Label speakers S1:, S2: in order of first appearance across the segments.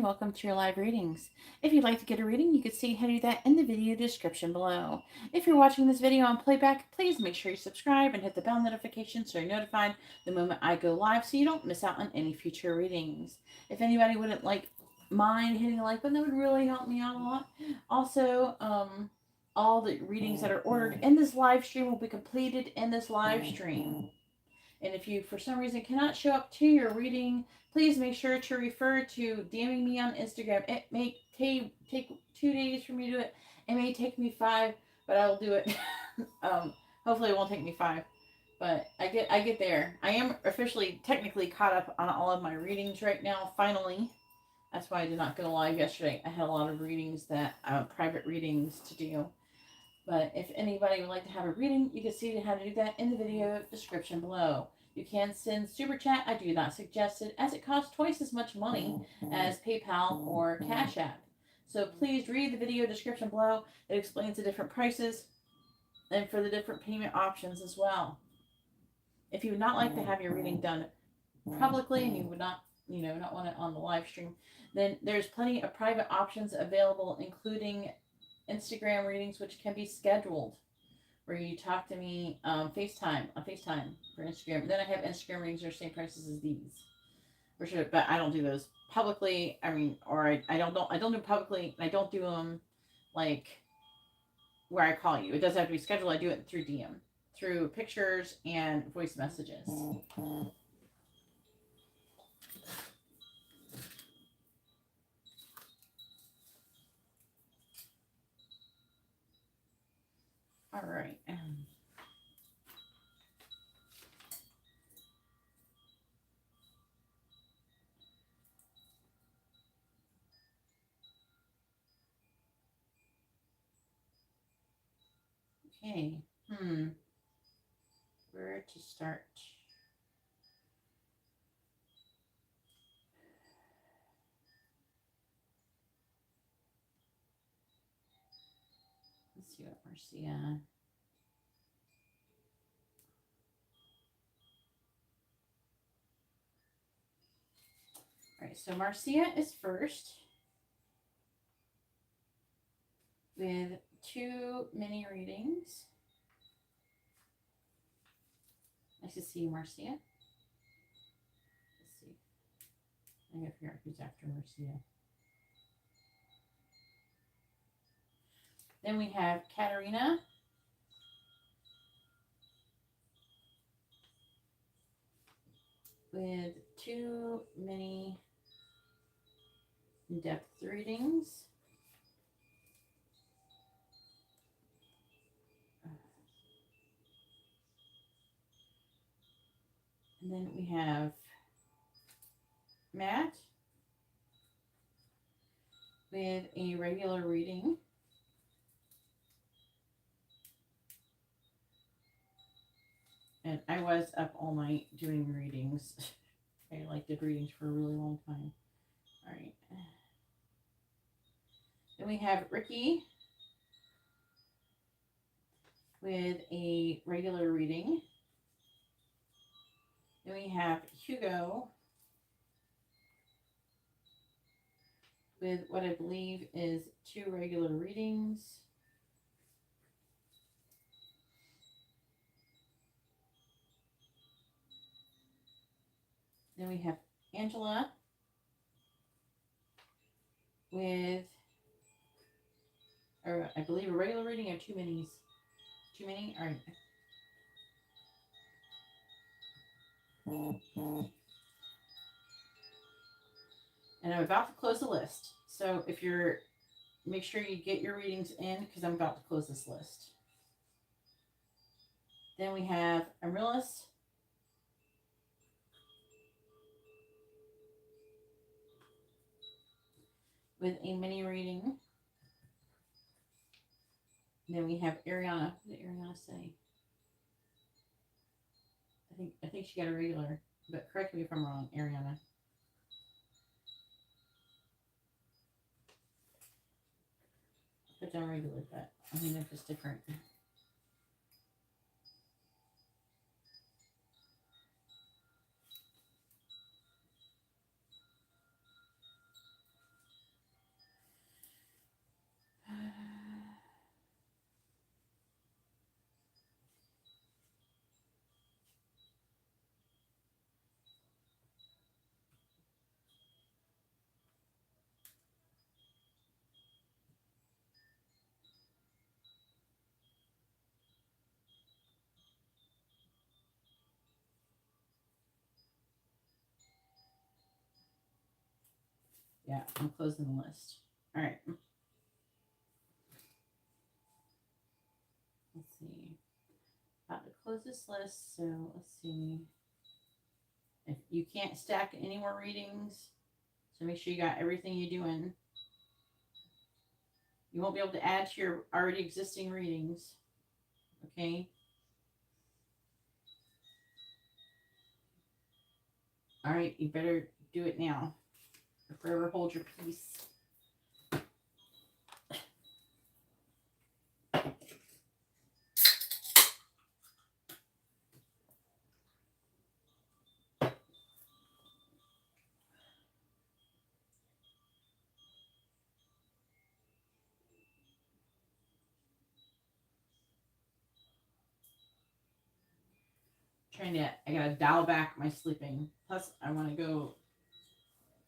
S1: and welcome to your live readings. If you'd like to get a reading, you can see how to do that in the video description below. If you're watching this video on playback, please make sure you subscribe and hit the bell notification so you're notified the moment I go live so you don't miss out on any future readings. If anybody wouldn't mind hitting a like button, that would really help me out a lot. Also, all the readings that are ordered in this live stream will be completed in this live stream. And if you, for some reason, cannot show up to your reading, please make sure to refer to DMing me on Instagram. It may take 2 days for me to do it. It may take me 5, but I will do it. Hopefully, it won't take me 5. But I get there. I am officially, technically caught up on all of my readings right now. Finally, that's why I did not go live yesterday. I had a lot of readings private readings to do. But if anybody would like to have a reading, you can see how to do that in the video description below. You can send super chat. I do not suggest it, as it costs twice as much money as PayPal or CashApp. So please read the video description below. It explains the different prices and for the different payment options as well. If you would not like to have your reading done publicly and you would not want it on the live stream, then there's plenty of private options available, including Instagram readings, which can be scheduled, where you talk to me FaceTime for Instagram. Then I have Instagram readings that are the same prices as these, for sure. But I don't do those publicly. I don't do publicly. I don't do them like where I call you. It doesn't have to be scheduled. I do it through DM, through pictures and voice messages. All right. Okay. Where to start? Let's see what Marcia. All right, so Marcia is first with 2 mini readings. Nice to see you, Marcia. Let's see. I gotta figure out who's after Marcia. Then we have Katarina. With 2 mini in-depth readings. And then we have Matt with a regular reading. And I was up all night doing readings. I did readings for a really long time. All right. Then we have Ricky with a regular reading. Then we have Hugo with what I believe is 2 regular readings. Then we have Angela with, I believe, a regular reading or 2 minis. 2 mini? All right. And I'm about to close the list. So make sure you get your readings in, because I'm about to close this list. Then we have Amaryllis with a mini reading. And then we have Ariana. What did Ariana say? I think she got a regular, but correct me if I'm wrong, Ariana. I put down regular, but I mean, if it's different. Yeah, I'm closing the list. All right. Let's see. About to close this list, so let's see. If you can't stack any more readings, so make sure you got everything you're doing. You won't be able to add to your already existing readings. Okay? All right, you better do it now. Or forever hold your peace. I gotta dial back my sleeping. Plus, I want to go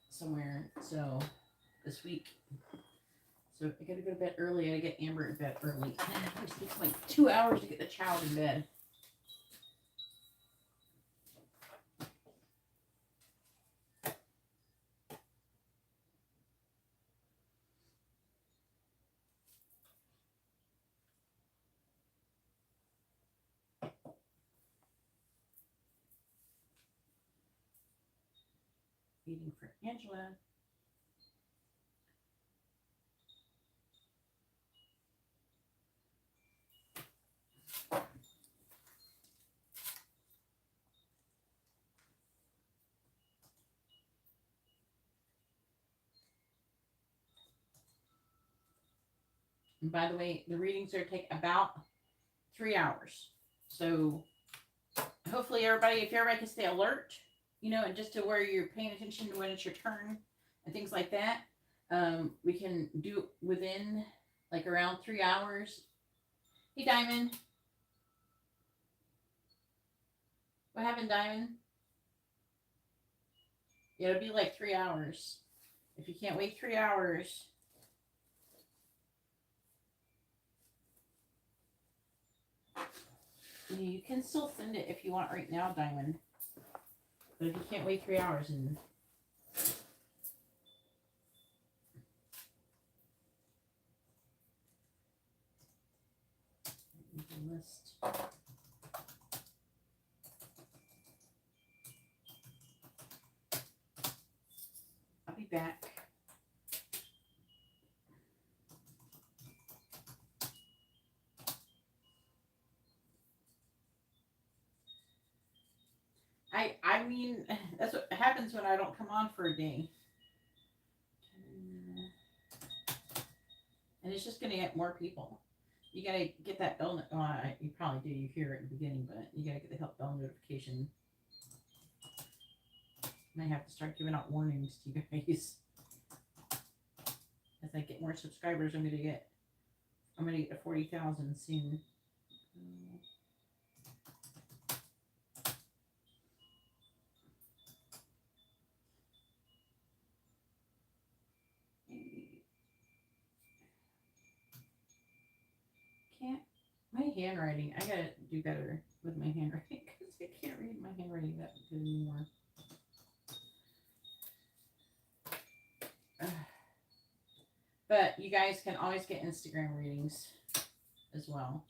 S1: somewhere. So, this week. So, I gotta go to bed early. I gotta get Amber in bed early. It takes like 2 hours to get the child in bed. Waiting for Angela. And by the way, the readings are take about 3 hours. So hopefully everybody, if everybody can stay alert, and just to where you're paying attention to when it's your turn and things like that, we can do within like around 3 hours. Hey, Diamond. What happened, Diamond? Yeah, it'll be like 3 hours. If you can't wait 3 hours, you can still send it if you want right now, Diamond. But if you can't wait 3 hours, and list. I'll be back. I mean, that's what happens when I don't come on for a day. And it's just going to get more people. You got to get that bell. You probably do. You hear it in the beginning, but you got to get the help bell notification. I have to start giving out warnings to you guys. As I get more subscribers, I'm gonna get to 40,000 soon. Can't my handwriting? I gotta do better with my handwriting because I can't read my handwriting that good anymore. But you guys can always get Instagram readings as well.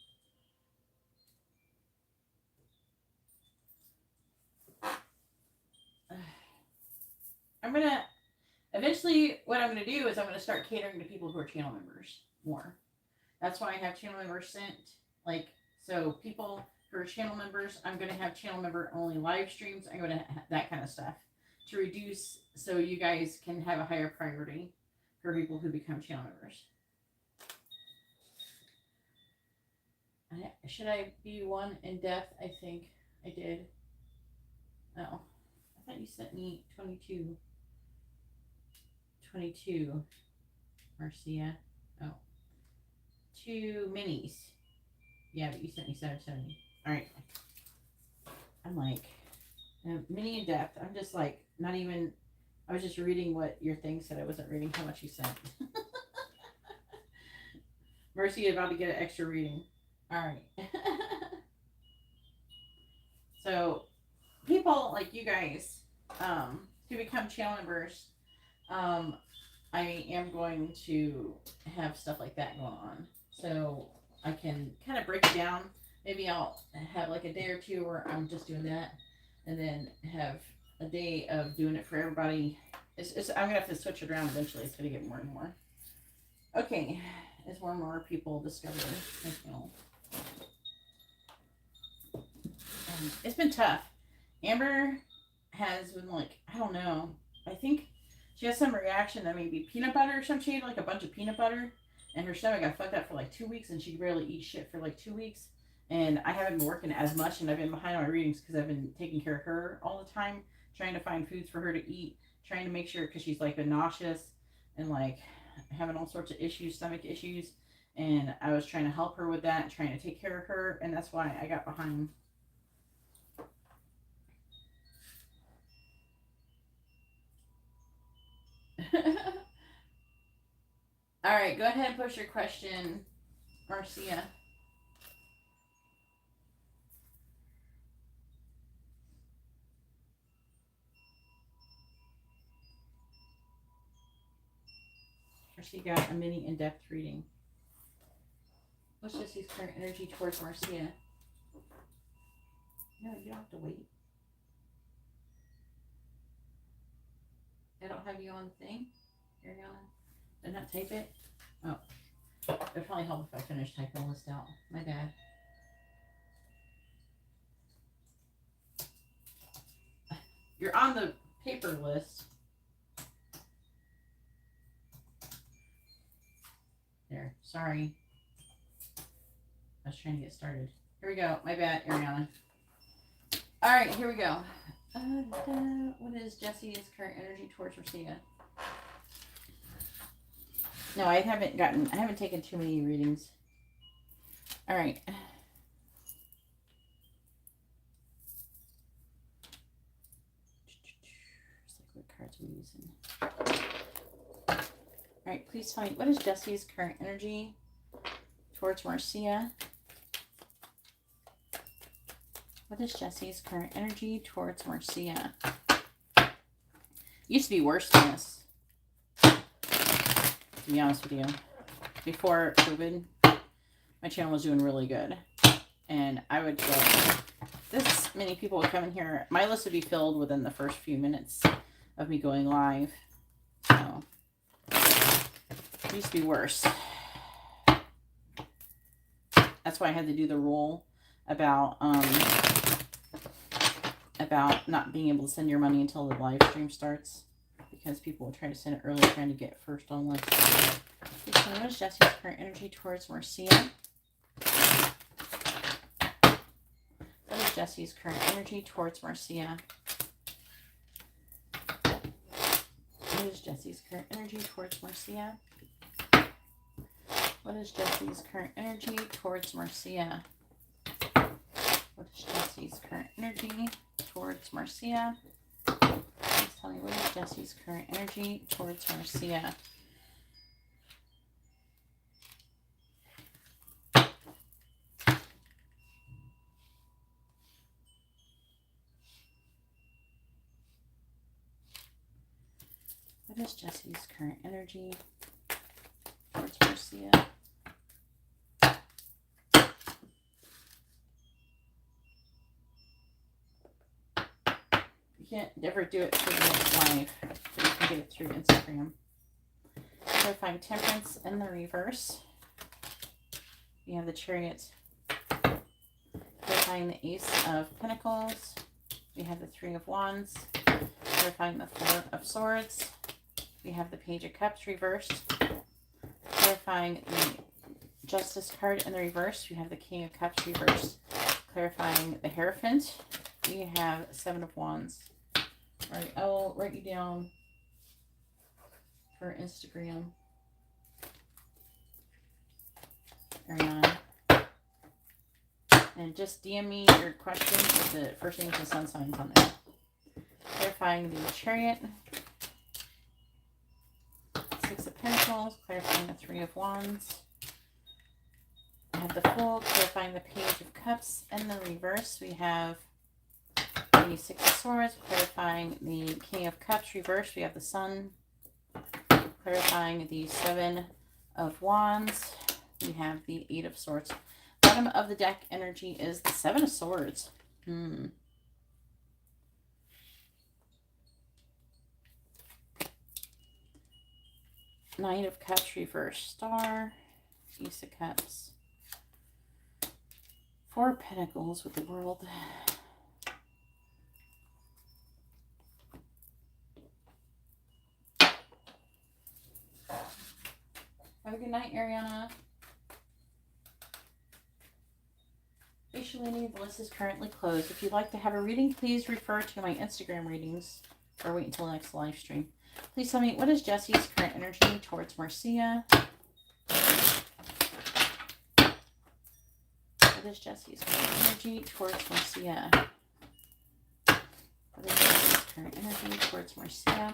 S1: I'm gonna eventually what I'm gonna do is I'm gonna start catering to people who are channel members more. That's why I have channel members sent. Like, so people who are channel members, I'm gonna have channel member only live streams. I'm gonna that kind of stuff to reduce so you guys can have a higher priority for people who become channel members. Should I be one in depth? I think I did. Oh, I thought you sent me 22. 22, Marcia. Oh, 2 minis. Yeah, but you sent me 770. All right. I'm like, mini in depth. I'm just like, not even, I was just reading what your thing said. I wasn't reading how much you sent. Mercy about to get an extra reading. All right. So, people like you guys who become channel members, I am going to have stuff like that going on. So I can kind of break it down. Maybe I'll have like a day or two where I'm just doing that, and then have a day of doing it for everybody. I'm going to have to switch it around eventually. It's going to get more and more. Okay, as more and more people discover my channel. It's been tough. Amber has been like, I don't know. I think she has some reaction that maybe peanut butter or something. She ate like a bunch of peanut butter, and her stomach got fucked up for like 2 weeks, and she could barely eat shit for like 2 weeks. And I haven't been working as much, and I've been behind on my readings because I've been taking care of her all the time, trying to find foods for her to eat, trying to make sure, because she's like been nauseous and like having all sorts of issues, stomach issues. And I was trying to help her with that, trying to take care of her, and that's why I got behind. All right, go ahead and post your question, Marcia. Marcia got a mini in-depth reading. What's Jesse's current energy towards Marcia? No, you don't have to wait. I don't have you on the thing. Ariana, did I not type it? Oh, it'd probably help if I finish typing the list out. My bad. You're on the paper list. There, sorry. I was trying to get started. Here we go. My bad, Ariana. All right, here we go. What is Jesse's current energy towards Marcia? No, I haven't taken too many readings. All right. What cards are we using? All right, please tell me, what is Jesse's current energy towards Marcia? What is Jesse's current energy towards Marcia? Used to be worse than this, to be honest with you. Before COVID, my channel was doing really good. And I would get this many people would come in here. My list would be filled within the first few minutes of me going live. So it used to be worse. That's why I had to do the rule about not being able to send your money until the live stream starts, because people will try to send it early, trying to get first on list. So what is Jesse's current energy towards Marcia? What is Jesse's current energy towards Marcia? What is Jesse's current energy towards Marcia? What is Jesse's current energy towards Marcia? What is Jesse's current energy towards Marcia? Please tell me, what is Jesse's current energy towards Marcia? What is Jesse's current energy towards Marcia? You can't ever do it through the live, but you can get it through Instagram. Clarifying Temperance in the reverse. You have the Chariot. Clarifying the Ace of Pentacles. We have the Three of Wands. Clarifying the Four of Swords. We have the Page of Cups reversed. Clarifying the Justice card in the reverse. We have the King of Cups reversed. Clarifying the Hierophant. We have Seven of Wands. All right, I will write you down for Instagram. Ariana. And just DM me your question with the first name of the sun signs on there. Clarifying the Chariot. Six of Pentacles. Clarifying the Three of Wands. I have the Fool. Clarifying the Page of Cups. In the reverse, we have the Six of Swords. Clarifying the King of Cups reverse, we have the Sun. clarifying the Seven of Wands. We have the Eight of Swords. Bottom of the deck energy is the Seven of Swords. Nine of Cups, reverse star. Ace of Cups. Four of Pentacles with the World. Have a good night, Ariana. Officially, the list is currently closed. If you'd like to have a reading, please refer to my Instagram readings or wait until the next live stream. Please tell me, what is Jesse's current energy towards Marcia? What is Jesse's current energy towards Marcia? What is Jesse's current energy towards Marcia?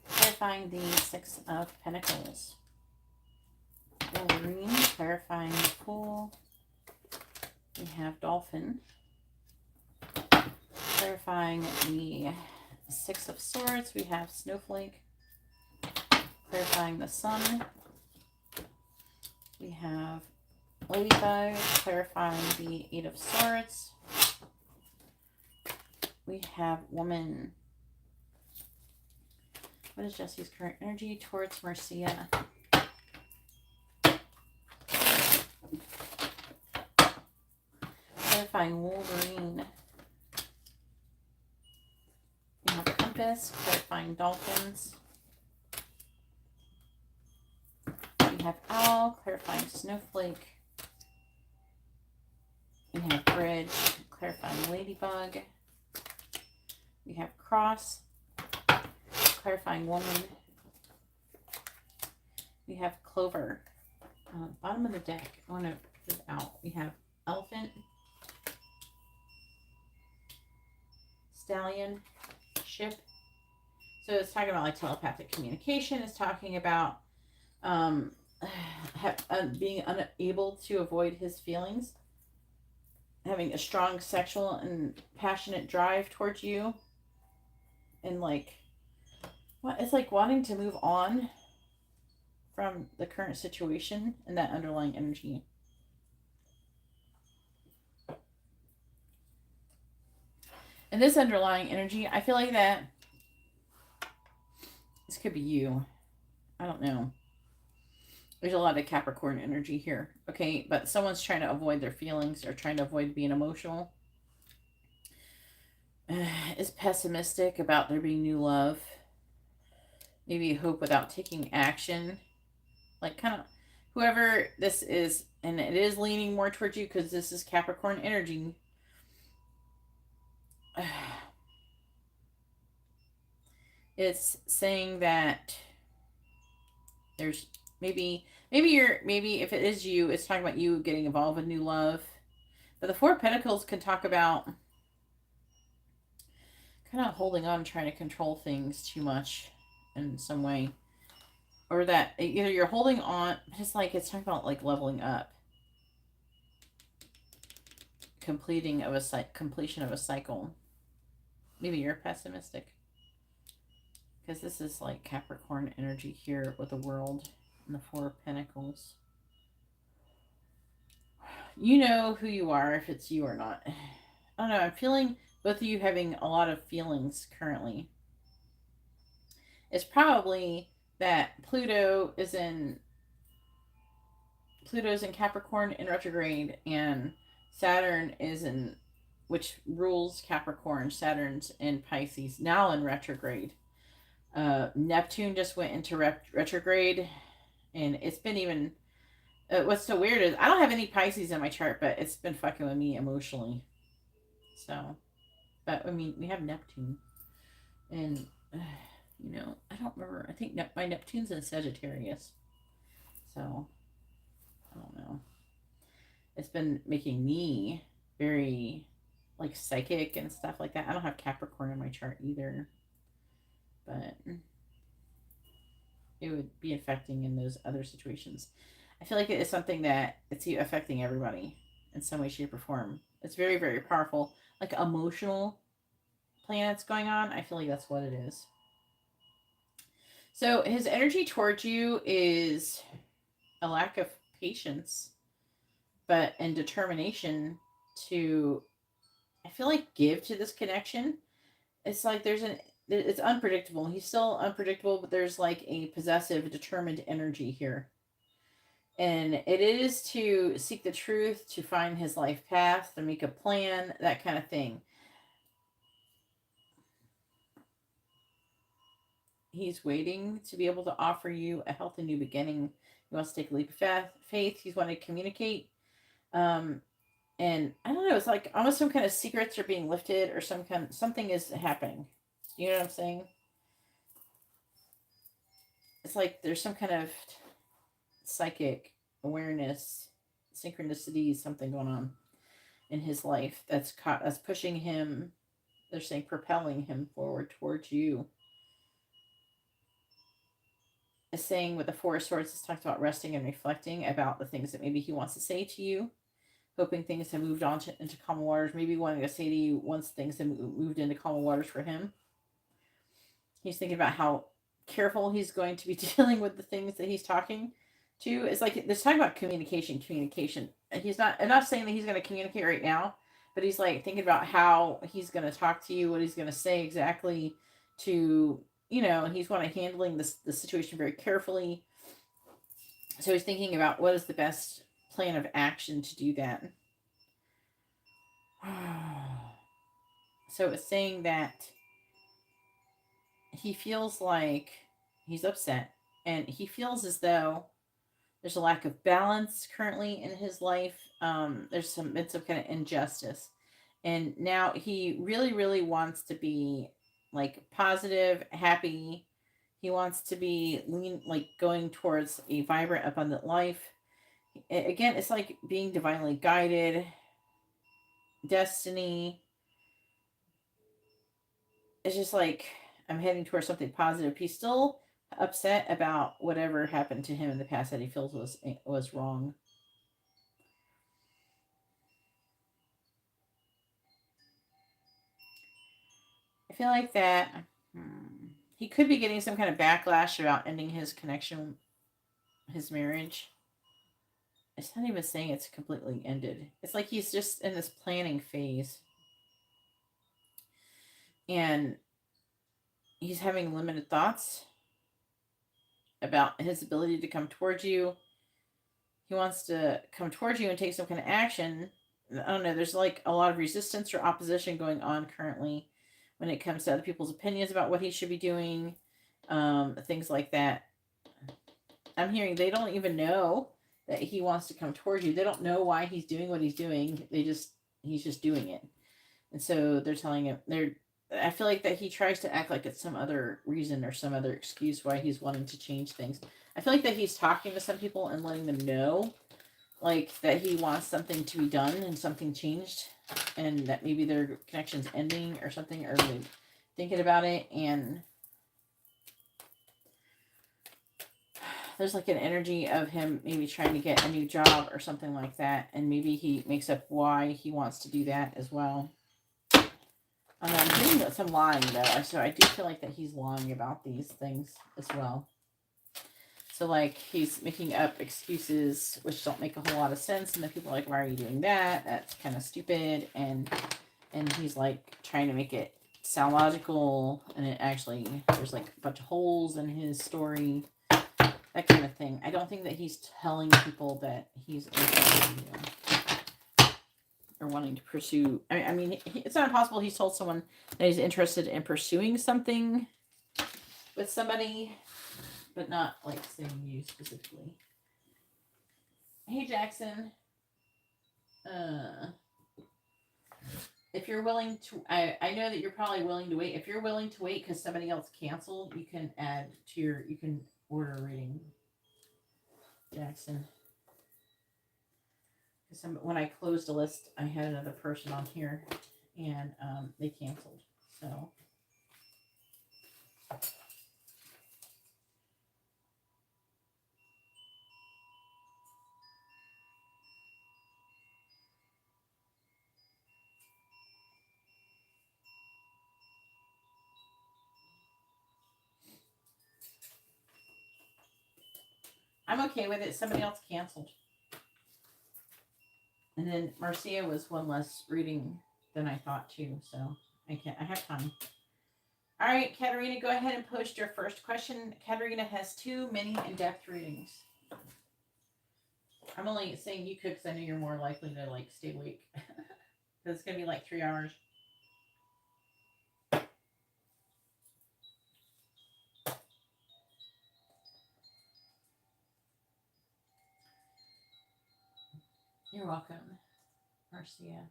S1: Clarifying the Six of Pentacles. Wolverine, clarifying the Fool. We have Dolphin. Clarifying the Six of Swords. We have Snowflake. Clarifying the Sun. We have Ladybug. Clarifying the Eight of Swords. We have Woman. What is Jesse's current energy towards Marcia? Clarifying Wolverine. We have Compass, clarifying Dolphins. We have Owl, clarifying Snowflake. We have Bridge, clarifying Ladybug. We have Cross, clarifying Woman. We have Clover. Bottom of the deck, I want to put it out. We have Elephant, Stallion, Ship. So it's talking about like telepathic communication. It's talking about being unable to avoid his feelings, having a strong sexual and passionate drive towards you, and like what it's like wanting to move on from the current situation and that underlying energy. And this underlying energy, I feel like that this could be you. I don't know. There's a lot of Capricorn energy here. Okay, but someone's trying to avoid their feelings or trying to avoid being emotional. Is pessimistic about there being new love. Maybe hope without taking action. Like kind of whoever this is, and it is leaning more towards you because this is Capricorn energy. It's saying that there's maybe if it is you, it's talking about you getting involved with new love. But the Four of Pentacles can talk about kind of holding on, trying to control things too much in some way. Or that either you're holding on, it's like it's talking about like leveling up. Completion of a cycle. Maybe you're pessimistic. Because this is like Capricorn energy here with the World and the Four of Pentacles. You know who you are, if it's you or not. I don't know. I'm feeling both of you having a lot of feelings currently. It's probably that Pluto's in Capricorn in retrograde, and Saturn is in, which rules Capricorn. Saturn's in Pisces, now in retrograde. Neptune just went into retrograde, and it's been even. What's so weird is I don't have any Pisces in my chart, but it's been fucking with me emotionally. So, but I mean, we have Neptune, and you know, I don't remember. I think my Neptune's in Sagittarius. So, I don't know. It's been making me very like psychic and stuff like that. I don't have Capricorn in my chart either, but it would be affecting in those other situations. I feel like it is something that it's affecting everybody in some way, shape, or form. It's very, very powerful. Like emotional planets going on. I feel like that's what it is. So his energy towards you is a lack of patience, but and determination to, I feel like, give to this connection. It's like it's unpredictable. He's still unpredictable, but there's like a possessive, determined energy here. And it is to seek the truth, to find his life path, to make a plan, that kind of thing. He's waiting to be able to offer you a healthy new beginning. He wants to take a leap of faith. He's wanting to communicate. Um, and I don't know, it's like almost some kind of secrets are being lifted, or something is happening. You know what I'm saying? It's like there's some kind of psychic awareness, synchronicity, something going on in his life that's pushing him. They're saying propelling him forward towards you. Is saying with the Four of Swords, it's talked about resting and reflecting about the things that maybe he wants to say to you, hoping things have moved on into calmer waters, maybe wanting to say to you once things have moved into calmer waters for him. He's thinking about how careful he's going to be dealing with the things that he's talking to. It's like this talking about communication. And I'm not saying that he's going to communicate right now, but he's like thinking about how he's going to talk to you, what he's going to say exactly to, he's going to handling the situation very carefully. So he's thinking about what is the best plan of action to do that. So it's saying that he feels like he's upset, and he feels as though there's a lack of balance currently in his life. There's some kind of injustice, and now he really, really wants to be like positive, happy. He wants to be going towards a vibrant, abundant life. Again, it's like being divinely guided, destiny. It's just like I'm heading towards something positive. He's still upset about whatever happened to him in the past that he feels was wrong. I feel like that he could be getting some kind of backlash about ending his connection, his marriage. It's not even saying it's completely ended. It's like he's just in this planning phase, and he's having limited thoughts about his ability to come towards you. He wants to come towards you and take some kind of action. I don't know. There's like a lot of resistance or opposition going on currently when it comes to other people's opinions about what he should be doing, things like that. I'm hearing they don't even know that he wants to come towards you. They don't know why he's doing what he's doing. He's just doing it, and so they're telling him they're. I feel like that he tries to act like it's some other reason or some other excuse why he's wanting to change things. I feel like that he's talking to some people and letting them know, like, that he wants something to be done and something changed, and that maybe their connection's ending or something, or they're thinking about it, and there's like an energy of him maybe trying to get a new job or something like that, and maybe he makes up why he wants to do that as well. I'm getting some lying though, so I do feel like that he's lying about these things as well. So like he's making up excuses which don't make a whole lot of sense, and then people are like, "Why are you doing that? That's kind of stupid." And he's like trying to make it sound logical, and it actually there's like a bunch of holes in his story, that kind of thing. I don't think that he's telling people that he's interested in you or wanting to pursue. I mean, it's not impossible he's told someone that he's interested in pursuing something with somebody, but not like saying you specifically. Hey, Jackson. If you're willing to, I know that you're probably willing to wait. If you're willing to wait because somebody else canceled, you can you can order a reading, Jackson. When I closed a list, I had another person on here, and they canceled. So. I'm okay with it. Somebody else canceled. And then Marcia was one less reading than I thought too. So I have time. All right, Katerina, go ahead and post your first question. Katerina has too many in-depth readings. I'm only saying you could because I know you're more likely to like stay awake. Because it's going to be like 3 hours. You're welcome, Marcia.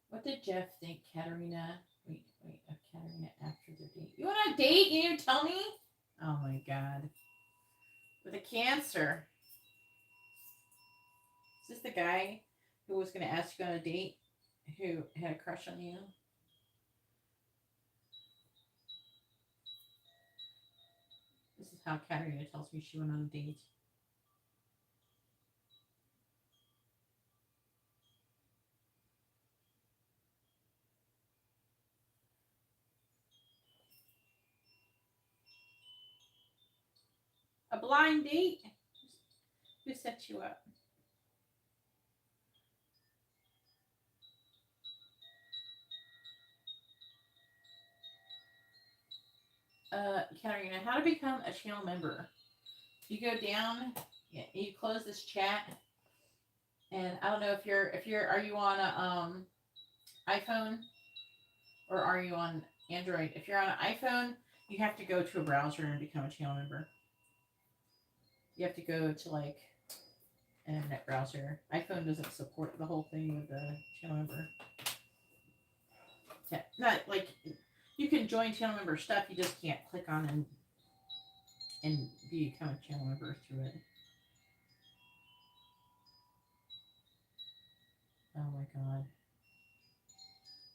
S1: What did Jeff think, Katerina? Wait, of Katerina after the date. You want a date? You didn't tell me? Oh my God. With a Cancer. Is this the guy who was going to ask you on a date who had a crush on you? This is how Katerina tells me she went on a date. A blind date? Who set you up? Katerina, how to become a channel member. You go down, you close this chat, and I don't know if are you on a iPhone or are you on Android? If you're on an iPhone, you have to go to a browser and become a channel member. You have to go to like an internet browser. iPhone doesn't support the whole thing with the channel member. Yeah, not like you can join channel member stuff, you just can't click on and become a channel member through it. Oh my God.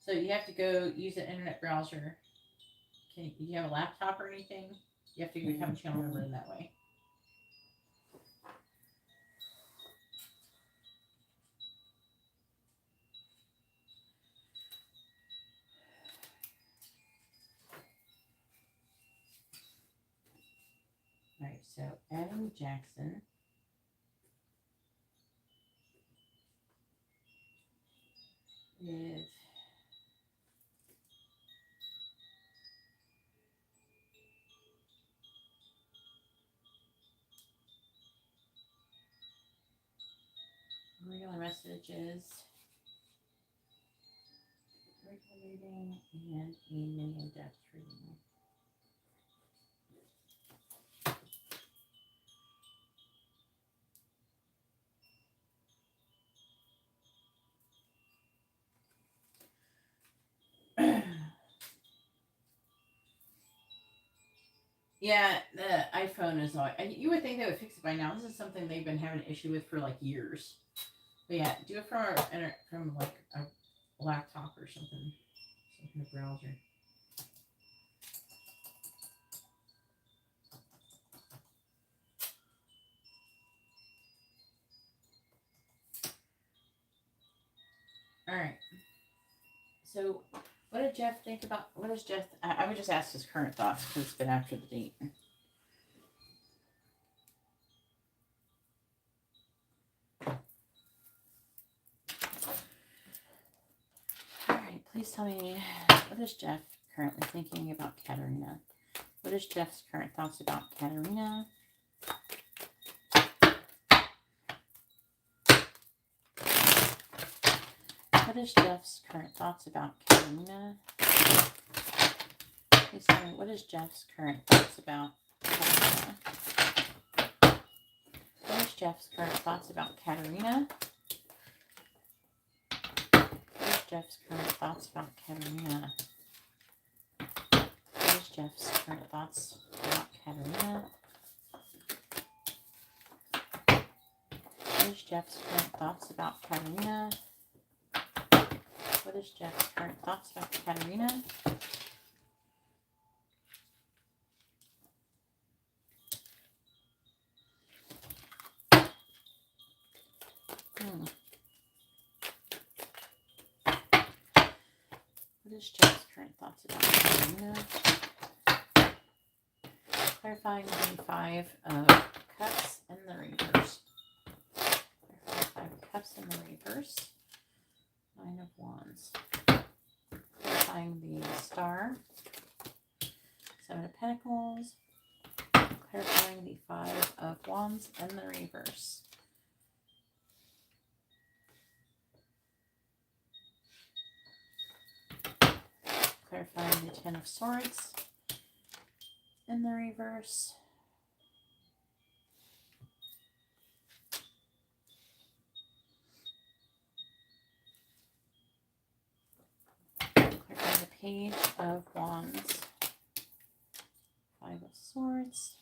S1: So you have to go use an internet browser. Do you have a laptop or anything? You have to become a channel member in that way. All right, so Adam Jackson is regular messages, regular reading, and a mini in-depth reading. Yeah, the iPhone is all. You would think they would fix it by now. This is something they've been having an issue with for like years. But yeah, do it from like a laptop or something, some kind of browser. All right. So, what did Jeff think about? What is Jeff? I would just ask his current thoughts because it's been after the date. All right, please tell me, what is Jeff currently thinking about Katerina? What is Jeff's current thoughts about Katerina? What is Jeff's current thoughts about Katerina? Please tell me, what is Jeff's current thoughts about Katerina? What is Jeff's current thoughts about Katerina? What is Jeff's current thoughts about Katerina? What is Jeff's current thoughts about Katerina? What is Jeff's current thoughts about Katerina? What is Jeff's current thoughts about Katerina? is Jeff's current thoughts about Katarina? Clarifying the 5 of Cups in the reverse. Clarifying 5 of Cups in the reverse. 9 of Wands. Clarifying the Star. 7 of Pentacles. Clarifying the 5 of Wands in the reverse. Clarifying the 10 of Swords in the reverse. Clarifying the Page of Wands. 5 of Swords.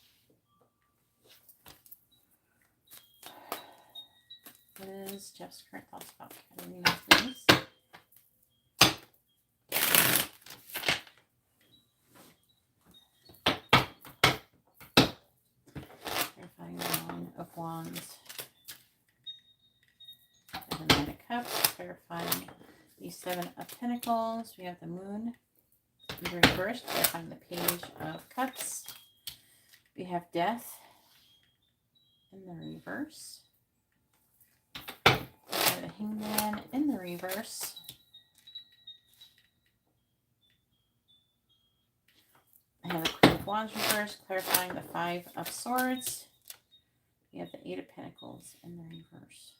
S1: What is Jeff's current thoughts about Katarina, please? Clarifying the 9 of Wands. And the 9 of Cups. Clarifying the 7 of Pentacles. We have the Moon in the reverse. Clarifying the Page of Cups. We have Death in the reverse. The Hangman in the reverse. I have the Queen of Wands reverse, clarifying the 5 of Swords. We have the 8 of Pentacles in the reverse.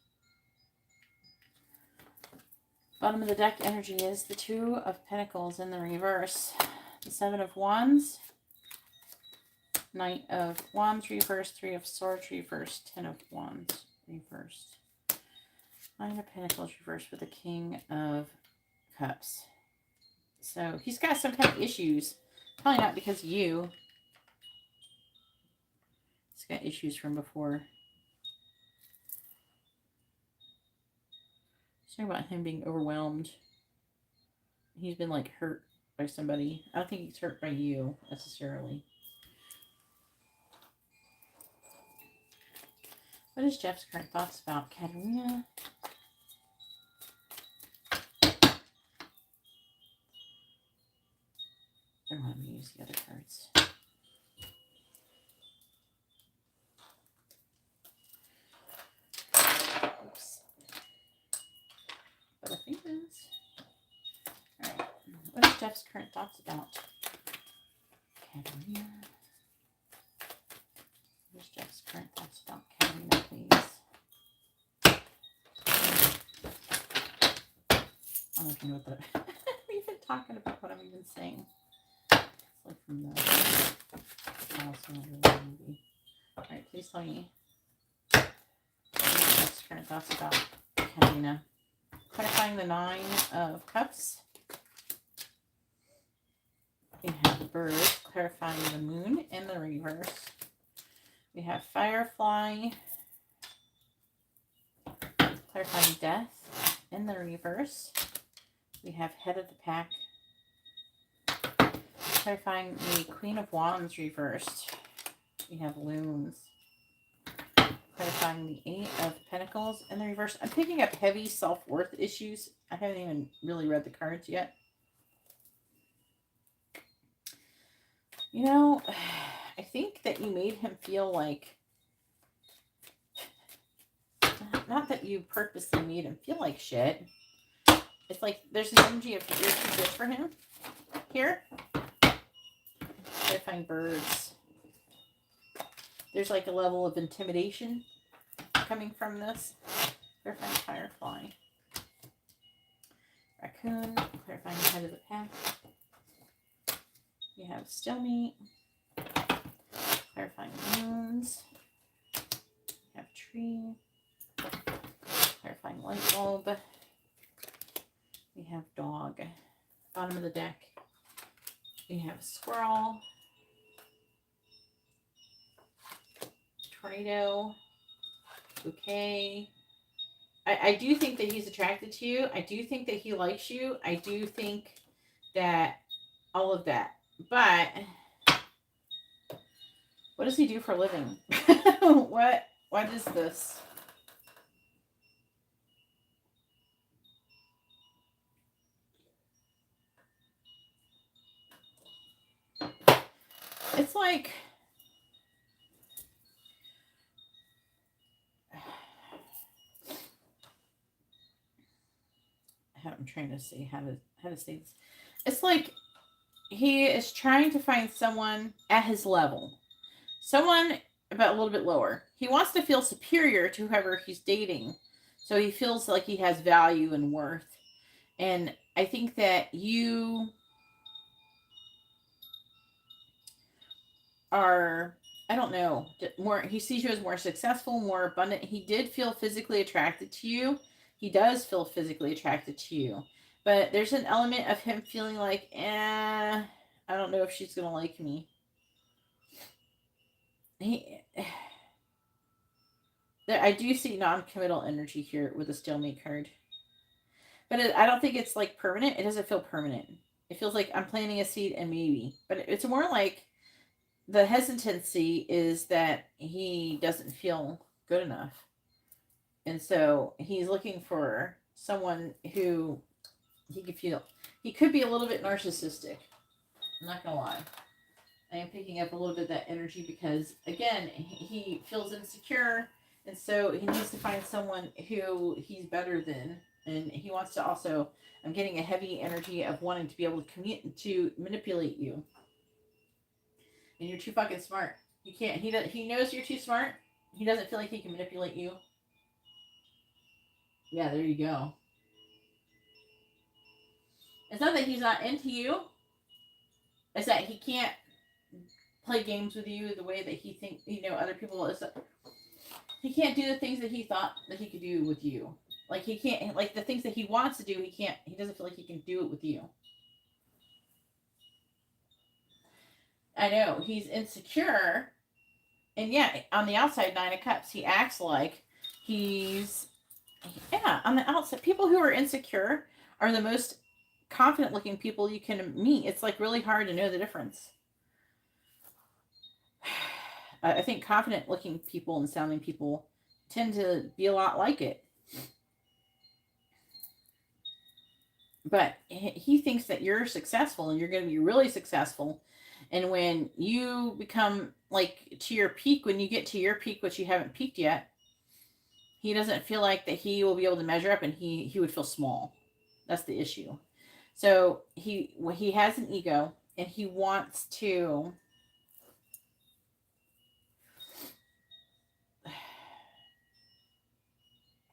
S1: Bottom of the deck energy is the 2 of Pentacles in the reverse. The 7 of Wands. Knight of Wands reverse, 3 of Swords reverse, 10 of Wands reversed. 9 of Pentacles reversed with the King of Cups. So he's got some kind of issues. Probably not because of you. He's got issues from before. Talking about him being overwhelmed. He's been like hurt by somebody. I don't think he's hurt by you necessarily. What is Jeff's current thoughts about Katarina? I don't want to use the other cards. Oops. But I think it is. Alright. What is Jeff's current thoughts about Katarina? What is Jeff's current thoughts about Katarina, please? I don't even know what that I'm even talking about, what I'm even saying. It's like from the movie. Alright, please tell me Jeff's current thoughts about Katarina. Clarifying the 9 of Cups. We have the Bird, clarifying the Moon in the reverse. We have Firefly, clarifying Death in the reverse. We have Head of the Pack, clarifying the Queen of Wands reversed. We have Loons, clarifying the 8 of Pentacles in the reverse. I'm picking up heavy self-worth issues. I haven't even really read the cards yet. You know, I think that you made him feel like, not that you purposely made him feel like shit. It's like there's an energy of you're too good for him here. Clarifying Birds. There's like a level of intimidation coming from this. Clarifying Firefly. Raccoon. Clarifying Head of the Pack. We have Stalemate. Clarifying Moons. We have Tree. Clarifying Light Bulb. We have Dog. Bottom of the deck. We have Squirrel. Tornado. Bouquet. I do think that he's attracted to you. I do think that he likes you. I do think that all of that. But what does he do for a living? What is this? like I'm trying to see how to say this. It's like he is trying to find someone at his level, someone about a little bit lower. He wants to feel superior to whoever he's dating, so he feels like he has value and worth. And I think that you are, I don't know, more, he sees you as more successful, more abundant. He did feel physically attracted to you. He does feel physically attracted to you. But there's an element of him feeling like, I don't know if she's going to like me. He, I do see non-committal energy here with the stalemate card. But I don't think it's like permanent. It doesn't feel permanent. It feels like I'm planting a seed and maybe. But it's more like the hesitancy is that he doesn't feel good enough. And so he's looking for someone who he could feel. He could be a little bit narcissistic. I'm not going to lie. I am picking up a little bit of that energy because, again, he feels insecure. And so he needs to find someone who he's better than. And he wants to also, I'm getting a heavy energy of wanting to be able to manipulate you. And you're too fucking smart. You can't. He knows you're too smart. He doesn't feel like he can manipulate you. Yeah, there you go. It's not that he's not into you. It's that he can't play games with you the way that he thinks, other people. He can't do the things that he thought that he could do with you. Like he can't, like the things that he wants to do, he can't, he doesn't feel like he can do it with you. I know, he's insecure. And yeah, on the outside, 9 of Cups, he acts like he's, on the outside, people who are insecure are the most confident looking people you can meet. It's like really hard to know the difference. I think confident looking people and sounding people tend to be a lot like it. But he thinks that you're successful and you're going to be really successful. And when you become like to your peak, when you get to your peak, which you haven't peaked yet, he doesn't feel like that he will be able to measure up, and he would feel small. That's the issue. So he has an ego, and he wants to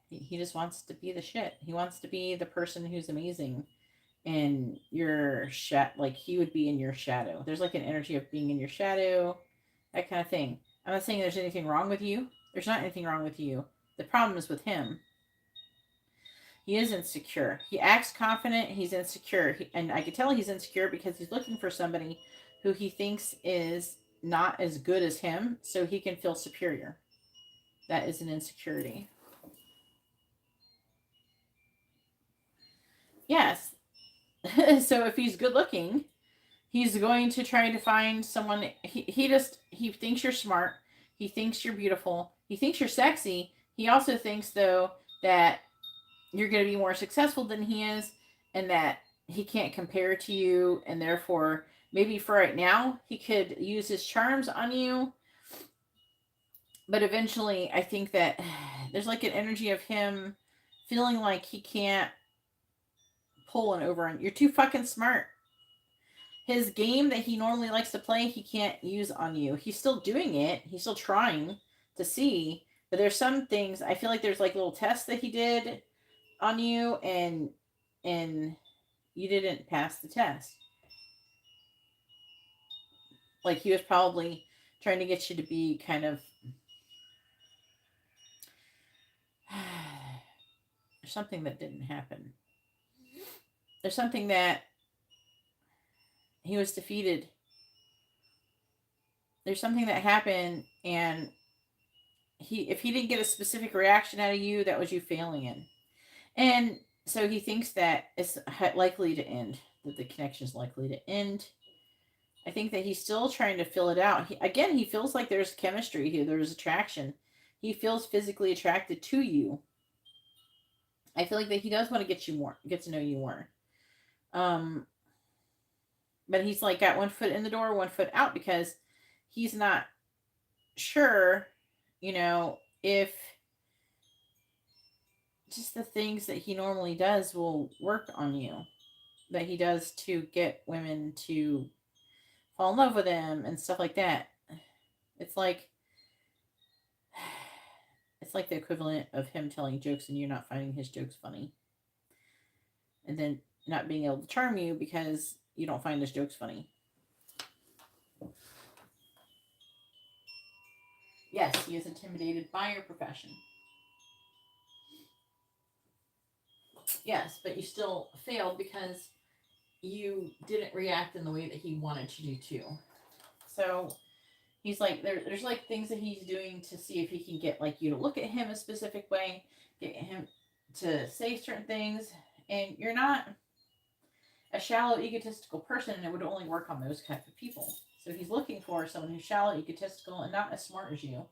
S1: he just wants to be the shit. He wants to be the person who's amazing in your like he would be in your shadow. There's like an energy of being in your shadow, that kind of thing. I'm not saying there's anything wrong with you. There's not anything wrong with you. The problem is with him. He is insecure. He acts confident. He's insecure. And I can tell he's insecure because he's looking for somebody who he thinks is not as good as him, so he can feel superior. That is an insecurity. Yes. So if he's good looking, he's going to try to find someone. He thinks you're smart. He thinks you're beautiful. He thinks you're sexy. He also thinks, though, that you're going to be more successful than he is, and that he can't compare to you, and therefore, maybe for right now, he could use his charms on you. But eventually, I think that there's like an energy of him feeling like he can't pull an over on. You're too fucking smart. His game that he normally likes to play, he can't use on you. He's still doing it. He's still trying to see. But there's some things, I feel like there's like little tests that he did on you, and you didn't pass the test. Like he was probably trying to get you to be kind of there's something that didn't happen. There's something that he was defeated. There's something that happened, and if he didn't get a specific reaction out of you, that was you failing it. And so he thinks that it's likely to end, that the connection is likely to end. I think that he's still trying to fill it out. He feels like there's chemistry here. There's attraction. He feels physically attracted to you. I feel like that he does want to get to know you more. But he's like got one foot in the door, one foot out, because he's not sure, if just the things that he normally does will work on you, that he does to get women to fall in love with him and stuff like that. It's like it's like the equivalent of him telling jokes and you're not finding his jokes funny, and then not being able to charm you because you don't find his jokes funny. Yes, he is intimidated by your profession. Yes, but you still failed because you didn't react in the way that he wanted you to. So he's like, there's like things that he's doing to see if he can get like you to look at him a specific way, get him to say certain things, and you're not a shallow, egotistical person, and it would only work on those type of people. So he's looking for someone who's shallow, egotistical, and not as smart as you,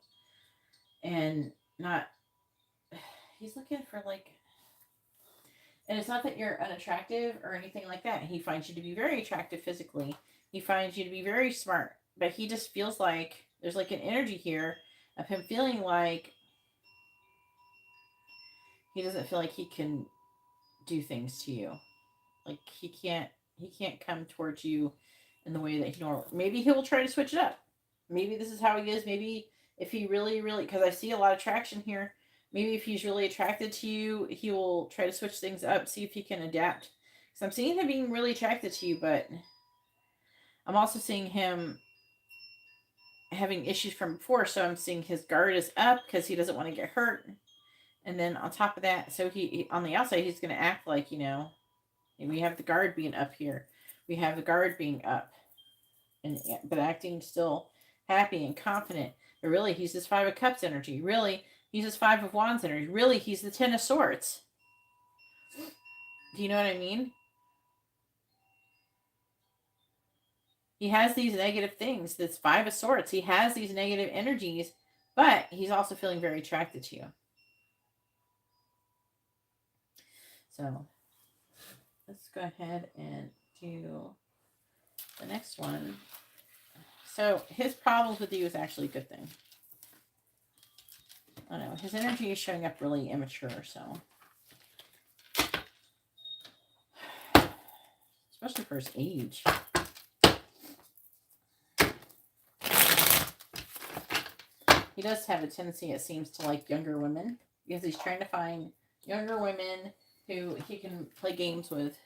S1: and not. He's looking for like, and it's not that you're unattractive or anything like that. He finds you to be very attractive physically. He finds you to be very smart, but he just feels like there's like an energy here of him feeling like he doesn't feel like he can do things to you. Like he can't come towards you in the way that he normally. Maybe he will try to switch it up. Maybe this is how he is. Maybe if he really, really, because I see a lot of traction here. Maybe if he's really attracted to you, he will try to switch things up, see if he can adapt. Because I'm seeing him being really attracted to you, but I'm also seeing him having issues from before. So I'm seeing his guard is up because he doesn't want to get hurt. And then on top of that, so he on the outside, he's going to act like, and we have the guard being up here. We have the guard being up, but acting still happy and confident. But really, he's this Five of Cups energy. Really, he's this Five of Wands energy. Really, he's the Ten of Swords. Do you know what I mean? He has these negative things. This Five of Swords. He has these negative energies, but he's also feeling very attracted to you. So let's go ahead and do the next one. So his problems with you is actually a good thing. I don't know. His energy is showing up really immature, so. Especially for his age. He does have a tendency, it seems, to like younger women. Because he's trying to find younger women who he can play games with.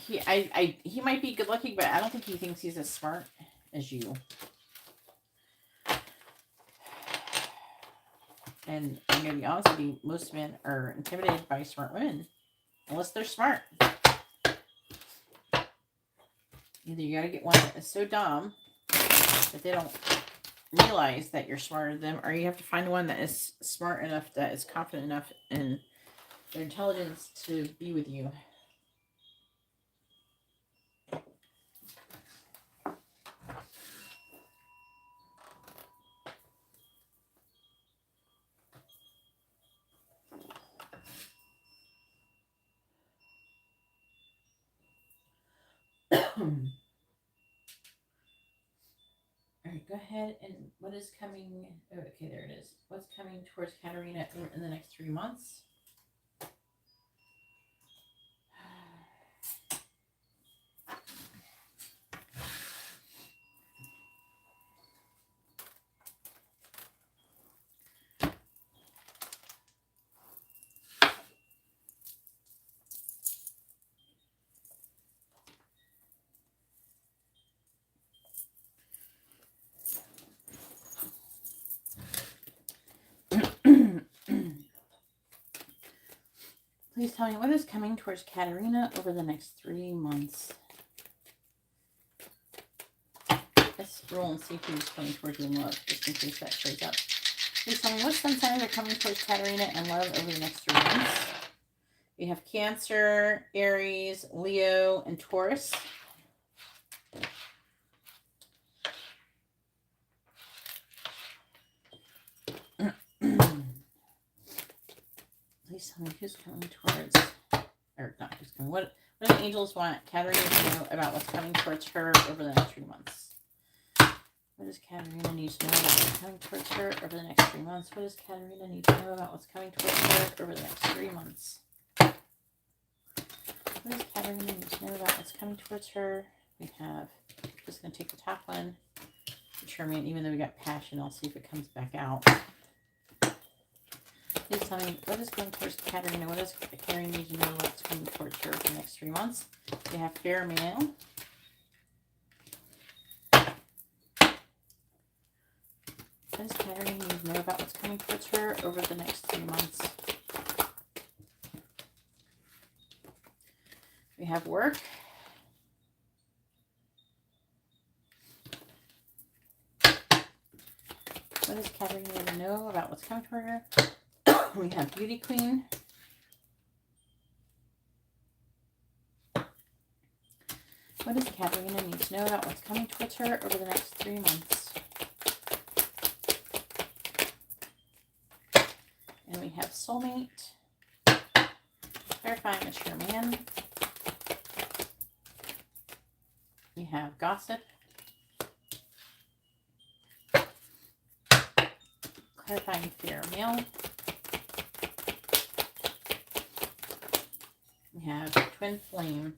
S1: He might be good looking, but I don't think he thinks he's as smart as you. And I'm going to be honest with you, most men are intimidated by smart women. Unless they're smart. Either you got to get one that is so dumb that they don't realize that you're smarter than them, or you have to find one that is smart enough, that is confident enough in their intelligence to be with you. All right, go ahead and what is coming? Oh, okay, there it is. What's coming towards Katarina in the next 3 months? Please tell me what is coming towards Katarina over the next 3 months. Let's roll and see who's coming towards you in love, just in case that shows up. Please tell me what sun signs are coming towards Katarina and love over the next 3 months. We have Cancer, Aries, Leo, and Taurus. Please tell me who's coming towards, or not who's coming. What do the angels want Katarina to know about what's coming towards her over the next 3 months? What does Katarina need to know about what's coming towards her over the next 3 months? What does Katarina need to know about what's coming towards her over the next 3 months? What does Katarina need to know about what's coming towards her? We have, just going to take the top one, determine, even though we got passion, I'll see if it comes back out. Please tell me, what is going towards Katarina? What does Katarina need to know what's coming towards her for the next 3 months? We have fair male. What does Katarina need to know about what's coming towards her over the next 3 months? We have work. What does Katarina need to know about what's coming toward her? We have Beauty Queen. What does Katarina need to know about what's coming towards her over the next 3 months? And we have Soulmate. Clarifying Mature Man. We have Gossip. Clarifying Fair Male. We have Twin Flame.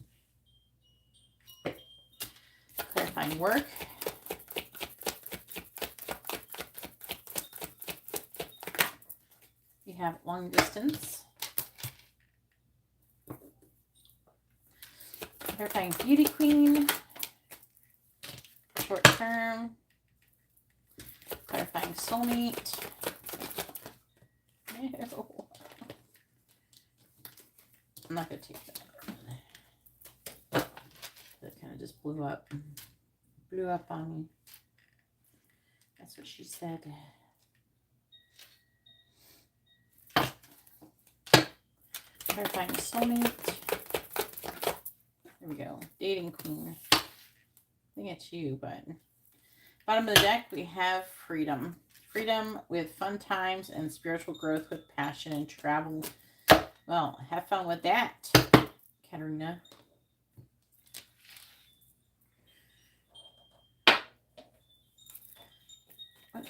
S1: Clarifying Work. We have Long Distance. Clarifying Beauty Queen. Short Term. Clarifying Soulmate. Ew. I'm not going to take that. That kind of just blew up. Blew up on me. That's what she said. Clarifying Soulmate. There we go. Dating Queen. I think it's you, but bottom of the deck, we have Freedom. Freedom with fun times and spiritual growth with passion and travel. Well, have fun with that, Katarina.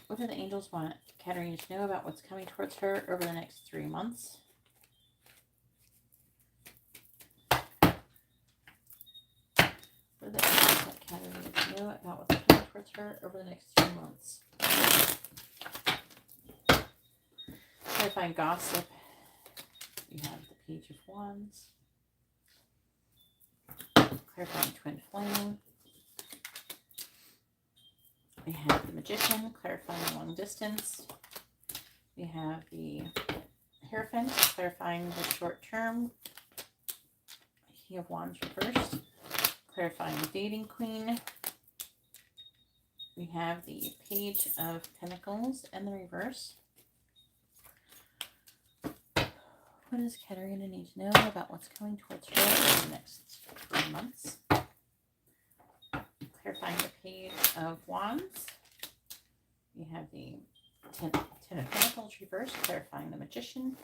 S1: What do the angels want Katarina to know about what's coming towards her over the next 3 months? What do the angels want Katarina to know about what's coming towards her over the next 3 months? Clarifying Gossip. We have the Page of Wands. Clarifying Twin Flame. We have the Magician, clarifying Long Distance. We have the Hierophant, clarifying the Short Term. King of Wands reversed, clarifying Dating Queen. We have the Page of Pentacles and the reverse. What does Katarina need to know about what's coming towards her in the next 3 months? Clarifying the Page of Wands. We have the Ten of Pentacles reversed, clarifying the Magician.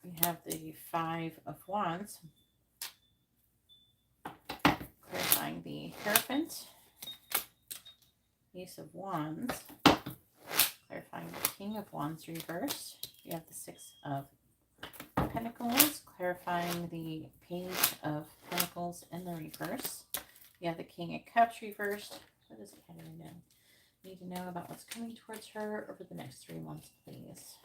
S1: We have the Five of Wands, clarifying the Hierophant. Ace of Wands, clarifying the King of Wands reversed. We have the Six of Pentacles, clarifying the Page of Pentacles in the reverse. We have the King of Cups reversed. What does Katarina need to know about what's coming towards her over the next 3 months, please?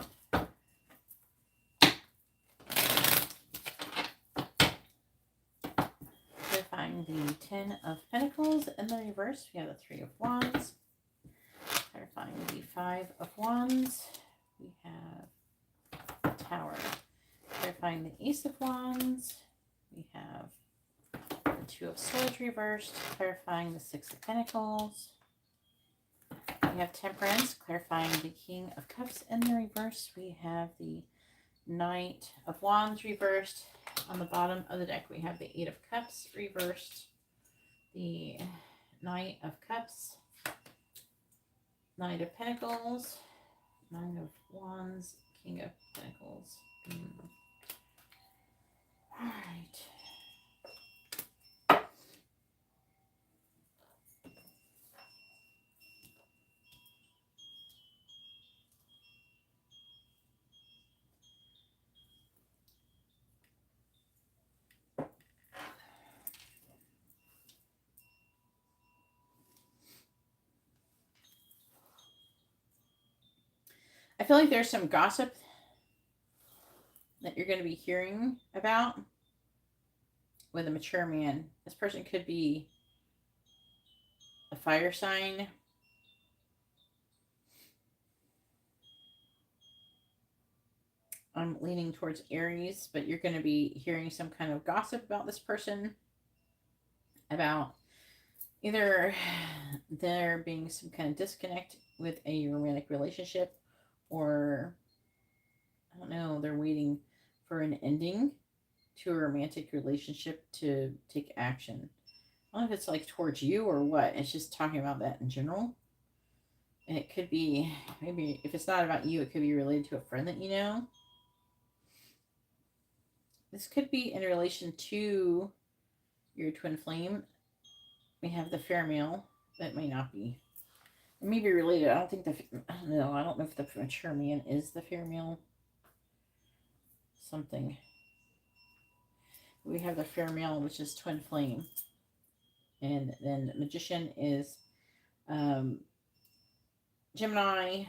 S1: Clarifying the Ten of Pentacles in the reverse. We have the Three of Wands. Clarifying the Five of Wands. We have the Tower. Clarifying the Ace of Wands. We have the Two of Swords reversed, clarifying the Six of Pentacles. We have Temperance, clarifying the King of Cups in the reverse. We have the Knight of Wands reversed. On the bottom of the deck, we have the Eight of Cups reversed, the Knight of Cups, Knight of Pentacles, Nine of Wands, King of Pentacles. All right. I feel like there's some gossip that you're going to be hearing about with a mature man. This person could be a fire sign. I'm leaning towards Aries, but you're going to be hearing some kind of gossip about this person, about either there being some kind of disconnect with a romantic relationship, or I don't know, they're waiting for an ending to a romantic relationship to take action. I don't know if it's like towards you or what. It's just talking about that in general. And it could be, maybe if it's not about you, it could be related to a friend that you know. This could be in relation to your twin flame. We have the fair male. That may not be. It may be related. I don't know if the mature man is the fair male. Something. We have the fair male, which is twin flame. And then magician is Gemini.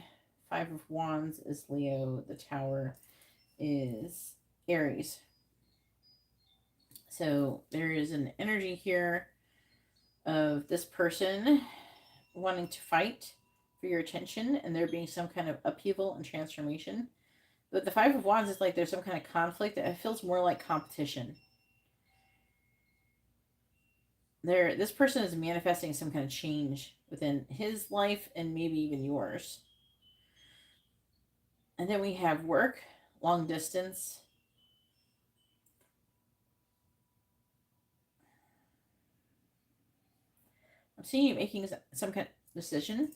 S1: Five of Wands is Leo. The Tower is Aries. So there is an energy here of this person wanting to fight for your attention, and there being some kind of upheaval and transformation. But the Five of Wands is like there's some kind of conflict. It feels more like competition. This person is manifesting some kind of change within his life and maybe even yours. And then we have work, long distance. I'm seeing you making some kind of decision.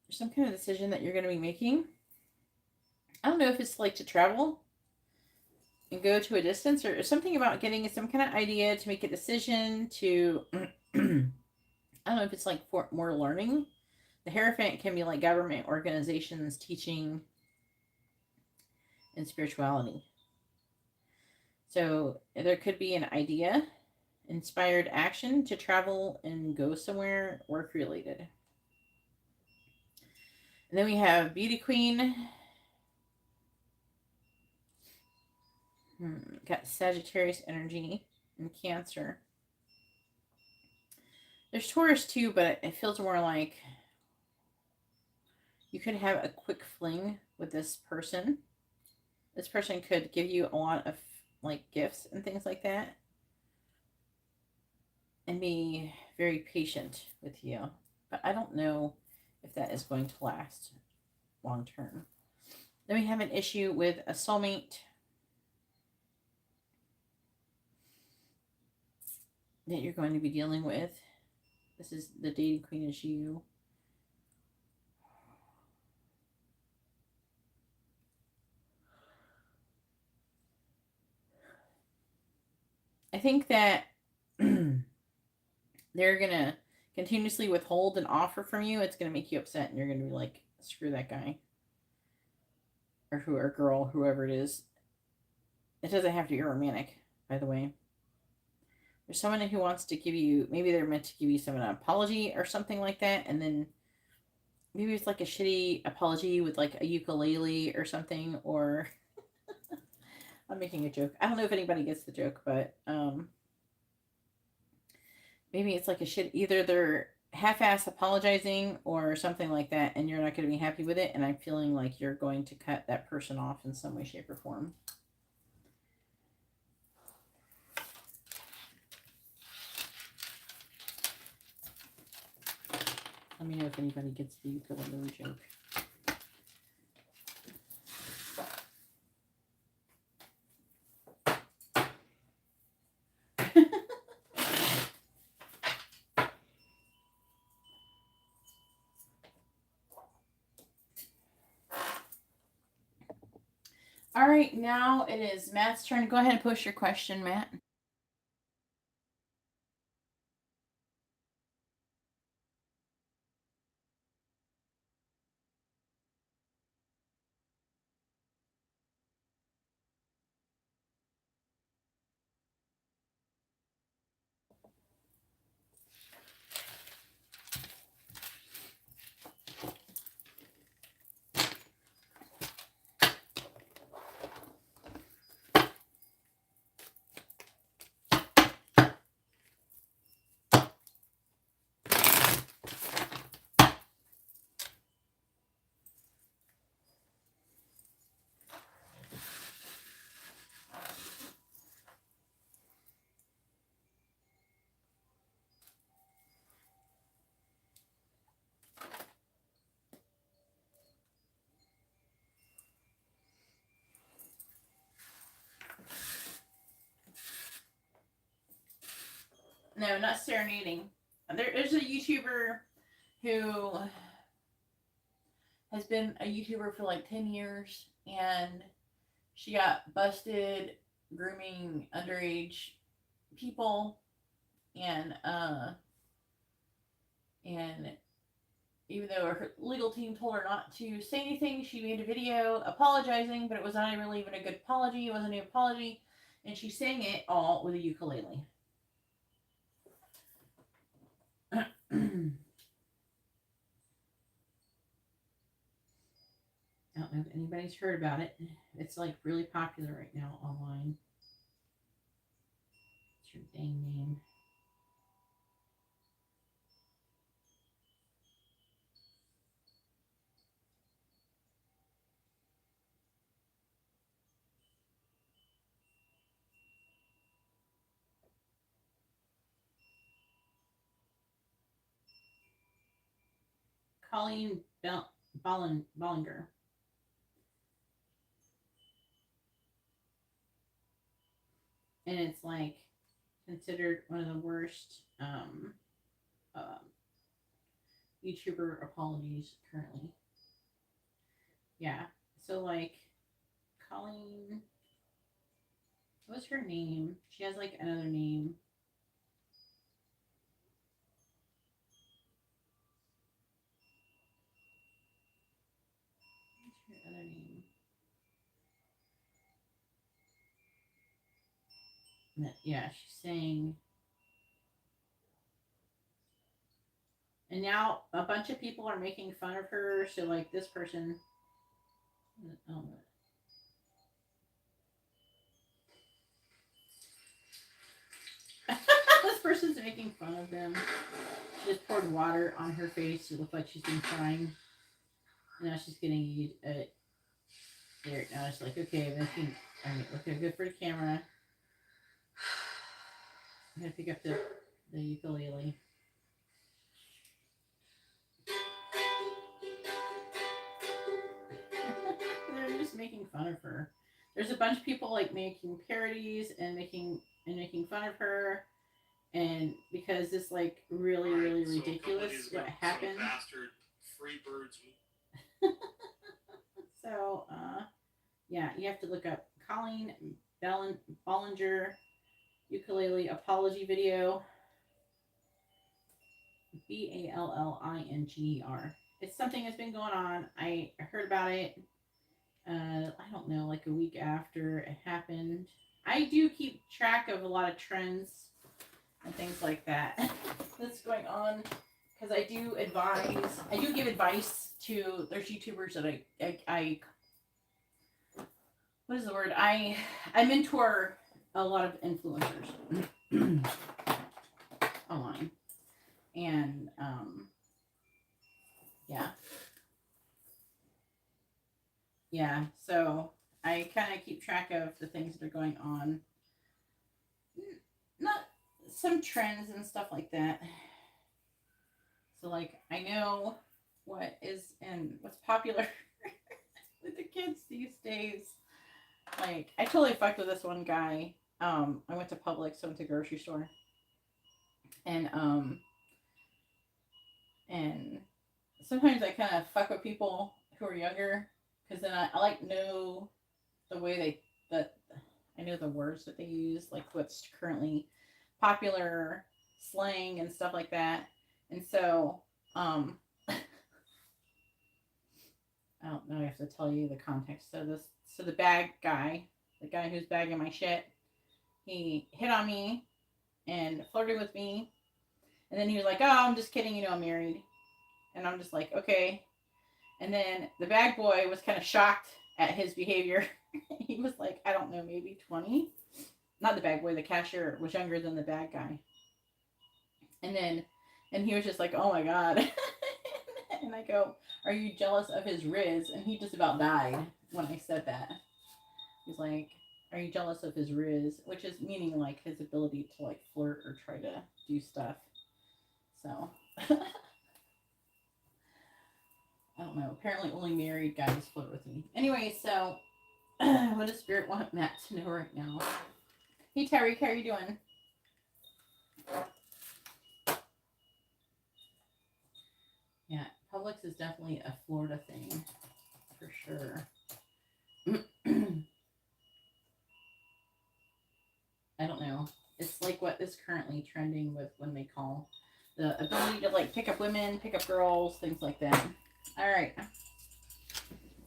S1: There's some kind of decision that you're going to be making. I don't know if it's like to travel and go to a distance, or something about getting some kind of idea to make a decision to I don't know if it's like for more learning. The Hierophant can be like government organizations, teaching, and spirituality. So there could be an idea, inspired action to travel and go somewhere work related. And then we have Beauty Queen. Got Sagittarius energy and Cancer. There's Taurus too, but it feels more like you could have a quick fling with this person. This person could give you a lot of like gifts and things like that, and be very patient with you. But I don't know if that is going to last long term. Then we have an issue with a soulmate that you're going to be dealing with. This is the dating queen is you. I think that they're going to continuously withhold an offer from you. It's going to make you upset, and you're going to be like, screw that guy. Or girl, whoever it is. It doesn't have to be romantic, by the way. There's someone who wants to give you, maybe they're meant to give you an apology or something like that, and then maybe it's like a shitty apology with like a ukulele or something, or I'm making a joke. I don't know if anybody gets the joke, but maybe it's like a shit. Either they're half-ass apologizing or something like that, and you're not going to be happy with it, and I'm feeling like you're going to cut that person off in some way, shape, or form. Let me know if anybody gets the ukulele joke. All right, now it is Matt's turn. Go ahead and post your question, Matt. No, not serenading. There's a YouTuber who has been a YouTuber for like 10 years, and she got busted grooming underage people, and and even though her legal team told her not to say anything, she made a video apologizing, but it was not really even a good apology. It wasn't an apology, and she sang it all with a ukulele. I don't know if anybody's heard about it. It's like really popular right now online. What's your dang name? Colleen Bollinger. And it's like considered one of the worst um, YouTuber apologies currently. Yeah. So like Colleen, what's her name? She has like another name. What's her other name? Yeah, she's saying. And now a bunch of people are making fun of her. So like this person, oh, this person's making fun of them. She just poured water on her face. It looked like she's been crying. And now she's getting there. Now it's like, okay, making, all right, okay, good for the camera. I'm gonna pick up the ukulele. They're just making fun of her. There's a bunch of people like making parodies and making fun of her, and because it's like really ridiculous what happened. Bastard, free birds. So yeah, you have to look up Colleen Bollinger ukulele apology video. Ballinger. It's something that's been going on. I heard about it. I don't know, like a week after it happened. I do keep track of a lot of trends and things like that that's going on because I do give advice to there's YouTubers that I what is the word? I mentor a lot of influencers online. And yeah, so I kind of keep track of the things that are going on, not some trends and stuff like that. So like I know what is and what's popular with the kids these days. Like I totally fucked with this one guy. I went to Publix, so I went to the grocery store, and and sometimes I kind of fuck with people who are younger because then I like know the way that I know the words that they use, like what's currently popular slang and stuff like that. And so I don't know, I have to tell you the context. So the bag guy, the guy who's bagging my shit, he hit on me and flirted with me. And then he was like, "Oh, I'm just kidding, I'm married." And I'm just like, "Okay." And then the bag boy was kind of shocked at his behavior. He was like, I don't know, maybe 20. Not the bag boy, the cashier was younger than the bag guy. And he was just like, "Oh my God." And I go, "Are you jealous of his riz?" And he just about died when I said that. He's like, "Are you jealous of his riz?" Which is meaning like his ability to like flirt or try to do stuff. So I don't know. Apparently only married guys flirt with me. Anyway, so what does Spirit want Matt to know right now? Hey Terry, how are you doing? Yeah, Publix is definitely a Florida thing, for sure. I don't know. It's like what is currently trending with when they call the ability to like pick up women, pick up girls, things like that. All right.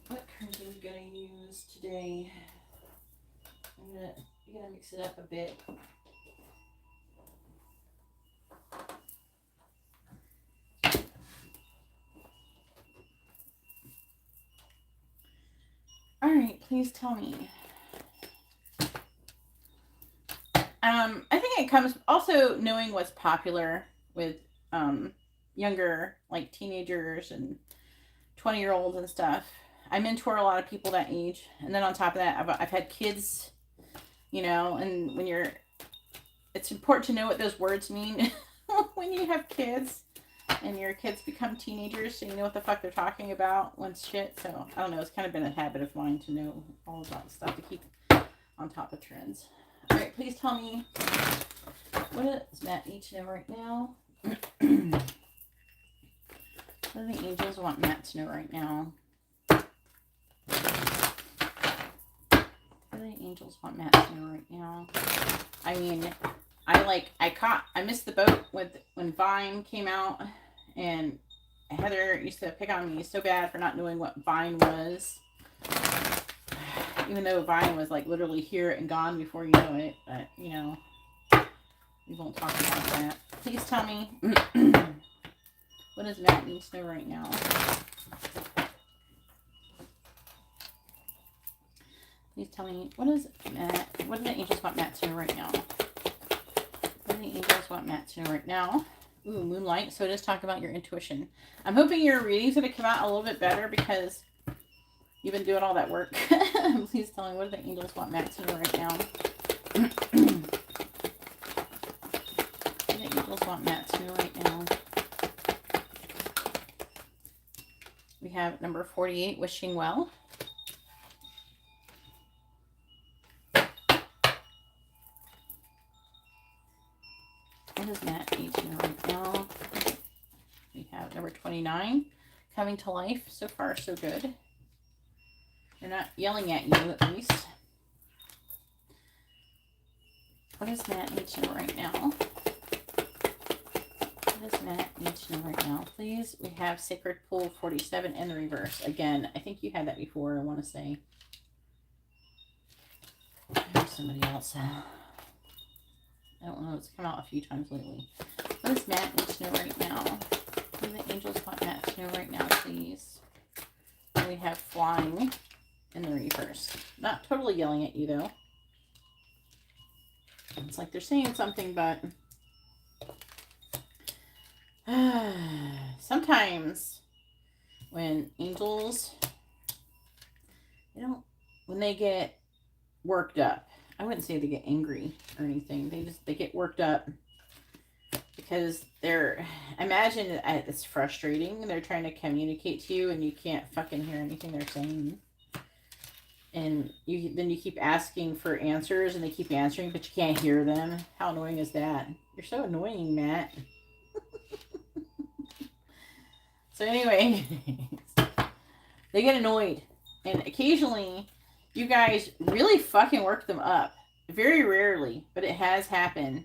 S1: What card are we gonna use today? I'm gonna mix it up a bit. All right, please tell me. I think it comes also knowing what's popular with younger, like teenagers and 20-year-olds and stuff. I mentor a lot of people that age, and then on top of that, I've had kids, and it's important to know what those words mean when you have kids and your kids become teenagers, so you know what the fuck they're talking about when shit. So I don't know, it's kind of been a habit of mine to know all about the stuff to keep on top of trends. All right, please tell me, what does Matt need to know right now? What do the angels want Matt to know right now? What do the angels want Matt to know right now? I mean, I missed the boat when Vine came out, and Heather used to pick on me so bad for not knowing what Vine was. Even though Vine was like literally here and gone before you know it, but we won't talk about that. Please tell me, what does Matt need to know right now? Please tell me, what do the angels want Matt to know right now? What do the angels want Matt to know right now? Ooh, Moonlight. So it is talking about your intuition. I'm hoping your reading's going to come out a little bit better because you've been doing all that work. Please tell me, what do the angels want Matt to know right now? What do the angels want Matt to know right now? We have number 48, wishing well. What does Matt need to know right now? We have number 29, coming to life. So far, so good. They're not yelling at you, at least. What does Matt need to know right now? What does Matt need to know right now, please? We have Sacred Pool 47 in the reverse. Again, I think you had that before, I want to say. There's somebody else. I don't know, it's come out a few times lately. What does Matt need to know right now? What do the angels want Matt to know right now, please? And we have flying in the reverse. Not totally yelling at you, though. It's like they're saying something, but Sometimes when angels, when they get worked up, I wouldn't say they get angry or anything. They get worked up because imagine it's frustrating. They're trying to communicate to you and you can't fucking hear anything they're saying. And then you keep asking for answers and they keep answering, but you can't hear them. How annoying is that? You're so annoying, Matt. So anyway, they get annoyed. And occasionally, you guys really fucking work them up. Very rarely, but it has happened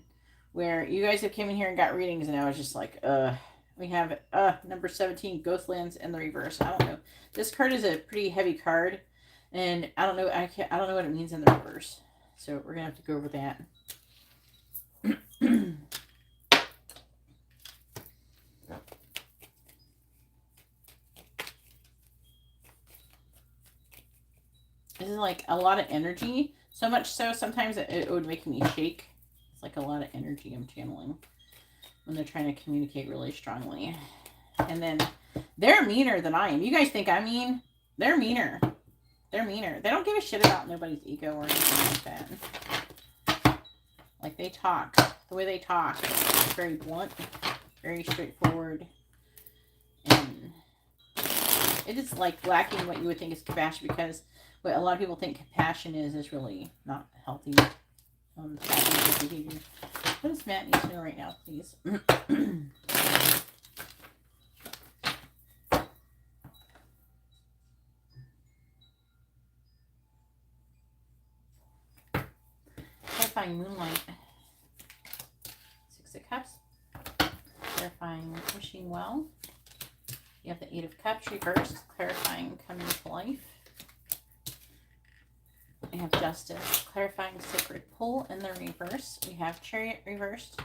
S1: where you guys have came in here and got readings and I was just like, we have number 17, Ghostlands in the reverse. I don't know. This card is a pretty heavy card. And I don't know. I don't know what it means in the reverse. So we're gonna have to go over that. This is like a lot of energy. So much so sometimes it would make me shake. It's like a lot of energy I'm channeling when they're trying to communicate really strongly. And then they're meaner than I am. You guys think I'm mean? They're meaner. They're meaner. They don't give a shit about nobody's ego or anything like that. Like they talk. The way they talk is very blunt, very straightforward. And it is like lacking what you would think is compassion, because what a lot of people think compassion is really not healthy behavior. What does Matt need to know right now, please? Clarifying Moonlight. 6 of Cups. Clarifying Wishing Well. You have the 8 of Cups reversed. Clarifying Coming to Life. We have Justice. Clarifying Sacred Pull in the reverse. We have Chariot reversed.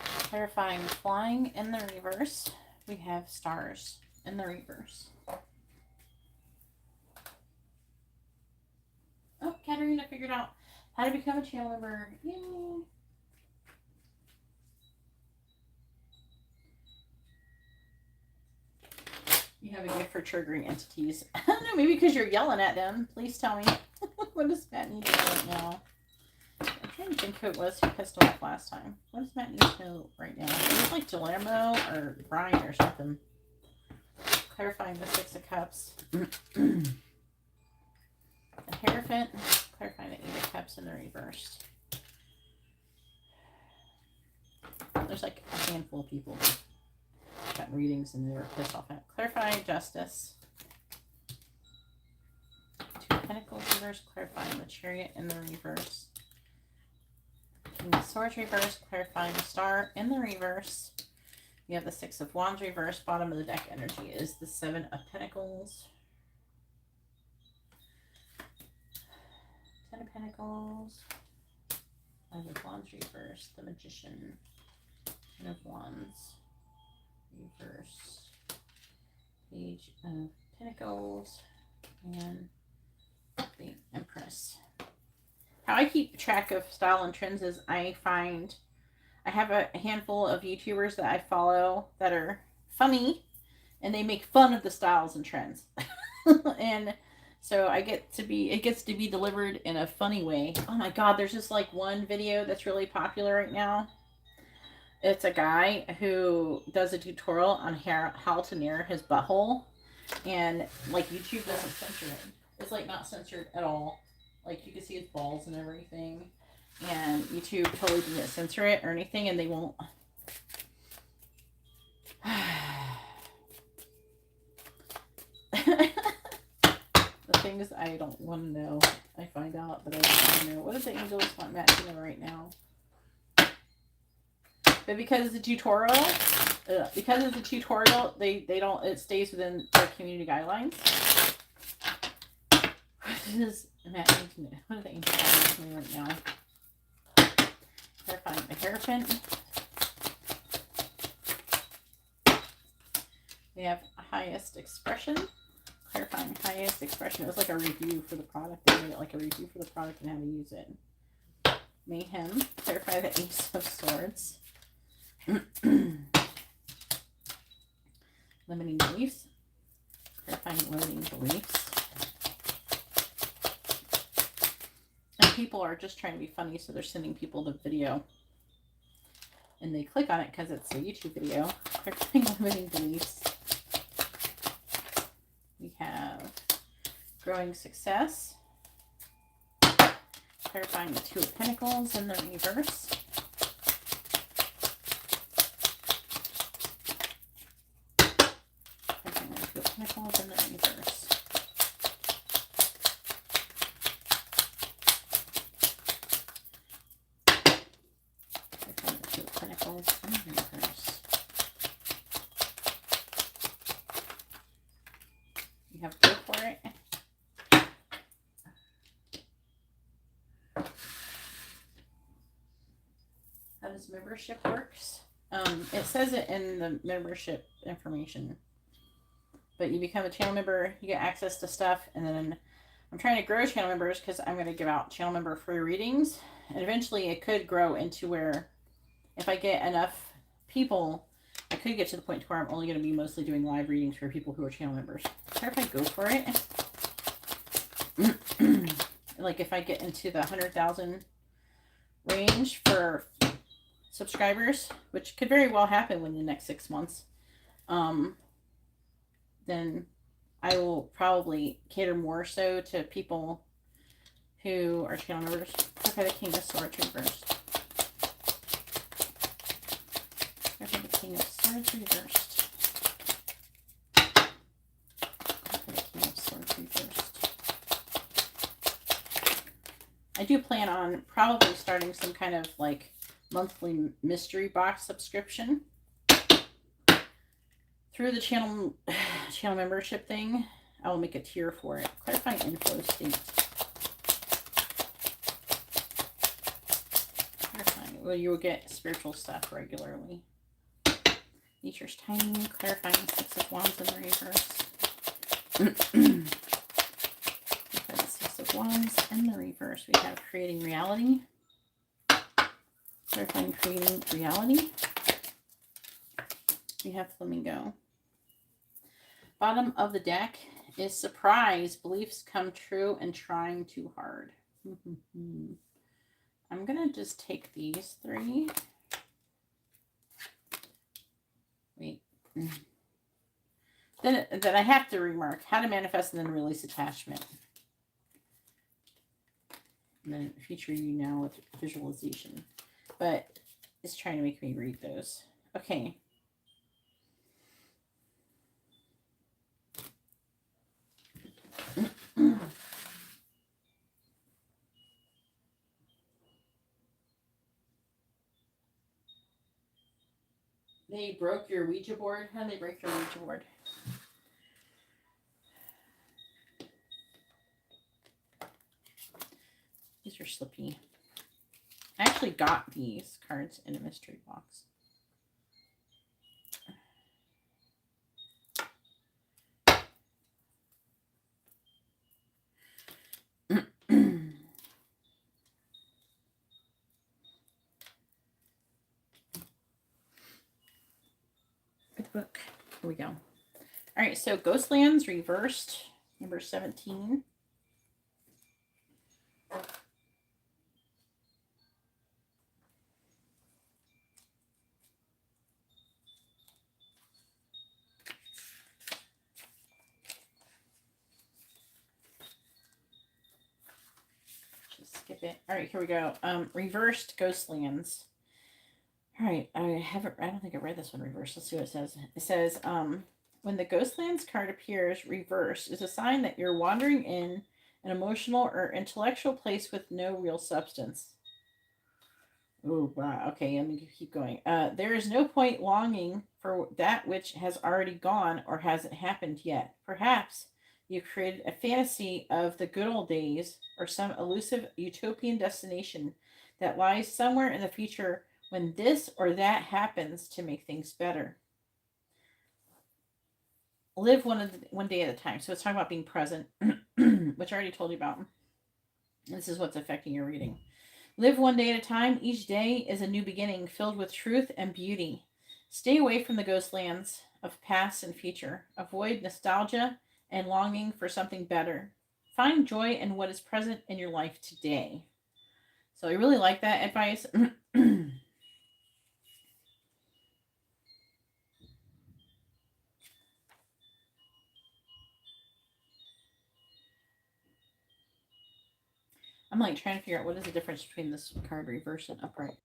S1: Clarifying Flying in the reverse. We have Stars in the reverse. Oh, Katarina figured out how to become a channel member. Yay! You have a gift for triggering entities. I don't know, maybe because you're yelling at them. Please tell me. What does Matt need to know right now? I'm trying to think who it was who pissed off last time. What does Matt need to know right now? It was like Delermo or Brian or something. Clarifying the 6 of Cups. The Hierophant. Clarifying the 8 of Cups in the reverse. There's like a handful of people who got readings and they were pissed off at. Clarifying Justice. 2 of Pentacles reverse. Clarifying the Chariot in the reverse. King of Swords reverse. Clarifying the Star in the reverse. You have the 6 of Wands reverse. Bottom of the deck energy is the 7 of Pentacles. 10 of Pentacles. 5 of Wands reverse. The Magician. 10 of Wands reverse. Page of Pentacles. And the Empress. How I keep track of style and trends is I have a handful of YouTubers that I follow that are funny and they make fun of the styles and trends. And so it gets to be delivered in a funny way. Oh my God, there's just like one video that's really popular right now. It's a guy who does a tutorial on how to narrow his butthole, and like YouTube doesn't censor it. It's like not censored at all. Like you can see his balls and everything, and YouTube totally didn't censor it or anything, and they won't. The things I don't want to know, I find out, but I don't want to know. What does the angels want Matt to know right now? But because it's a tutorial, they don't. It stays within their community guidelines. What does Matt need to know? What do the angels want to know right now? Clarifying the Hierophant. We have highest expression. Clarifying highest expression. It was like a review for the product. They made it like a review for the product and how to use it. Mayhem. Clarify the Ace of Swords. limiting beliefs. Clarifying limiting beliefs. And people are just trying to be funny, so they're sending people the video. And they click on it because it's a YouTube video. Clarifying limiting beliefs. We have growing success. Clarifying the Two of Pentacles in the reverse. Clarifying the Two of Pentacles in the reverse. Clarifying the Two of Pentacles in the reverse. You have to go for it. How does membership works? It says it in the membership information. But you become a channel member, you get access to stuff, and then I'm trying to grow channel members because I'm going to give out channel member free readings. And eventually it could grow into where if I get enough people, I could get to the point where I'm only going to be mostly doing live readings for people who are channel members. Or if I go for it. Like if I get into the 100,000 range for subscribers, which could very well happen within the next 6 months, then I will probably cater more so to people who are channel members. Okay, the King of Swords reversed. Okay, the King of Swords reversed. Okay, the King of Swords reversed. I do plan on probably starting some kind of like monthly mystery box subscription through the channel membership thing. I will make a tier for it. Clarifying inflow state. Clarifying. Well, you will get spiritual stuff regularly. Nature's timing. Clarifying Six of Wands in the reverse. Clarifying Six of Wands in the reverse. We have creating reality. Clarifying creating reality. We have flamingo. Bottom of the deck is surprise. Beliefs come true and trying too hard. I'm going to just take these three. Wait. Then I have to remark how to manifest and then release attachment. And then feature you now with visualization. But it's trying to make me read those. Okay. They broke your Ouija board? How did they break your Ouija board? These are slippy. I actually got these cards in a mystery box. Good book. Here we go. All right, so Ghostlands reversed, number 17. Just skip it. All right, here we go. Reversed Ghostlands. All right, I don't think I read this one reversed. Let's see what it says. It says, when the Ghostlands card appears reversed, is a sign that you're wandering in an emotional or intellectual place with no real substance. Oh, wow. Okay, let me keep going. There is no point longing for that which has already gone or hasn't happened yet. Perhaps you created a fantasy of the good old days or some elusive utopian destination that lies somewhere in the future when this or that happens to make things better. Live one day at a time. So it's talking about being present, which I already told you about. This is what's affecting your reading. Live one day at a time. Each day is a new beginning filled with truth and beauty. Stay away from the ghost lands of past and future. Avoid nostalgia and longing for something better. Find joy in what is present in your life today. So I really like that advice. I'm like trying to figure out what is the difference between this card reverse and upright.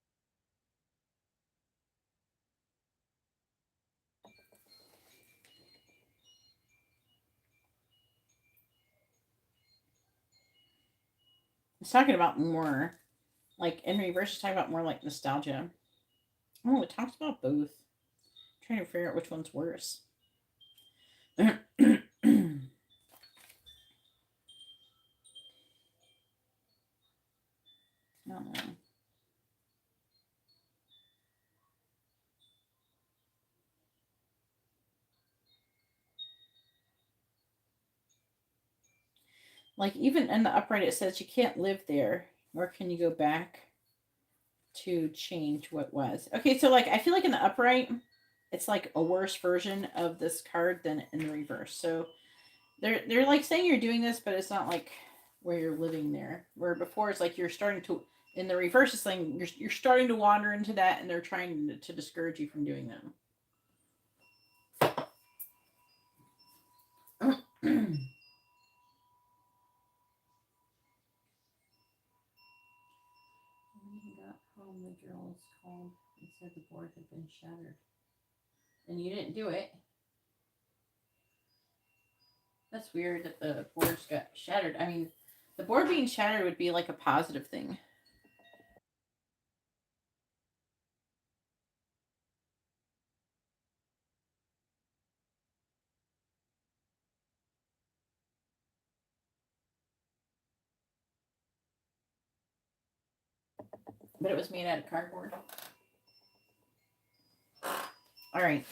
S1: It's talking about more like in reverse. It's talking about more like nostalgia. Oh, it talks about both. I'm trying to figure out which one's worse. I don't know. Like even in the upright, it says you can't live there, nor can you go back to change what was. Okay, so like I feel like in the upright, it's like a worse version of this card than in the reverse. So they're like saying you're doing this, but it's not like where you're living there. Where before it's like you're starting to in the reverse, it's saying you're starting to wander into that, and they're trying to discourage you from doing that. When he got home, the girls called and said the board had been shattered. And you didn't do it. That's weird that the boards got shattered. I mean, the board being shattered would be like a positive thing. But it was made out of cardboard. All right.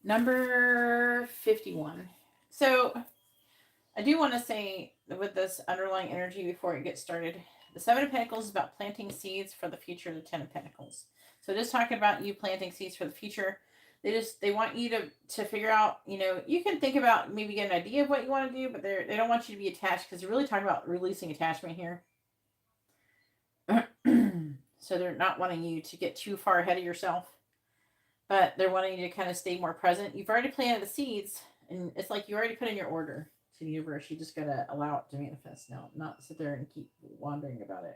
S1: Number 51. So I do want to say with this underlying energy before it gets started, the Seven of Pentacles is about planting seeds for the future of the Ten of Pentacles. So just talking about you planting seeds for the future. They want you to figure out, you can think about maybe get an idea of what you want to do, but they don't want you to be attached because they're really talking about releasing attachment here. So they're not wanting you to get too far ahead of yourself, but they're wanting you to kind of stay more present. You've already planted the seeds, and it's like you already put in your order to the universe. You just gotta allow it to manifest now, not sit there and keep wondering about it.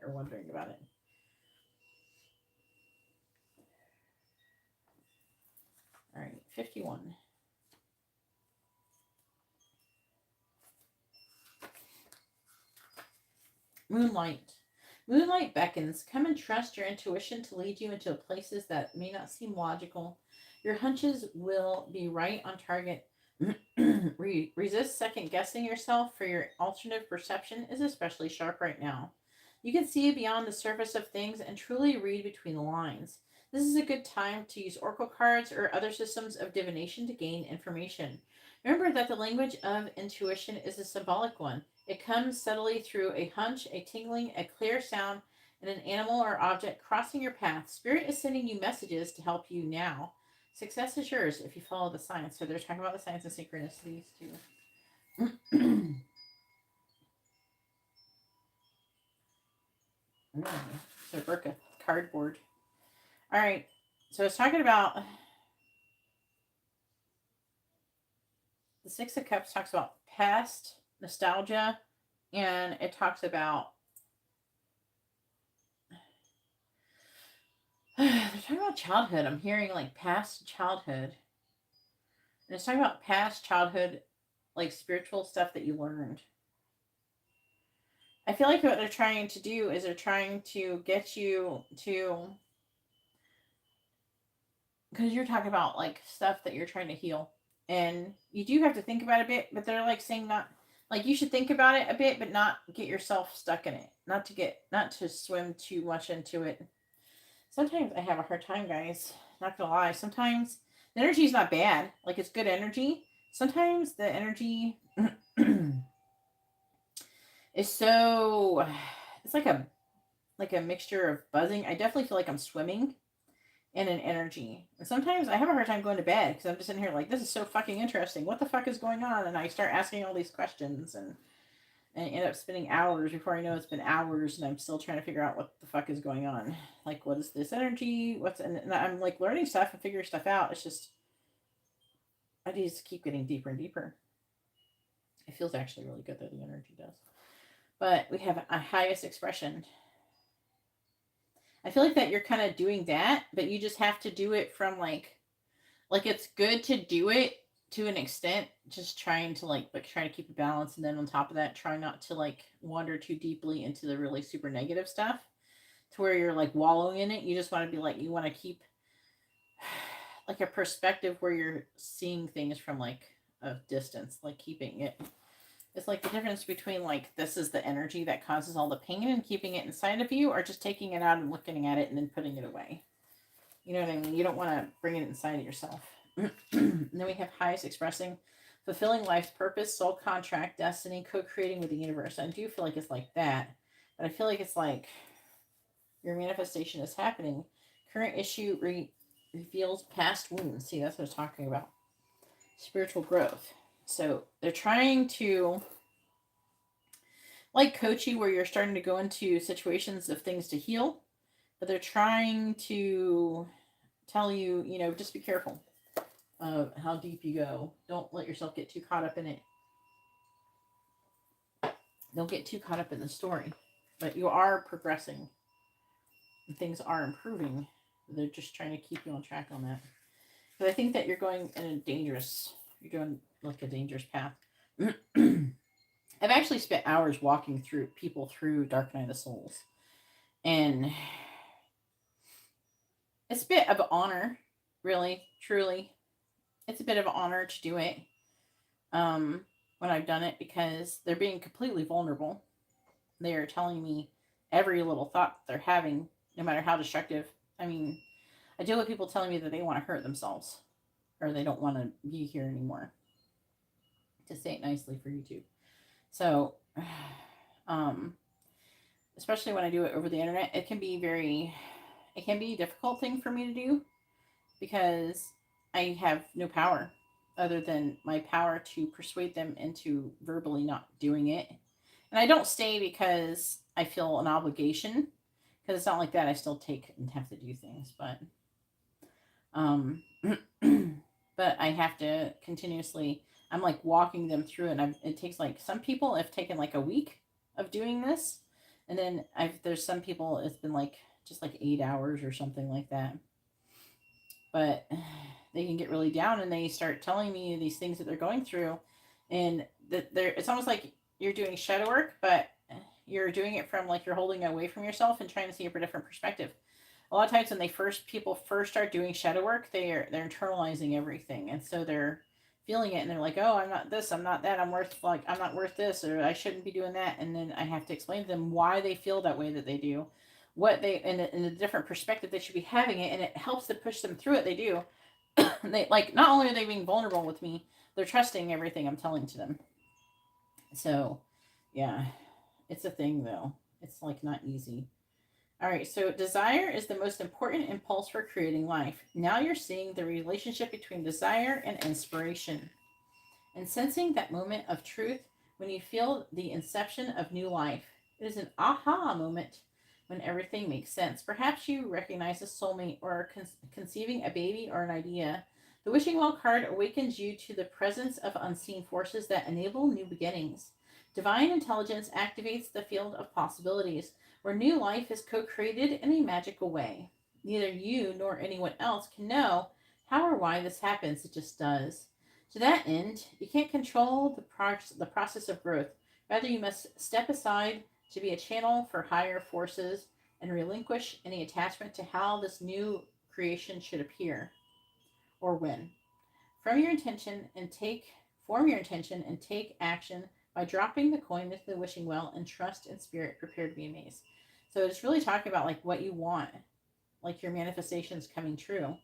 S1: All right, 51. Moonlight. Moonlight beckons. Come and trust your intuition to lead you into places that may not seem logical. Your hunches will be right on target. Resist second guessing yourself, for your alternative perception is especially sharp right now. You can see beyond the surface of things and truly read between the lines. This is a good time to use oracle cards or other systems of divination to gain information. Remember that the language of intuition is a symbolic one. It comes subtly through a hunch, a tingling, a clear sound, and an animal or object crossing your path. Spirit is sending you messages to help you now. Success is yours if you follow the signs. So they're talking about the signs of synchronicities too. So Burka, cardboard. All right. So it's talking about the Six of Cups talks about past nostalgia, and it talks about they're talking about childhood. I'm hearing like past childhood. And it's talking about past childhood, like spiritual stuff that you learned. I feel like what they're trying to do is they're trying to get you to, because you're talking about like stuff that you're trying to heal. And you do have to think about it a bit, but they're like saying not, like you should think about it a bit, but not get yourself stuck in it. Not to swim too much into it. Sometimes I have a hard time, guys. Not gonna lie. Sometimes the energy is not bad. Like it's good energy. Sometimes the energy is so it's like a mixture of buzzing. I definitely feel like I'm swimming and an energy. And sometimes I have a hard time going to bed because I'm just in here like, this is so fucking interesting. What the fuck is going on? And I start asking all these questions and end up spending hours before I know it's been hours and I'm still trying to figure out what the fuck is going on. Like, what is this energy? And I'm like learning stuff and figuring stuff out. It's just, I just keep getting deeper and deeper. It feels actually really good though, the energy does. But we have a highest expression. I feel like that you're kind of doing that, but you just have to do it from like it's good to do it to an extent, just trying to like trying to keep a balance, and then on top of that, try not to like wander too deeply into the really super negative stuff to where you're like wallowing in it. You just want to be like, you want to keep like a perspective where you're seeing things from like a distance, like keeping it. It's like the difference between like this is the energy that causes all the pain and keeping it inside of you, or just taking it out and looking at it and then putting it away. You know what I mean? You don't want to bring it inside of yourself. And then we have highest expressing, fulfilling life's purpose, soul contract, destiny, co-creating with the universe. I do feel like it's like that, but I feel like it's like your manifestation is happening. Current issue reveals past wounds. See, that's what I was talking about. Spiritual growth. So they're trying to like coach you where you're starting to go into situations of things to heal, but they're trying to tell you, you know, just be careful of how deep you go. Don't let yourself get too caught up in it. Don't get too caught up in the story. But you are progressing. And things are improving. They're just trying to keep you on track on that. But I think that you're going in a dangerous, you're going like a dangerous path. I've actually spent hours walking through people through Dark Night of Souls. And it's a bit of an honor, really, truly. It's a bit of an honor to do it when I've done it, because they're being completely vulnerable. They are telling me every little thought they're having, no matter how destructive. I mean, I deal with people telling me that they want to hurt themselves or they don't want to be here anymore, to say it nicely for YouTube. So, especially when I do it over the internet, it can be a difficult thing for me to do because I have no power other than my power to persuade them into verbally not doing it. And I don't stay because I feel an obligation, because it's not like that. I still take and have to do things, but but I have to continuously. I'm like walking them through it. And it takes like some people have taken like a week of doing this, and then there's some people it's been like just like 8 hours or something like that. But they can get really down and they start telling me these things that they're going through, and that they're it's almost like you're doing shadow work, but you're doing it from like you're holding away from yourself and trying to see it from a different perspective. A lot of times when people first start doing shadow work, they're internalizing everything, and so they're feeling it, and they're like, oh, I'm not this, I'm not that, I'm not worth this, or I shouldn't be doing that. And then I have to explain to them why they feel that way that they do, what they in a different perspective they should be having it, and it helps to push them through it. They do. They like not only are they being vulnerable with me, they're trusting everything I'm telling to them. So yeah, it's a thing though. It's like not easy. All right, so desire is the most important impulse for creating life. Now you're seeing the relationship between desire and inspiration, and sensing that moment of truth when you feel the inception of new life. It is an aha moment when everything makes sense. Perhaps you recognize a soulmate or are conceiving a baby or an idea. The wishing well card awakens you to the presence of unseen forces that enable new beginnings. Divine intelligence activates the field of possibilities, where new life is co-created in a magical way. Neither you nor anyone else can know how or why this happens. It just does. To that end, you can't control the process of growth. Rather, you must step aside to be a channel for higher forces and relinquish any attachment to how this new creation should appear or when. From your intention and take Form your intention and take action by dropping the coin into the wishing well and trust in spirit, prepared to be amazed. So it's really talking about like what you want, like your manifestations coming true.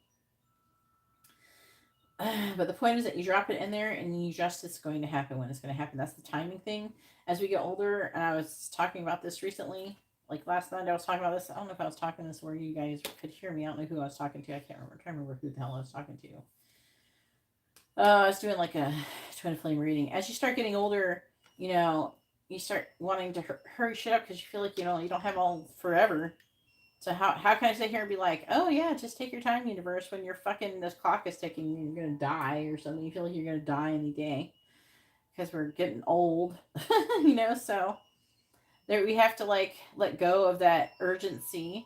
S1: But the point is that you drop it in there and you just it's going to happen when it's going to happen. That's the timing thing. As we get older, and I was talking about this recently, Like last night I was talking about this. I don't know if I was talking this where you guys could hear me. I don't know who I was talking to. I can't remember. I'm trying to remember who the hell I was talking to. I was doing like a twin flame reading. As you start getting older, you know, you start wanting to hurry shit up because you feel like, you don't have all forever. So how can I sit here and be like, oh yeah, just take your time, universe, when you're fucking, this clock is ticking, you're gonna die or something. You feel like you're gonna die any day because we're getting old, So there we have to like let go of that urgency,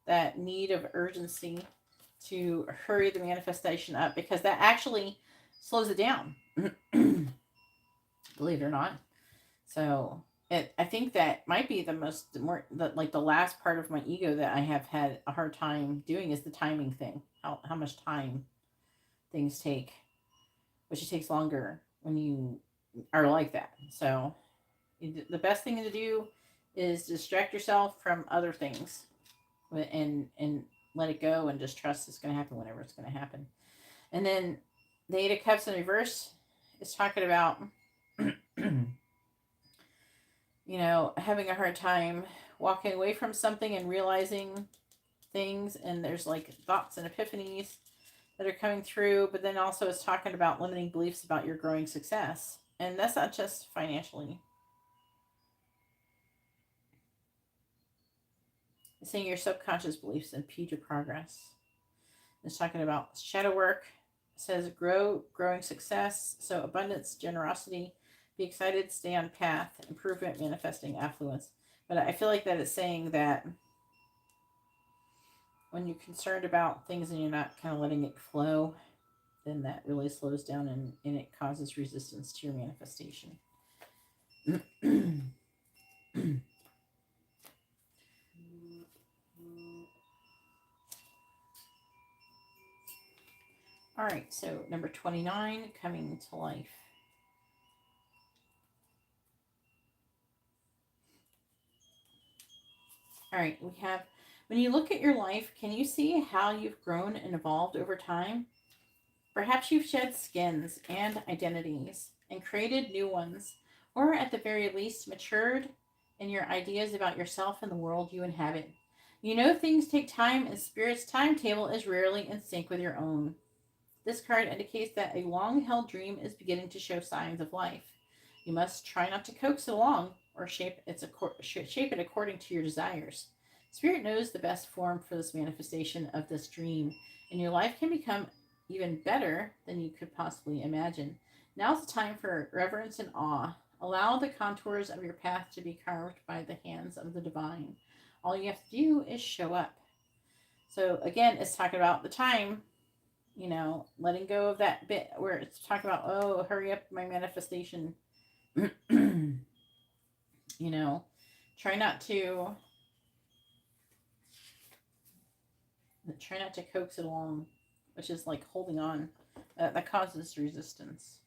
S1: that need of urgency to hurry the manifestation up, because that actually slows it down. Believe it or not. So I think that might be the last part of my ego that I have had a hard time doing is the timing thing. How much time things take, which it takes longer when you are like that. So the best thing to do is distract yourself from other things, and let it go, and just trust it's going to happen whenever it's going to happen. And then the Eight of Cups in reverse is talking about having a hard time walking away from something and realizing things, and there's like thoughts and epiphanies that are coming through, but then also it's talking about limiting beliefs about your growing success. And that's not just financially. It's saying your subconscious beliefs impede your progress. It's talking about shadow work. It says growing success. So abundance, generosity, be excited, stay on path, improvement, manifesting affluence. But I feel like that it's saying that when you're concerned about things and you're not kind of letting it flow, then that really slows down, and it causes resistance to your manifestation. All right, so number 29, coming to life. All right, we have, when you look at your life, can you see how you've grown and evolved over time? Perhaps you've shed skins and identities and created new ones, or at the very least, matured in your ideas about yourself and the world you inhabit. You know things take time, and Spirit's timetable is rarely in sync with your own. This card indicates that a long held dream is beginning to show signs of life. You must try not to coax it along or shape it according to your desires. Spirit knows the best form for this manifestation of this dream, and your life can become even better than you could possibly imagine. Now's the time for reverence and awe. Allow the contours of your path to be carved by the hands of the divine. All you have to do is show up. So again, it's talking about the time, letting go of that bit where it's talking about, oh, hurry up my manifestation. Try not to coax it along, which is like holding on. That causes resistance.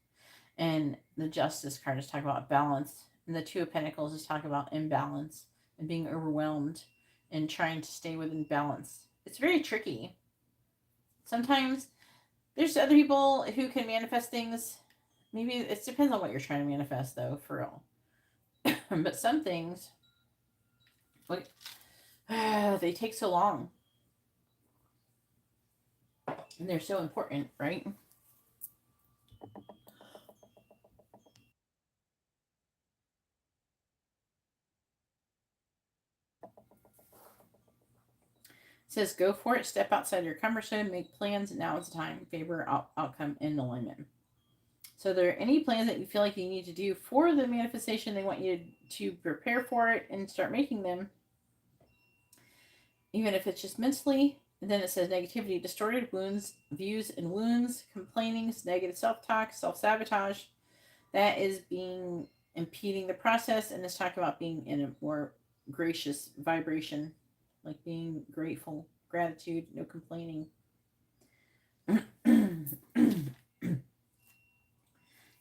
S1: And the Justice card is talking about balance, and the Two of Pentacles is talking about imbalance and being overwhelmed and trying to stay within balance. It's very tricky. Sometimes there's other people who can manifest things. Maybe it depends on what you're trying to manifest, though, for real. But some things, like, they take so long. And they're so important, right? It says, go for it, step outside your comfort zone, make plans, now is the time, favor, outcome, and alignment. So, are there any plans that you feel like you need to do for the manifestation? They want you to prepare for it and start making them, even if it's just mentally. And then it says negativity, distorted wounds, views and wounds, complainings, negative self-talk, self-sabotage. That is being impeding the process, and it's talking about being in a more gracious vibration, like being grateful, gratitude, no complaining.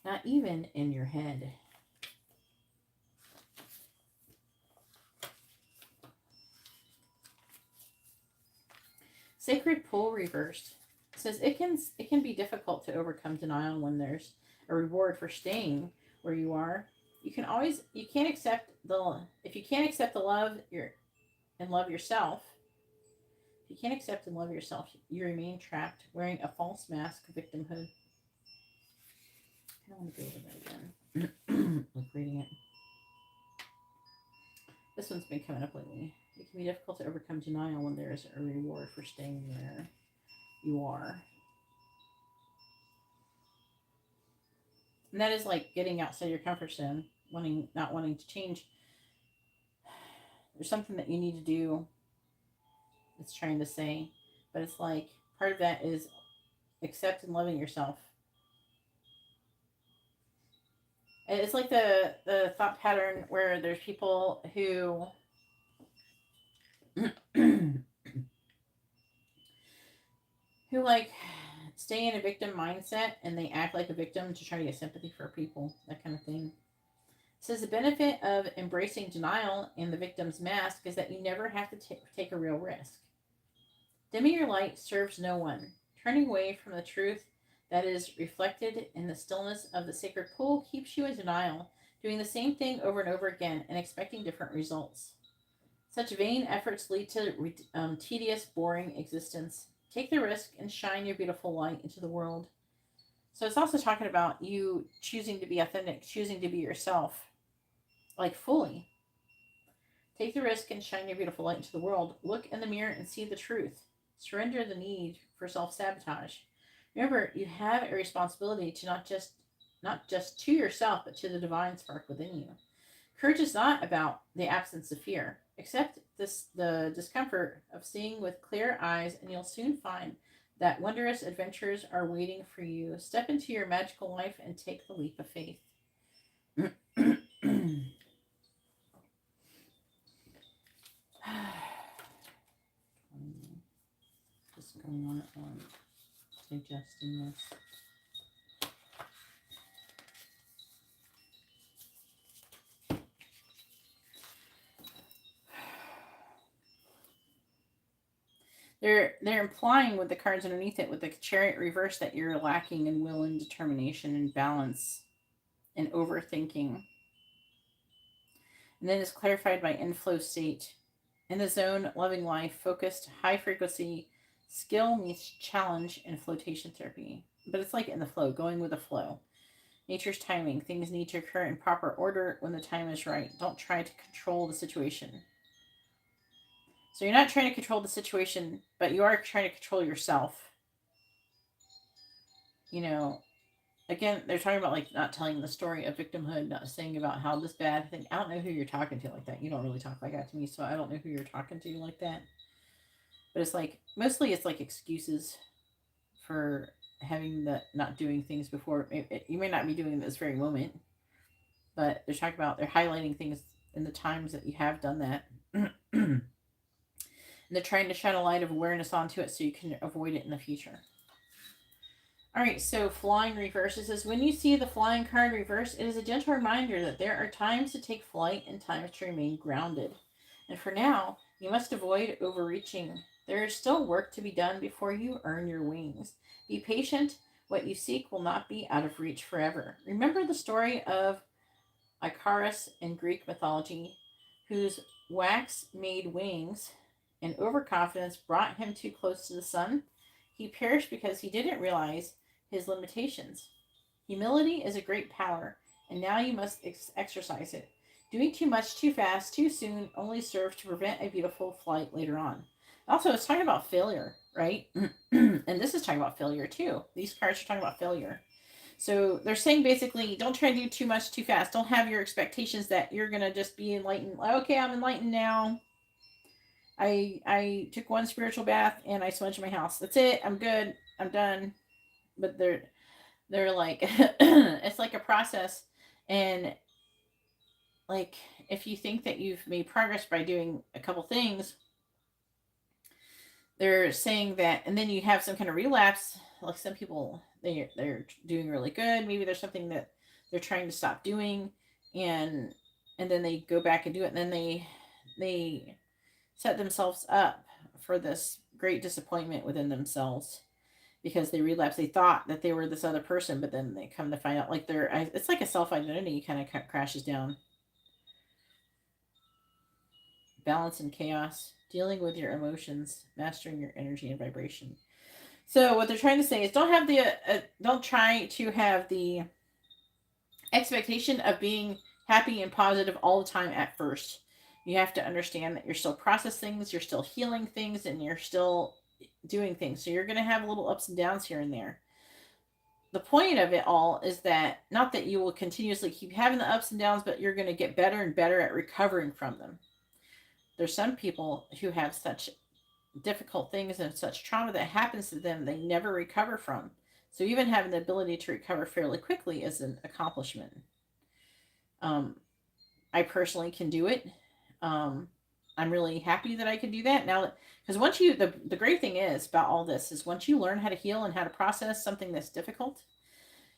S1: Not even in your head. Sacred Pull reversed. It says it can be difficult to overcome denial when there's a reward for staying where you are, you can't accept if you can't accept the love and love yourself, if you can't accept and love yourself, you remain trapped wearing a false mask of victimhood. I don't want to go over that again. Like reading it. This one's been coming up lately. It can be difficult to overcome denial when there is a reward for staying where you are. And that is like getting outside your comfort zone, not wanting to change. There's something that you need to do. It's trying to say, but it's like part of that is accept and loving yourself. And it's like the thought pattern where there's people who who like stay in a victim mindset and they act like a victim to try to get sympathy for people, that kind of thing. It says the benefit of embracing denial in the victim's mask is that you never have to take a real risk. Dimming your light serves no one. Turning away from the truth that is reflected in the stillness of the sacred pool keeps you in denial, doing the same thing over and over again and expecting different results. Such vain efforts lead to tedious, boring existence. Take the risk and shine your beautiful light into the world. So it's also talking about you choosing to be authentic, choosing to be yourself, like fully. Take the risk and shine your beautiful light into the world. Look in the mirror and see the truth. Surrender the need for self-sabotage. Remember, you have a responsibility to not just to yourself, but to the divine spark within you. Courage is not about the absence of fear. Accept the discomfort of seeing with clear eyes, and you'll soon find that wondrous adventures are waiting for you. Step into your magical life and take the leap of faith. Just going on suggesting this. They're implying with the cards underneath it with the Chariot reverse that you're lacking in will and determination and balance and overthinking. And then it's clarified by inflow state. In the zone, loving life, focused, high frequency, skill meets challenge in flotation therapy. But it's like in the flow, going with the flow. Nature's timing. Things need to occur in proper order when the time is right. Don't try to control the situation. So you're not trying to control the situation, but you are trying to control yourself. You know, again, they're talking about like not telling the story of victimhood, not saying about how this bad thing. I don't know who you're talking to like that. You don't really talk like that to me, so I don't know who you're talking to like that. But it's like mostly it's like excuses for having the not doing things before. You may not be doing this very moment, but they're talking about they're highlighting things in the times that you have done that. And they're trying to shine a light of awareness onto it so you can avoid it in the future. All right, so flying reverse. It says, when you see the flying card reverse, it is a gentle reminder that there are times to take flight and times to remain grounded. And for now, you must avoid overreaching. There is still work to be done before you earn your wings. Be patient. What you seek will not be out of reach forever. Remember the story of Icarus in Greek mythology, whose wax made wings and overconfidence brought him too close to the sun? He perished because he didn't realize his limitations. Humility is a great power, and now you must exercise it. Doing too much too fast too soon only serves to prevent a beautiful flight later on. Also, it's talking about failure, right? And this is talking about failure too. These cards are talking about failure. So they're saying basically, don't try to do too much too fast. Don't have your expectations that you're going to just be enlightened. Okay, I'm enlightened now. I took one spiritual bath and I smudged my house. That's it. I'm good. I'm done. But they're like it's like a process, and like if you think that you've made progress by doing a couple things, they're saying that, and then you have some kind of relapse. Like some people, they're doing really good. Maybe there's something that they're trying to stop doing, and then they go back and do it, and then they set themselves up for this great disappointment within themselves. because they relapse. They thought that they were this other person, but then they come to find out like it's like a self-identity kind of crashes down. Balance and chaos, dealing with your emotions, mastering your energy and vibration. So what they're trying to say is don't try to have the expectation of being happy and positive all the time at first. You have to understand that you're still processing things, you're still healing things, and you're still doing things. So you're going to have little ups and downs here and there. The point of it all is that not that you will continuously keep having the ups and downs, but you're going to get better and better at recovering from them. There's some people who have such difficult things and such trauma that happens to them they never recover from. So even having the ability to recover fairly quickly is an accomplishment. I personally can do it. I'm really happy that I can do that now, because once you the great thing is about all this is once you learn how to heal and how to process something that's difficult,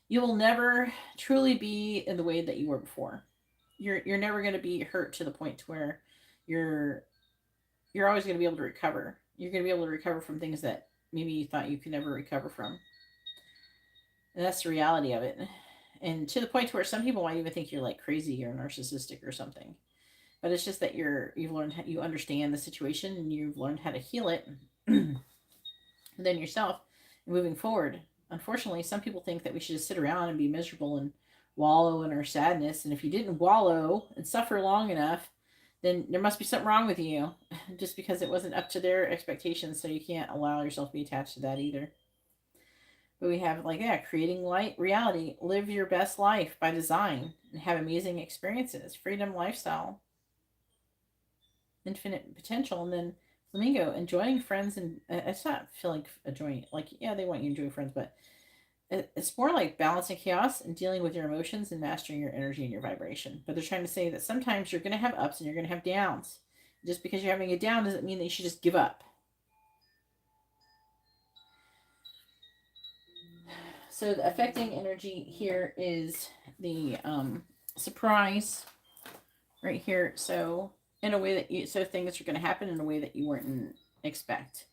S1: you will never truly be in the way that you were before. You're never going to be hurt to the point to where you're you're always going to be able to recover. You're going to be able to recover from things that maybe you thought you could never recover from. And that's the reality of it. And to the point where some people might even think you're like crazy or narcissistic or something. But it's just that you've learned you understand the situation and you've learned how to heal it and then yourself moving forward. Unfortunately, some people think that we should just sit around and be miserable and wallow in our sadness. And if you didn't wallow and suffer long enough, then there must be something wrong with you just because it wasn't up to their expectations. So you can't allow yourself to be attached to that either. But we have like, yeah, creating light reality, live your best life by design and have amazing experiences, freedom lifestyle, infinite potential. And then flamingo, enjoying friends. And it's not feeling enjoying, like, yeah, they want you to enjoy friends, but it's more like balancing chaos and dealing with your emotions and mastering your energy and your vibration. But they're trying to say that sometimes you're going to have ups and you're going to have downs. Just because you're having a down doesn't mean that you should just give up. So the affecting energy here is the surprise right here. So in a way that so things are going to happen in a way that you weren't expect,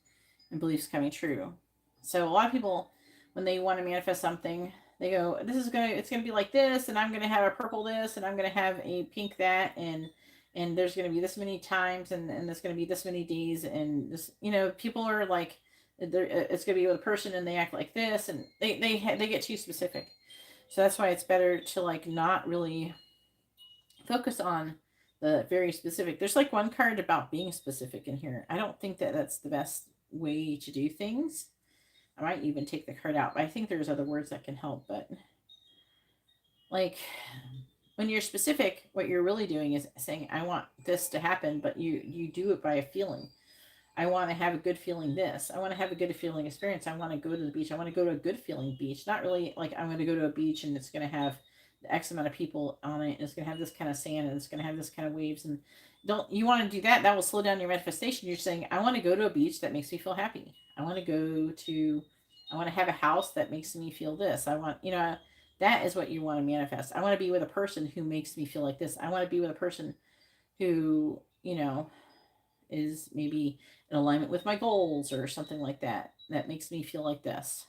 S1: and beliefs coming true. So a lot of people, when they want to manifest something, they go, it's gonna be like this, and I'm gonna have a purple this, and I'm gonna have a pink that, and there's gonna be this many times, and there's gonna be this many days, and this, people are like, it's gonna be with a person, and they act like this, and they get too specific. So that's why it's better to like not really focus on the very specific. There's like one card about being specific in here. I don't think that that's the best way to do things. I might even take the card out, but I think there's other words that can help. But like when you're specific, what you're really doing is saying, I want this to happen, but you do it by a feeling. I want to have a good feeling this. I want to have a good feeling experience. I want to go to the beach. I want to go to a good feeling beach. Not really like I'm going to go to a beach and it's going to have the X amount of people on it. And it's going to have this kind of sand and it's going to have this kind of waves. And don't you want to do that? That will slow down your manifestation. You're saying, I want to go to a beach that makes me feel happy. I want to have a house that makes me feel this. That is what you want to manifest. I want to be with a person who makes me feel like this. I want to be with a person who, is maybe in alignment with my goals or something like that. That makes me feel like this.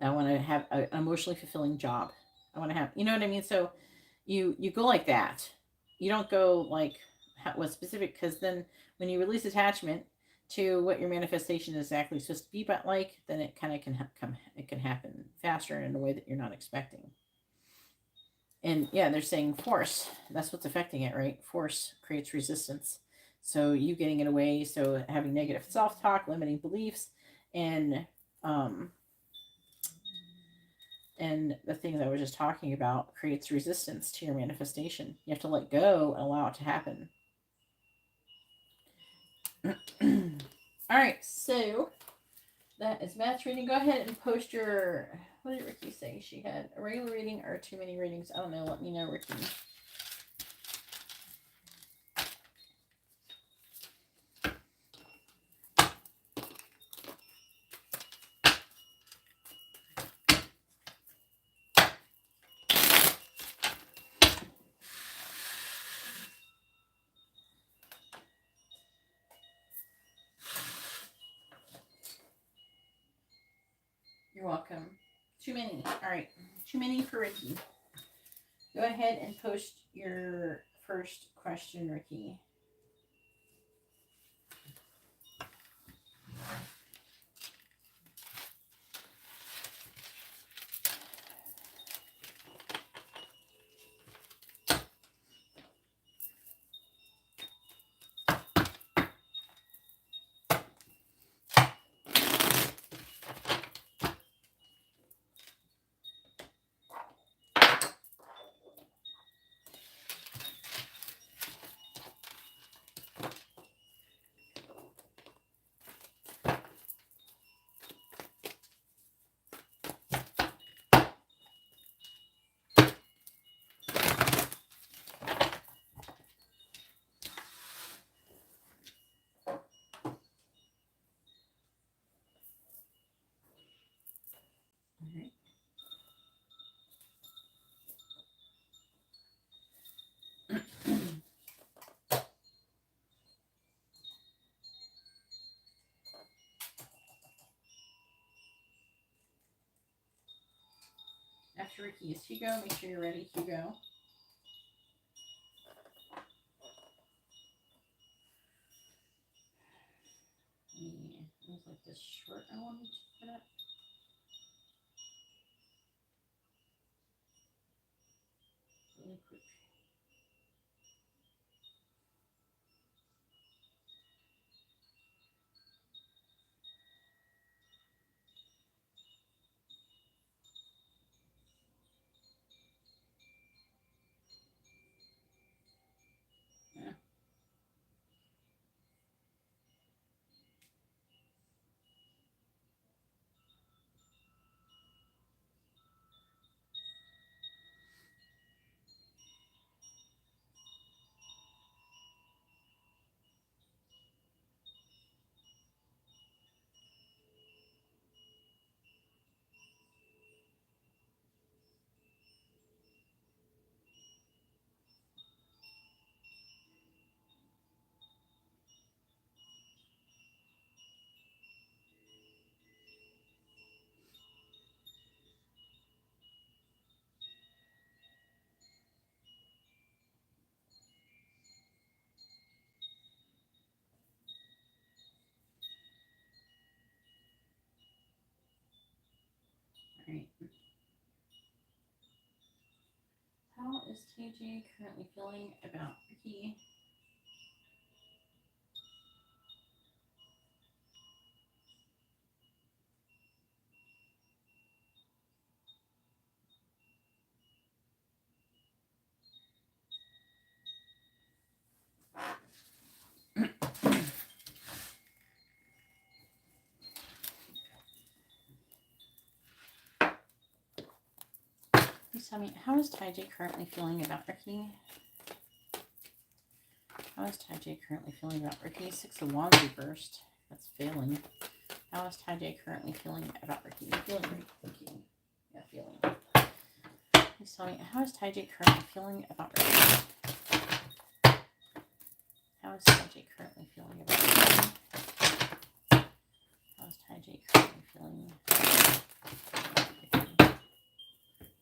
S1: I want to have an emotionally fulfilling job. I want to have, you know what I mean? So you go like that. You don't go like what's specific, because then when you release attachment to what your manifestation is exactly supposed to be, but like, then it kind of it can happen faster in a way that you're not expecting. And yeah, they're saying force. That's what's affecting it, right? Force creates resistance. So you getting it away, so having negative self-talk, limiting beliefs, and the things I was just talking about creates resistance to your manifestation. You have to let go and allow it to happen. All right, so that is Matt's reading. Go ahead and post your, what did Ricky say she had? A regular reading or too many readings? I don't know. Let me know, Ricky. Too many. All right. Too many for Ricky. Go ahead and post your first question, Ricky. All right. After Ricky is Hugo. Make sure you're ready, Hugo. Yeah, it was like this short I wanted to put up. Really quick. Yeah. All right. How is TJ currently feeling about Ricky? Please tell me, how is TJ currently feeling about Ricky? How is TJ currently feeling about Ricky? 6 of Wands reversed. That's failing. How is TJ currently feeling about Ricky? Feeling Ricky. Yeah, feeling. Please tell me, how is TJ currently feeling about Ricky? How is TJ currently feeling about Ricky? How is TJ currently feeling about Ricky?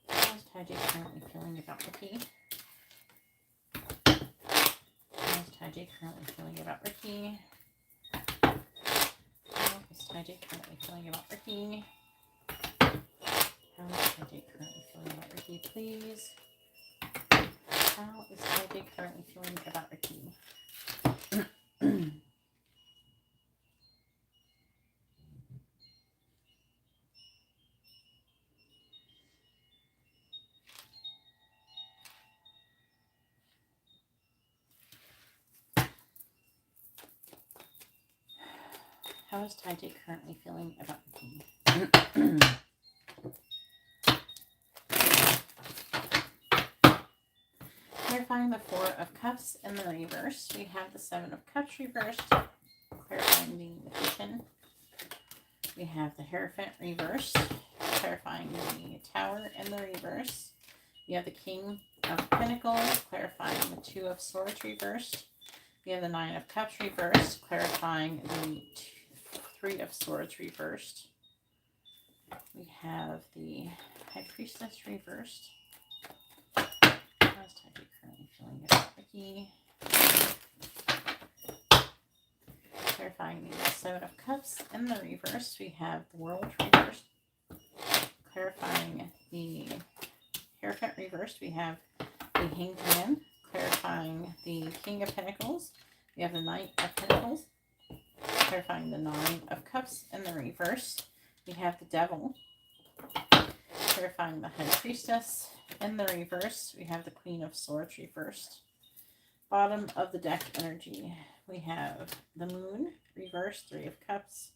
S1: How is TJ currently feeling about Ricky? How is TJ currently feeling about Ricky? How is TJ currently feeling about Ricky? How is TJ currently feeling about Ricky, please? How is TJ currently feeling about Ricky? How is TJ currently feeling about Ricky? Clarifying the 4 of Cups in the reverse. We have the 7 of Cups reversed. Clarifying the magician. We have the Hierophant reversed. Clarifying the Tower in the reverse. We have the King of Pentacles. Clarifying the 2 of Swords reversed. We have the 9 of Cups reversed. Clarifying the 3 of Swords reversed. We have the High Priestess reversed. How's Taiji currently feeling about Ricky? Clarifying the Seven of Cups in the reverse. We have the World reversed. Clarifying the Hierophant reversed. We have the Hanged Man. Clarifying the King of Pentacles. We have the Knight of Pentacles. Clarifying the Nine of Cups in the reverse. We have the Devil. Clarifying the High Priestess in the reverse. We have the Queen of Swords reversed. Bottom of the deck energy. We have the Moon reversed. Three of Cups.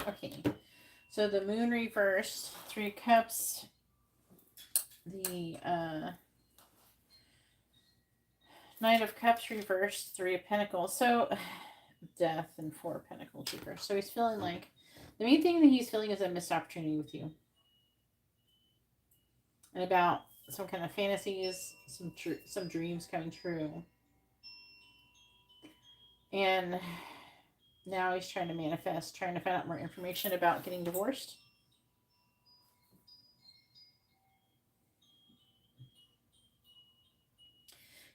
S1: Okay, so the Moon reversed, Three Cups, the Knight of Cups reversed, Three of Pentacles. So Death and Four of Pentacles reversed. So he's feeling like the main thing that he's feeling is a missed opportunity with you, and about some kind of fantasies, some dreams coming true, and now he's trying to manifest, trying to find out more information about getting divorced.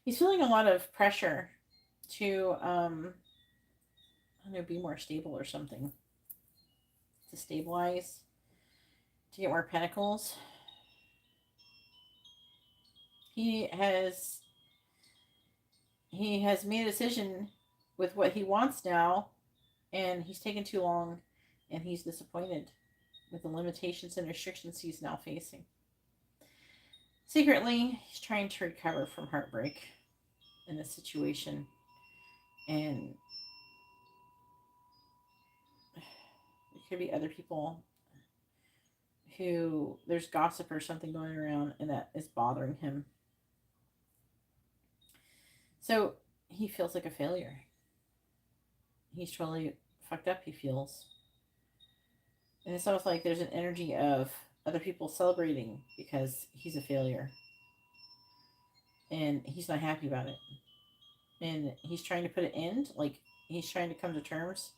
S1: He's feeling a lot of pressure to, I don't know, be more stable or something. To stabilize. To get more pentacles. He has made a decision with what he wants now, and he's taken too long, and he's disappointed with the limitations and restrictions he's now facing. Secretly, he's trying to recover from heartbreak in a situation, and it could be other people who there's gossip or something going around, and that is bothering him. So he feels like a failure. He's totally fucked up, he feels. And it's almost like there's an energy of other people celebrating because he's a failure. And he's not happy about it. And he's trying to put an end, like he's trying to come to terms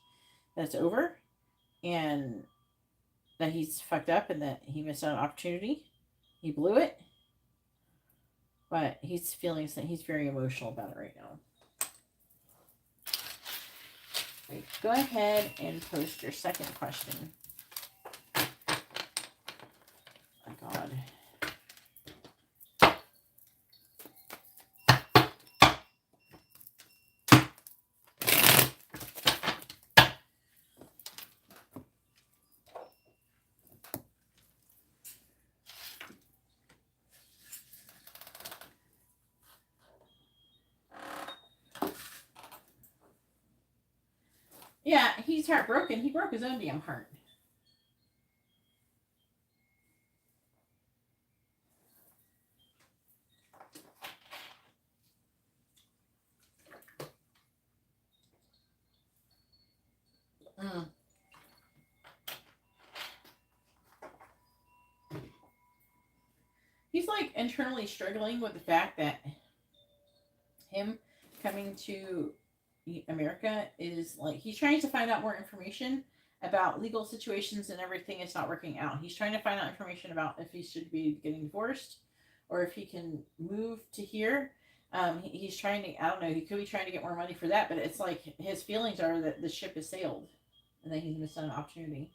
S1: that it's over and that he's fucked up and that he missed out on an opportunity. He blew it. But he's feeling that he's very emotional about it right now. Right, go ahead and post your second question. Oh God. Yeah, he's heartbroken. He broke his own damn heart. Mm. He's like internally struggling with the fact that him coming to America is like he's trying to find out more information about legal situations and everything. It's not working out. He's trying to find out information about if he should be getting divorced or if he can move to here. He's trying to, I don't know, he could be trying to get more money for that, but it's like his feelings are that the ship has sailed and that he's missed an opportunity.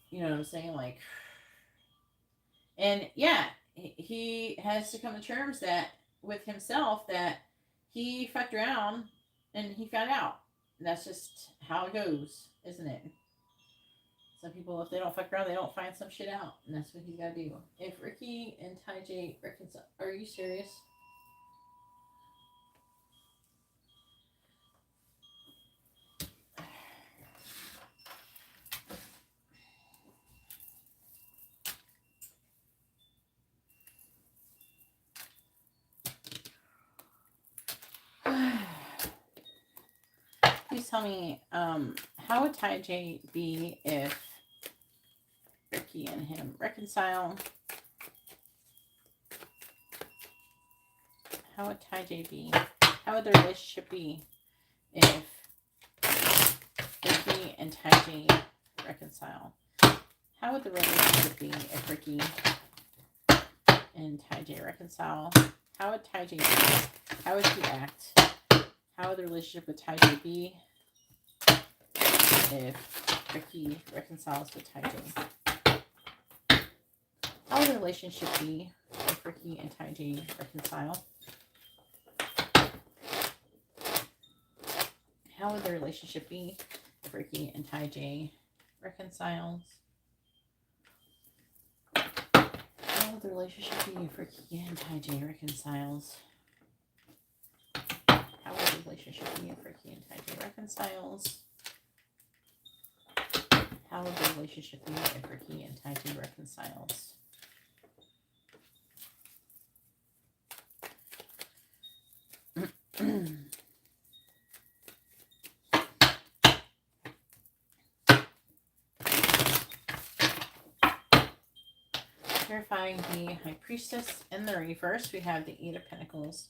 S1: You know what I'm saying? Like, and yeah, he has to come to terms that with himself that he fucked around and he found out. And that's just how it goes, isn't it? Some people, if they don't fuck around, they don't find some shit out, and that's what he's got to do. If Ricky and Taiji reconcile, are you serious? please tell me, how would Ty J be if Ricky and him reconcile? How would Ty J be? How would their relationship be if Ricky and Ty J reconcile? How would the relationship be if Ricky and Ty J reconcile? How would Ty J be? How would he act? How would the relationship with Ty J be if Ricky reconciles with Ty J? How would the relationship be if Ricky and Ty J reconcile? How would the relationship be if Ricky and Ty J reconciles? How would the relationship be if Ricky and Ty J reconciles? How would the relationship be if Ricky and Ty J reconciles? How would the relationship be if Ricky and Ty J reconciles? Clarifying the High Priestess in the reverse, we have the Eight of Pentacles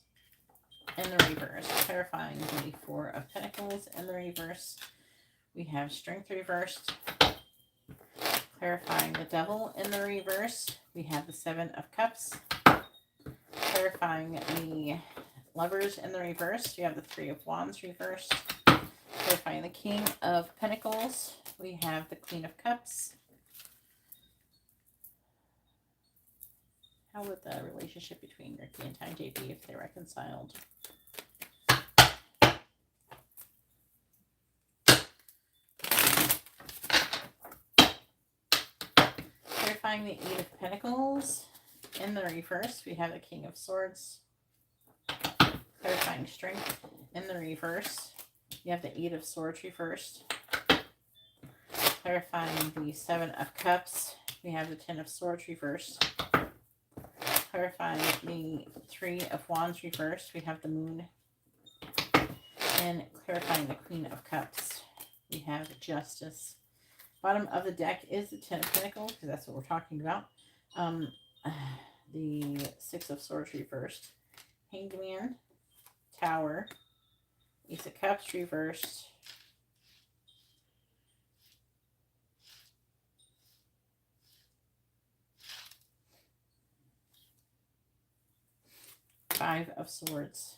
S1: in the reverse. Clarifying the Four of Pentacles in the reverse, we have Strength reversed. Clarifying the Devil in the reverse, we have the Seven of Cups. Clarifying the Lovers in the reverse, we have the Three of Wands reversed. Clarifying the King of Pentacles, we have the Queen of Cups. How would the relationship between Ricky and Ty J be if they reconciled? Clarifying the Eight of Pentacles in the reverse, we have the King of Swords. Clarifying Strength in the reverse, you have the Eight of Swords reversed. Clarifying the Seven of Cups, we have the Ten of Swords reversed. Clarifying the Three of Wands reversed, we have the Moon. And clarifying the Queen of Cups, we have Justice. Bottom of the deck is the Ten of Pentacles, because that's what we're talking about. The Six of Swords reversed. Hanged Man, Tower, Ace of Cups reversed. Five of Swords.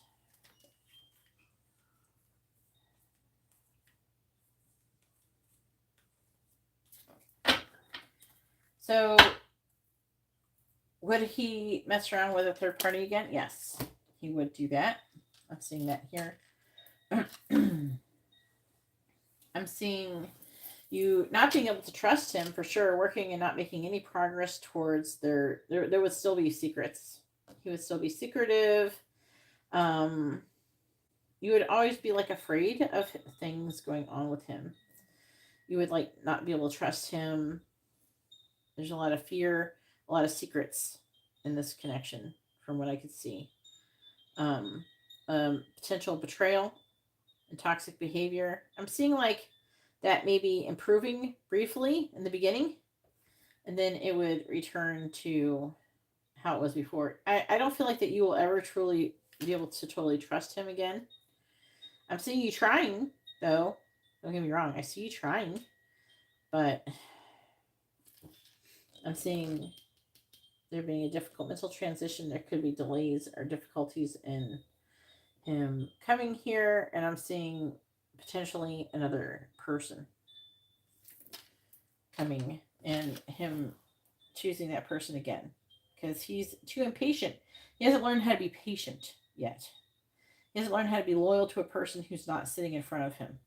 S1: So, would he mess around with a third party again? Yes, he would do that. I'm seeing that here. I'm seeing you not being able to trust him for sure, working and not making any progress towards there would still be secrets. He would still be secretive. You would always be like afraid of things going on with him. You would like not be able to trust him. There's a lot of fear, a lot of secrets in this connection from what I could see. Potential betrayal and toxic behavior. I'm seeing like that maybe improving briefly in the beginning, and then it would return to how it was before. I don't feel like that you will ever truly be able to totally trust him again. I'm seeing you trying, though. Don't get me wrong. I see you trying, but I'm seeing there being a difficult mental transition. There could be delays or difficulties in him coming here, and I'm seeing potentially another person coming and him choosing that person again because he's too impatient. He hasn't learned how to be patient yet. He hasn't learned how to be loyal to a person who's not sitting in front of him.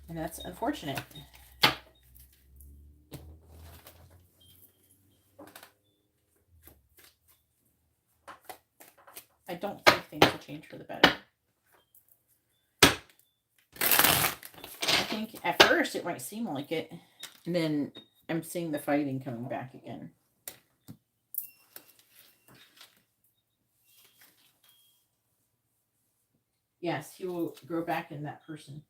S1: And that's unfortunate. I don't think things will change for the better. I think at first it might seem like it, and then I'm seeing the fighting coming back again. Yes, he will grow back in that person.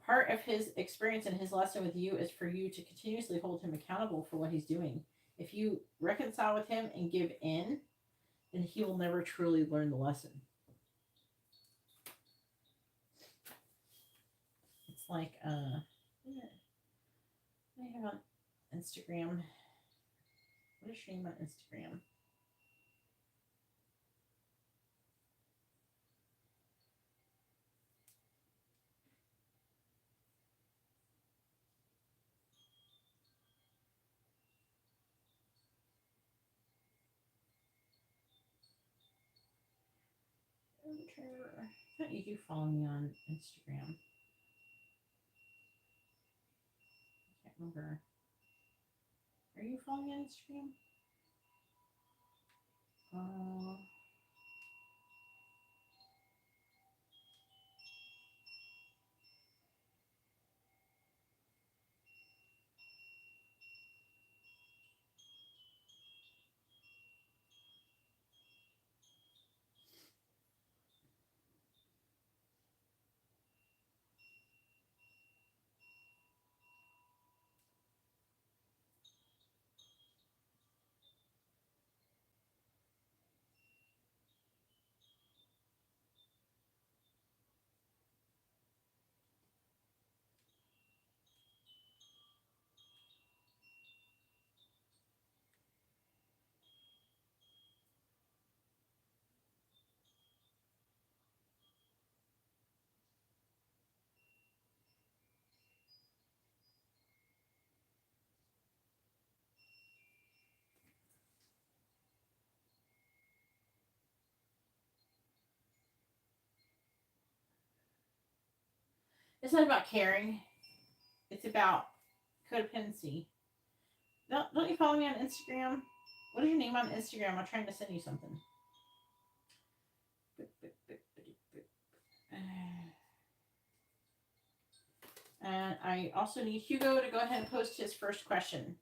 S1: Part of his experience and his lesson with you is for you to continuously hold him accountable for what he's doing. If you reconcile with him and give in, then he will never truly learn the lesson. It's like, I have on Instagram. What is your name on Instagram? I thought you do follow me on Instagram. I can't remember. Are you following me on Instagram? Uh, it's not about caring. It's about codependency. Don't you follow me on Instagram? What is your name on Instagram? I'm trying to send you something. And I also need Hugo to go ahead and post his first question.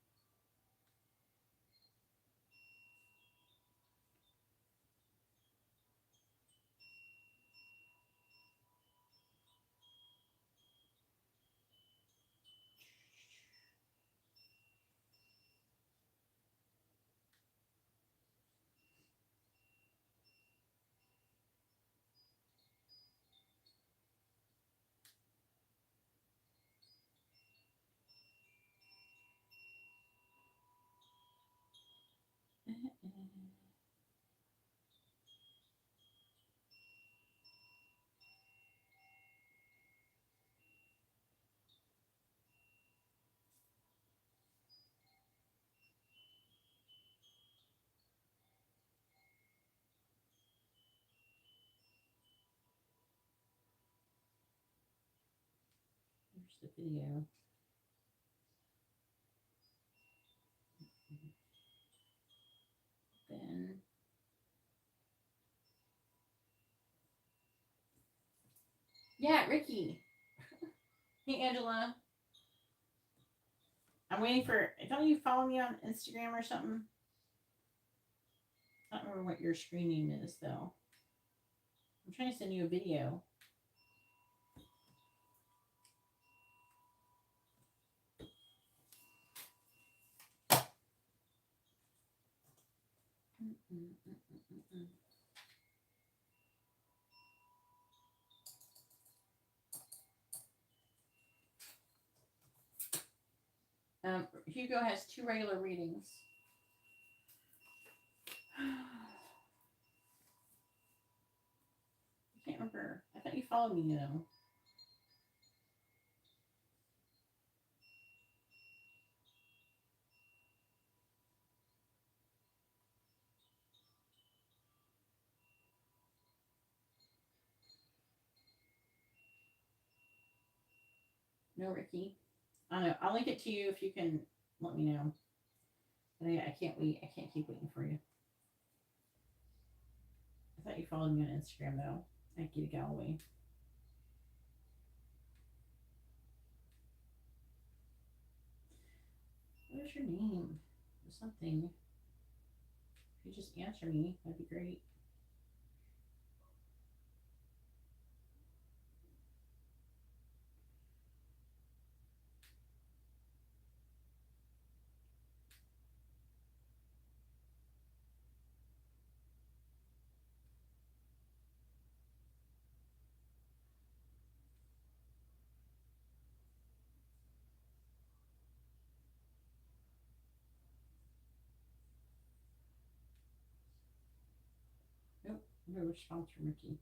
S1: Here's the video. Then, yeah, Ricky. Hey, Angela. I'm waiting for. Don't you follow me on Instagram or something? I don't remember what your screen name is though. I'm trying to send you a video. Hugo has 2 regular readings. I can't remember. I thought you followed me though. No, Ricky. I don't know. I'll link it to you if you can let me know. But I can't wait. I can't keep waiting for you. I thought you followed me on Instagram though. At GeetaGalaway. What is your name? Or something. If you just answer me, that'd be great. No response from Mickey.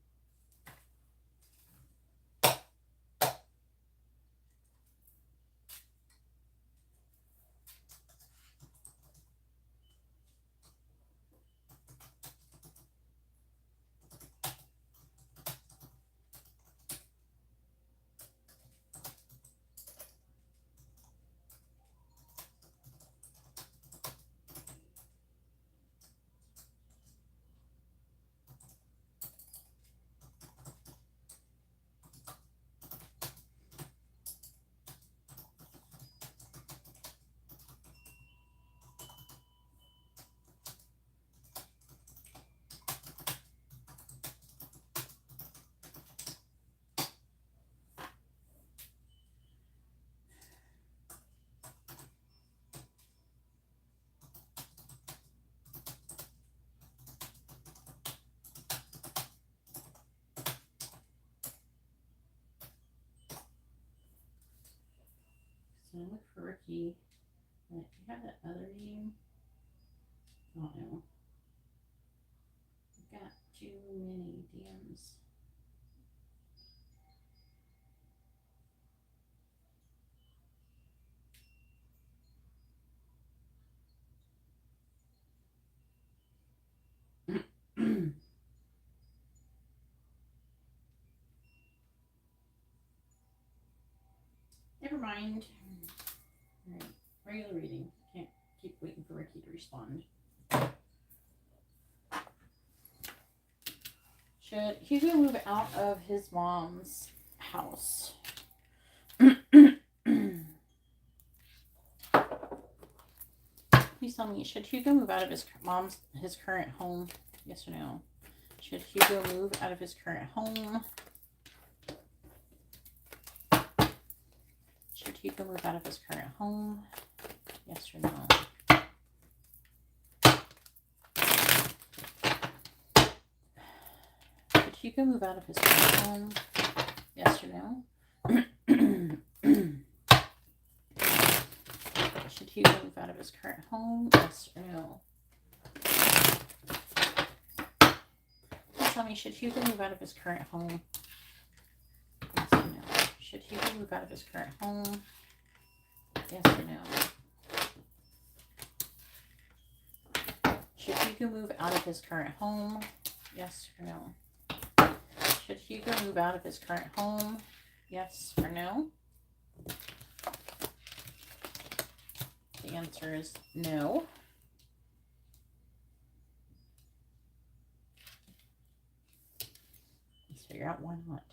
S1: So I look for Ricky. Do you have that other name? I don't know. I've got too many DMs. Never mind. Alright, regular reading. Can't keep waiting for Ricky to respond. Should Hugo move out of his mom's house? Please tell me, should Hugo move out of his current home? Yes or no? Should Hugo move out of his current home? Should Hugo move out of his current home? Yes or no? Should Hugo move out of his current home? Yes or no? Should Hugo move out of his current home? Yes or no? Please tell me, should Hugo move out of his current home? Yes or no? Should Hugo move out of his current home? Yes or no? Should Hugo move out of his current home? Yes or no? Should Hugo move out of his current home? Yes or no? The answer is no. Let's figure out why not.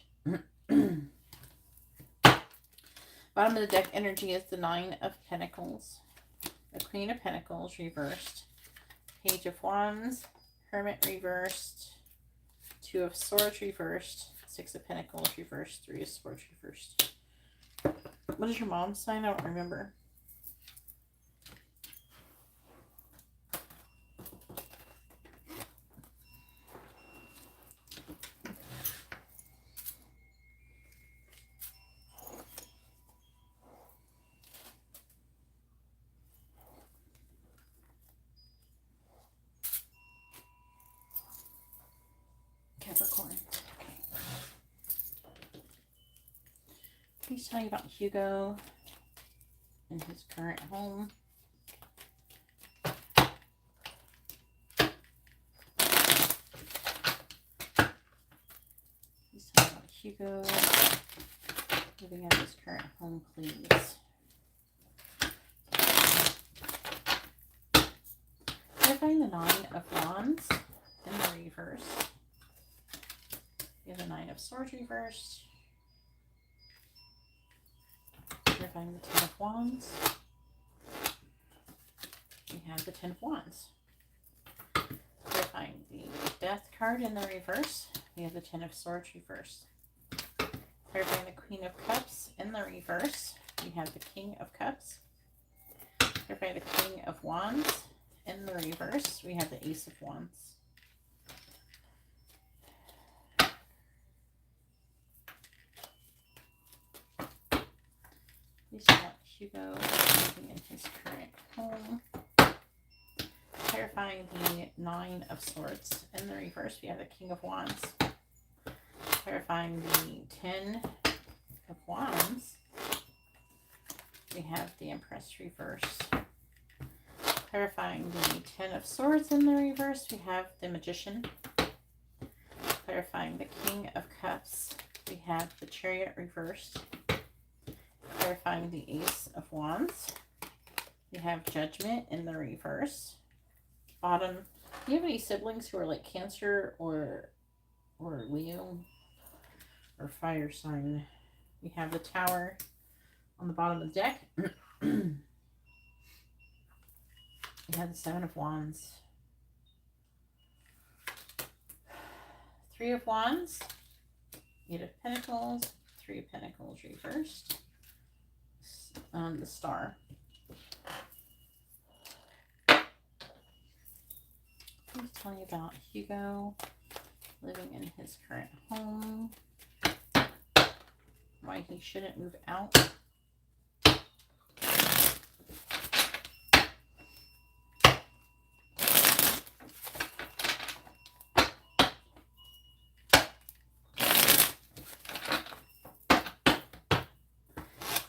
S1: Bottom of the deck energy is the Nine of Pentacles, the Queen of Pentacles reversed, Page of Wands, Hermit reversed, Two of Swords reversed, Six of Pentacles reversed, Three of Swords reversed. What is your mom's sign? I don't remember. Capricorn. Okay. Please tell me about Hugo and his current home. Please tell me about Hugo living at his current home, please. Clarifying the Nine of Wands in the reverse. We have the Nine of Swords reversed. Clarifying the Ten of Wands. We have the Ten of Wands. Clarifying the Death card in the reverse. We have the Ten of Swords reversed. Clarifying the Queen of Cups in the reverse. We have the King of Cups. Clarifying the King of Wands in the reverse. We have the Ace of Wands. Please tell Hugo living in his current home. Clarifying Clarifying the Nine of Swords. In the reverse, we have the King of Wands. Clarifying the Ten of Wands, we have the Empress reverse. Clarifying the Ten of Swords in the reverse, we have the Magician. Clarifying the King of Cups, we have the Chariot reversed. Clarifying the Ace of Wands, we have Judgment in the reverse. Bottom, do you have any siblings who are like Cancer or Leo or fire sign? We have the Tower on the bottom of the deck. We have the Seven of Wands. Three of Wands. Eight of Pentacles. Three of Pentacles reversed. The Star. Please tell me about Hugo living in his current home. Why he shouldn't move out.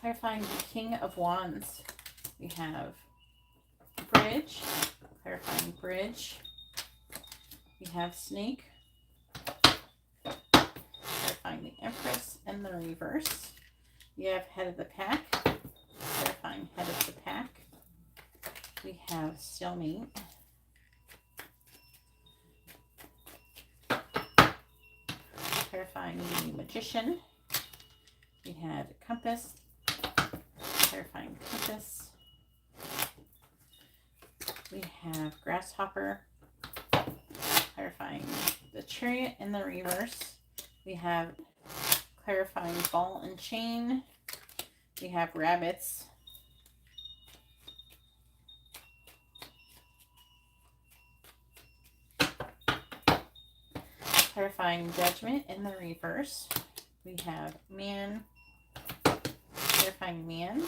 S1: Clarifying the King of Wands, we have Bridge. Clarifying Bridge, we have Snake. Clarifying the Empress in the reverse, we have Head of the Pack. Clarifying Head of the Pack, we have Stalemate. Clarifying the Magician, we had Compass. Clarifying Compass, we have Grasshopper. Clarifying the Chariot in the reverse, we have clarifying Ball and Chain, we have Rabbits. Clarifying Judgment in the reverse, we have Man. Clarifying Man,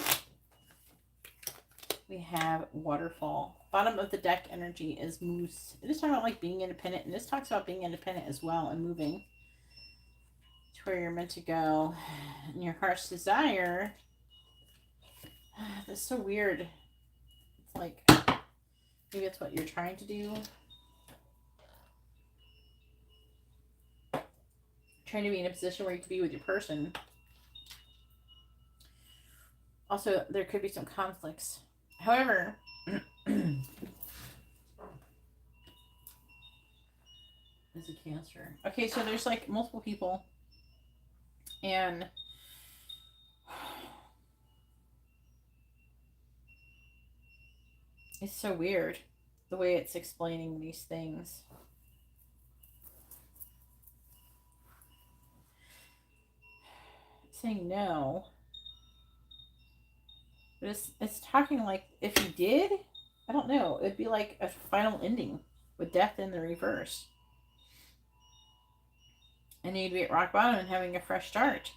S1: we have Waterfall. Bottom of the deck energy is Moose. It is talking about like being independent, and this talks about being independent as well and moving to where you're meant to go. And your heart's desire, that's so weird. It's like maybe that's what you're trying to do. Trying to be in a position where you can be with your person. Also, there could be some conflicts. However, is a Cancer. Okay, so there's like multiple people. And it's so weird the way it's explaining these things. It's saying no. But it's talking like if he did, I don't know, it'd be like a final ending with death in the reverse. And you'd be at rock bottom and having a fresh start.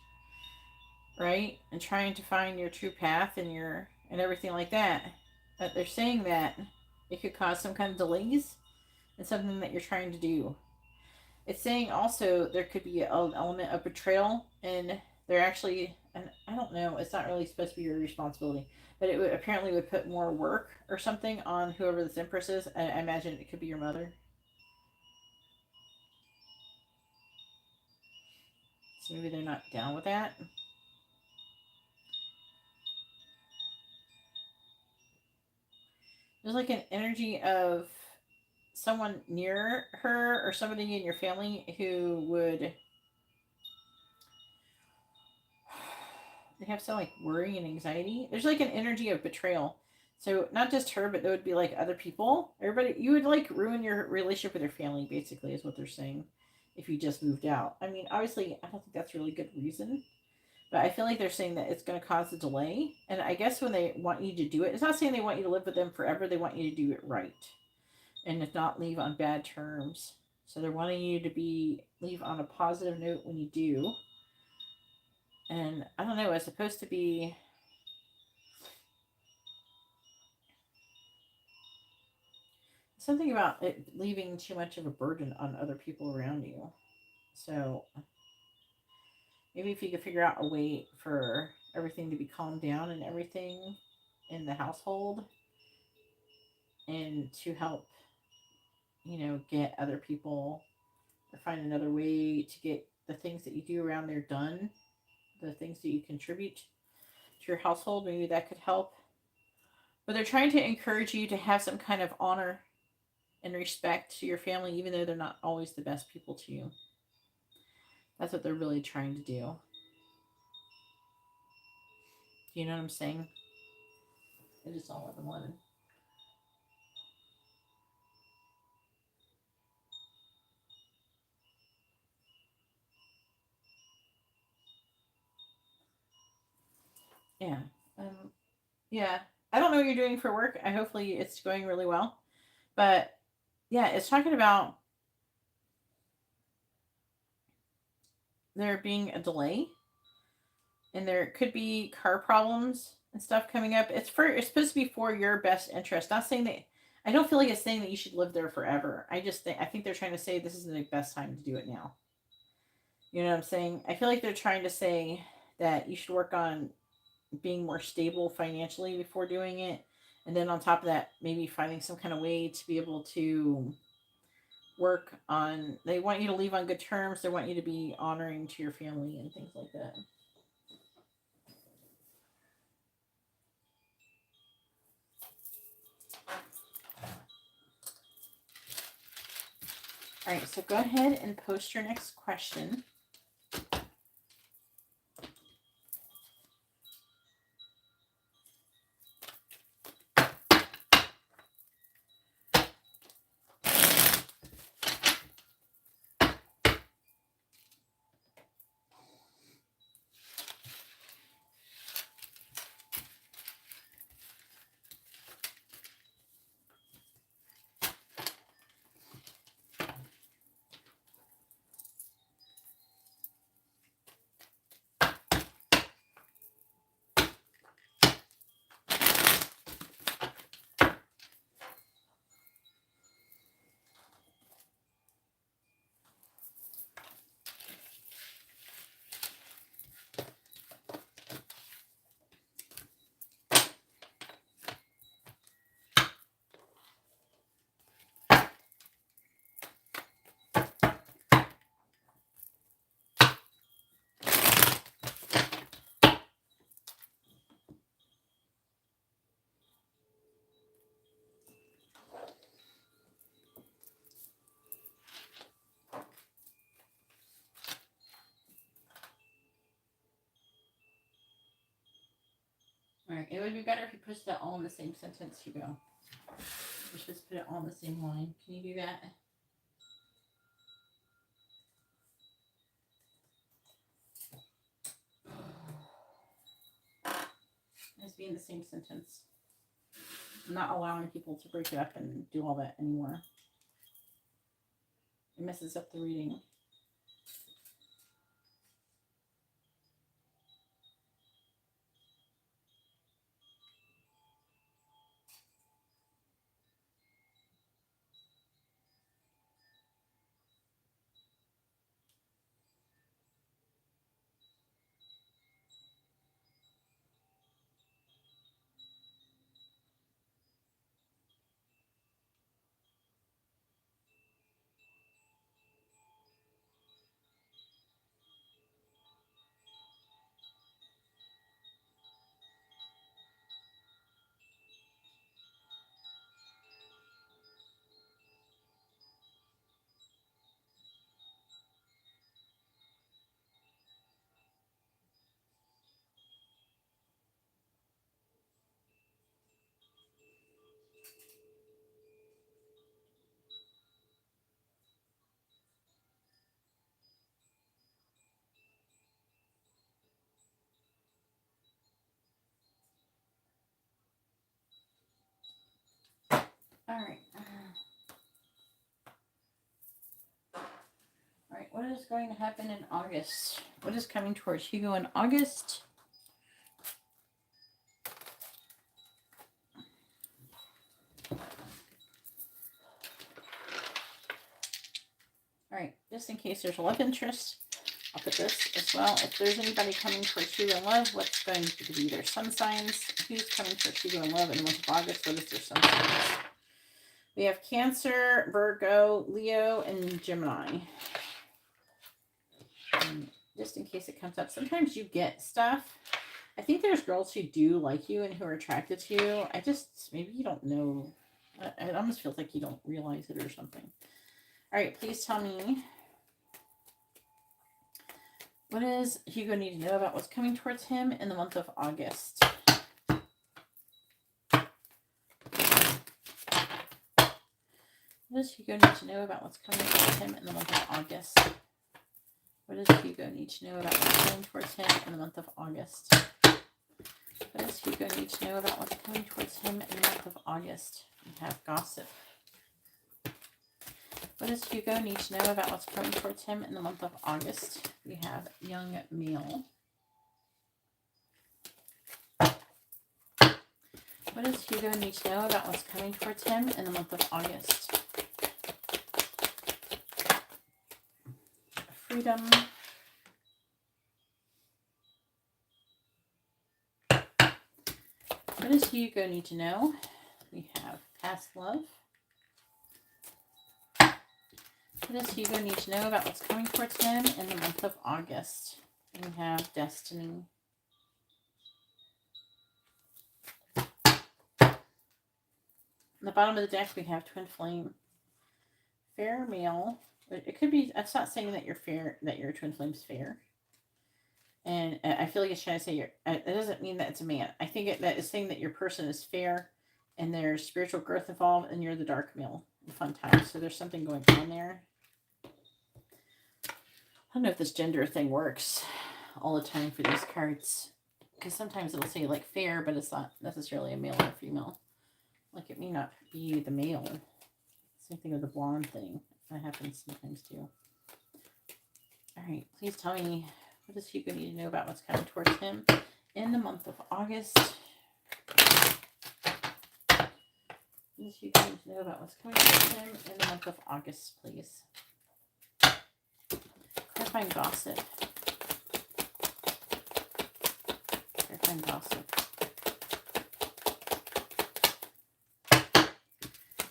S1: Right? And trying to find your true path and everything like that. But they're saying that it could cause some kind of delays in something that you're trying to do. It's saying also there could be an element of betrayal, and they're actually, and I don't know, it's not really supposed to be your responsibility, but it would apparently would put more work or something on whoever this Empress is. I imagine it could be your mother. So maybe they're not down with that. There's like an energy of someone near her or somebody in your family who would, they have some like worry and anxiety. There's like an energy of betrayal. So not just her, but there would be like other people. Everybody, you would like ruin your relationship with your family, basically, is what they're saying, if you just moved out. I mean, obviously, I don't think that's really good reason. But I feel like they're saying that it's going to cause a delay. And I guess when they want you to do it, it's not saying they want you to live with them forever. They want you to do it right. And if not, leave on bad terms. So they're wanting you to leave on a positive note when you do. And I don't know, it's supposed to be, something about it leaving too much of a burden on other people around you. So maybe if you could figure out a way for everything to be calmed down and everything in the household, and to help, get other people, or find another way to get the things that you do around there done, the things that you contribute to your household, maybe that could help. But they're trying to encourage you to have some kind of honor and respect to your family, even though they're not always the best people to you. That's what they're really trying to do. Do you know what I'm saying? I just saw 1111. Yeah. Um, yeah. I don't know what you're doing for work. Hopefully it's going really well. But yeah, it's talking about there being a delay, and there could be car problems and stuff coming up. It's supposed to be for your best interest. Not saying that, I don't feel like it's saying that you should live there forever. I think they're trying to say this is the best time to do it now. You know what I'm saying? I feel like they're trying to say that you should work on being more stable financially before doing it. And then on top of that, maybe finding some kind of way to be able to work on, they want you to leave on good terms. They want you to be honoring to your family and things like that. All right, so go ahead and post your next question. All right, it would be better if you pushed it all in the same sentence, Hugo. You're supposed to put it all in the same line. Can you do that? It has to be in the same sentence. I'm not allowing people to break it up and do all that anymore. It messes up the reading. All right. All right, what is going to happen in August? What is coming towards Hugo in August? All right, just in case there's a love interest, I'll put this as well. If there's anybody coming towards you in love, what's going to be their sun signs? Who's coming towards you in love in the month of August? What is their sun signs? We have Cancer, Virgo, Leo, and Gemini. And just in case it comes up, sometimes you get stuff. I think there's girls who do like you and who are attracted to you. Maybe you don't know. It almost feels like you don't realize it or something. All right, please tell me, what does Hugo need to know about what's coming towards him in the month of August? What does Hugo need to know about what's coming towards him in the month of August? What does Hugo need to know about what's coming towards him in the month of August? What does Hugo need to know about what's coming towards him in the month of August? We have gossip. What does Hugo need to know about what's coming towards him in the month of August? We have young male. What does Hugo need to know about what's coming towards him in the month of August? Freedom. What does Hugo need to know? We have past love. What does Hugo need to know about what's coming towards him in the month of August? We have destiny. On the bottom of the deck, we have twin flame. Fair male. It could be, that's not saying that you're fair, that your twin flame's fair. And I feel like it's trying to say it doesn't mean that it's a man. I think that is saying that your person is fair and there's spiritual growth involved and you're the dark male in fun times. So there's something going on there. I don't know if this gender thing works all the time for these cards. Because sometimes it'll say like fair, but it's not necessarily a male or a female. Like it may not be the male. Same thing with the blonde thing. That happens sometimes too. All right, please tell me, what does Hugo need to know about what's coming towards him in the month of August? What does Hugo need to know about what's coming towards him in the month of August, please? Clarifying gossip. Clarifying gossip.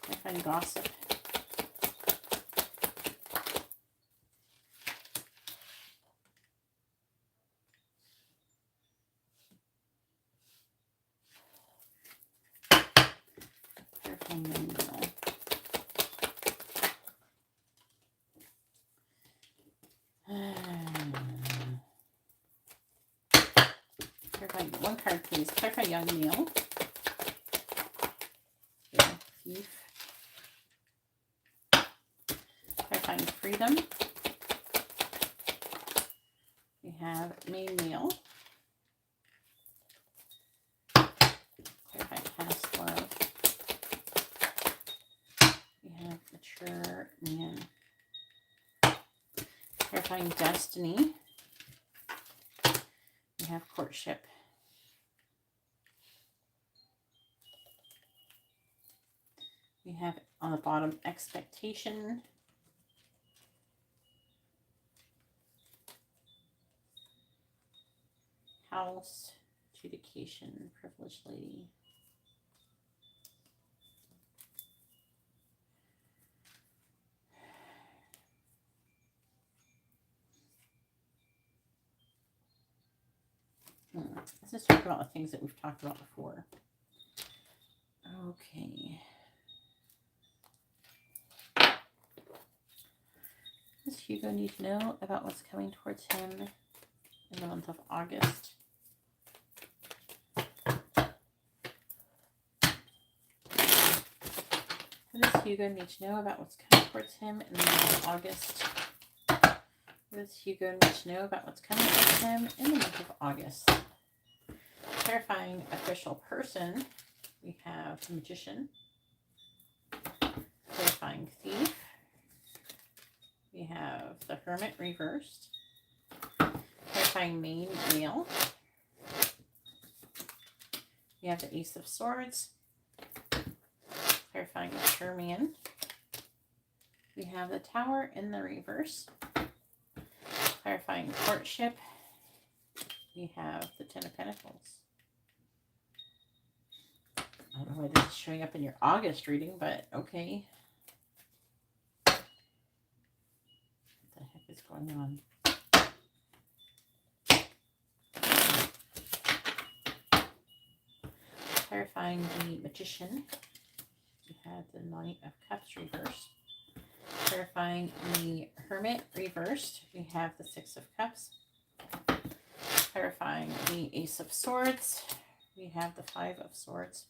S1: Clarifying gossip. One card, please. Clarify young male. Thief. Clarifying freedom. We have main male. Clarifying past love. We have mature man. Clarifying destiny. We have courtship. We have on the bottom expectation. House, adjudication, privileged lady. Let's just talk about the things that we've talked about before. Okay. Does Hugo need to know about what's coming towards him in the month of August? What does Hugo need to know about what's coming towards him in the month of August? What does Hugo need to know about what's coming towards him in the month of August? Clarifying official person. We have the magician. Clarifying thief. We have the hermit reversed. Clarifying main male. We have the ace of swords. Clarifying mature man. We have the Tower in the reverse. Clarifying courtship. We have the Ten of Pentacles. I don't know why this is showing up in your August reading, but okay. What the heck is going on? Clarifying the Magician. We have the Knight of Cups reversed. Clarifying the Hermit reversed. We have the Six of Cups. Clarifying the Ace of Swords. We have the Five of Swords.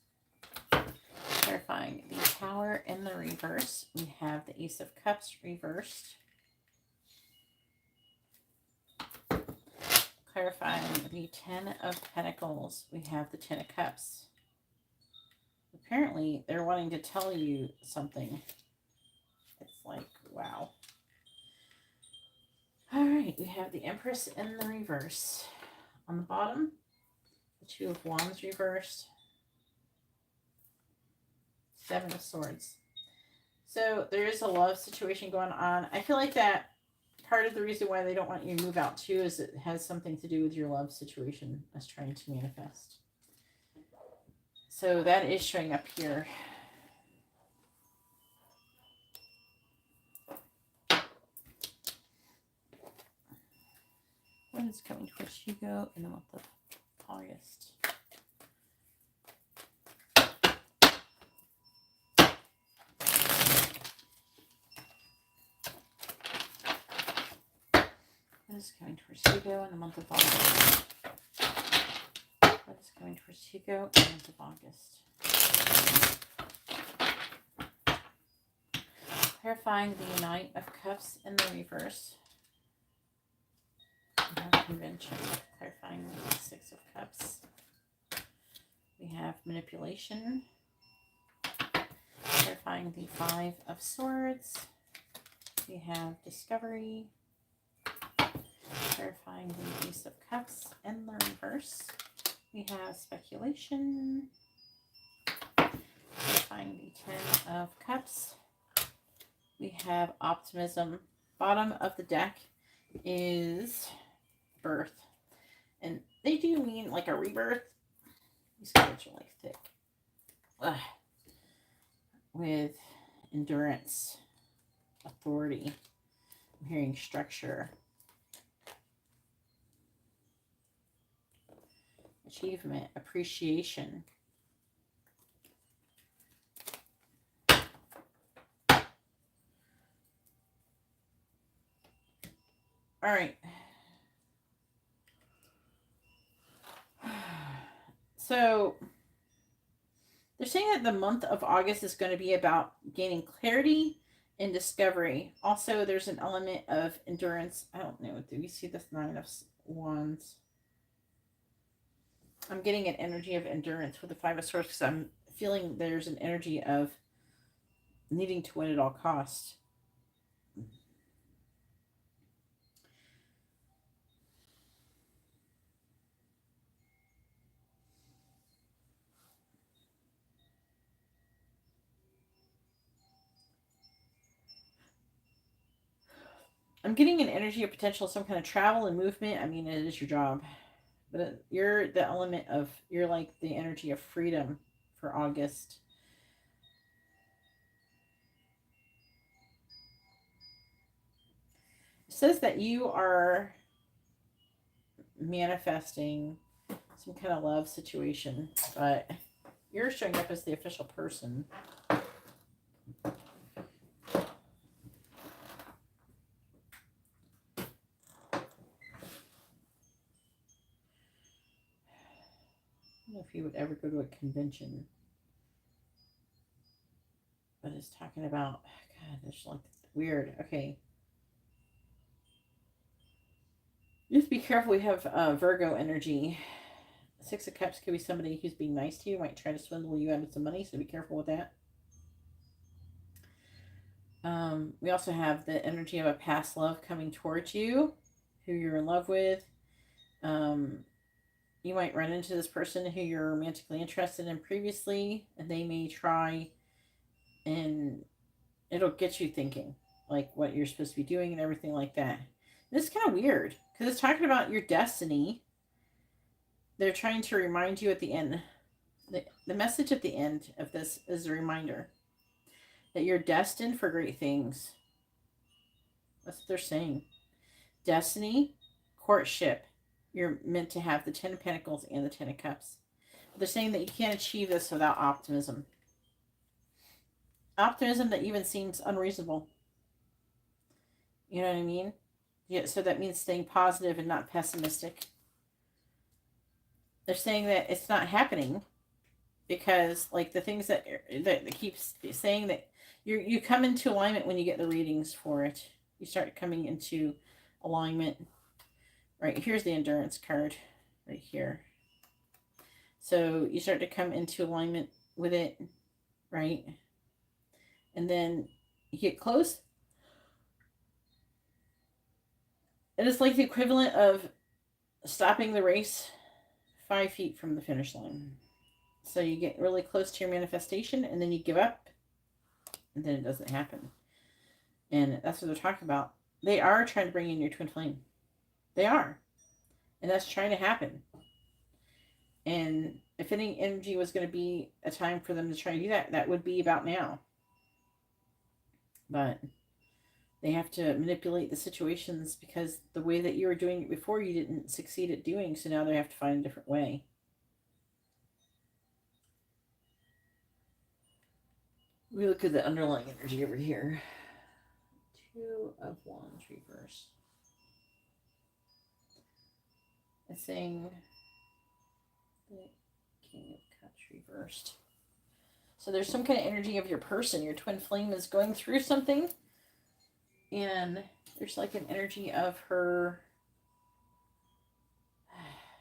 S1: Clarifying the Tower in the reverse. We have the Ace of Cups reversed. Clarifying the Ten of Pentacles. We have the Ten of Cups. Apparently, they're wanting to tell you something. It's like, wow. All right, we have the Empress in the reverse. On the bottom, the Two of Wands reversed. Seven of Swords. So there is a love situation going on. I feel like that part of the reason why they don't want you to move out too is it has something to do with your love situation as trying to manifest. So that is showing up here. What is coming towards Hugo in the month of August? What is coming towards Hugo in the month of August? What is coming towards Hugo in the month of August? Clarifying the Knight of Cups in the reverse. We have Convention. Clarifying the Six of Cups. We have Manipulation. Clarifying the Five of Swords. We have Discovery. Clarifying the Ace of Cups in the reverse. We have Speculation. Clarifying the Ten of Cups. We have Optimism. Bottom of the deck is Birth. And they do mean like a rebirth. These cards are like thick. Ugh. With endurance, authority. I'm hearing structure. Achievement, appreciation. All right. So they're saying that the month of August is going to be about gaining clarity and discovery. Also, there's an element of endurance. I don't know. Do we see this Nine of Wands? I'm getting an energy of endurance with the Five of Swords because I'm feeling there's an energy of needing to win at all costs. I'm getting an energy of potential, some kind of travel and movement. I mean, it is your job. But you're the element of, you're like the energy of freedom for August. It says that you are manifesting some kind of love situation, but you're showing up as the official person. I don't know if you would ever go to a convention, but it's talking about, God, it's like weird. Okay. Just be careful. We have Virgo energy. Six of Cups could be somebody who's being nice to you, might try to swindle you out of some money, so be careful with that. We also have the energy of a past love coming towards you, who you're in love with. You might run into this person who you're romantically interested in previously, and they may try, and it'll get you thinking. like what you're supposed to be doing and everything like that. And it's kind of weird because it's talking about your destiny. They're trying to remind you at the end. The message at the end of this is a reminder that you're destined for great things. That's what they're saying. Destiny, courtship. You're meant to have the Ten of Pentacles and the Ten of Cups. But they're saying that you can't achieve this without optimism. Optimism that even seems unreasonable. You know what I mean? Yeah, so that means staying positive and not pessimistic. They're saying that it's not happening because, like, the things that keeps saying that you come into alignment when you get the readings for it. You start coming into alignment. Right, here's the endurance card right here. So you start to come into alignment with it, right? And then you get close. And it's like the equivalent of stopping the race 5 feet from the finish line. So you get really close to your manifestation and then you give up and then it doesn't happen. And that's what they're talking about. They are trying to bring in your twin flame. They are. And that's trying to happen. And if any energy was going to be a time for them to try to do that, that would be about now. But they have to manipulate the situations because the way that you were doing it before, you didn't succeed at doing. So now they have to find a different way. We look at the underlying energy over here. 2 of Wands reverse. It's saying the King of Cups reversed. So there's some kind of energy of your person. Your twin flame is going through something. And there's like an energy of her.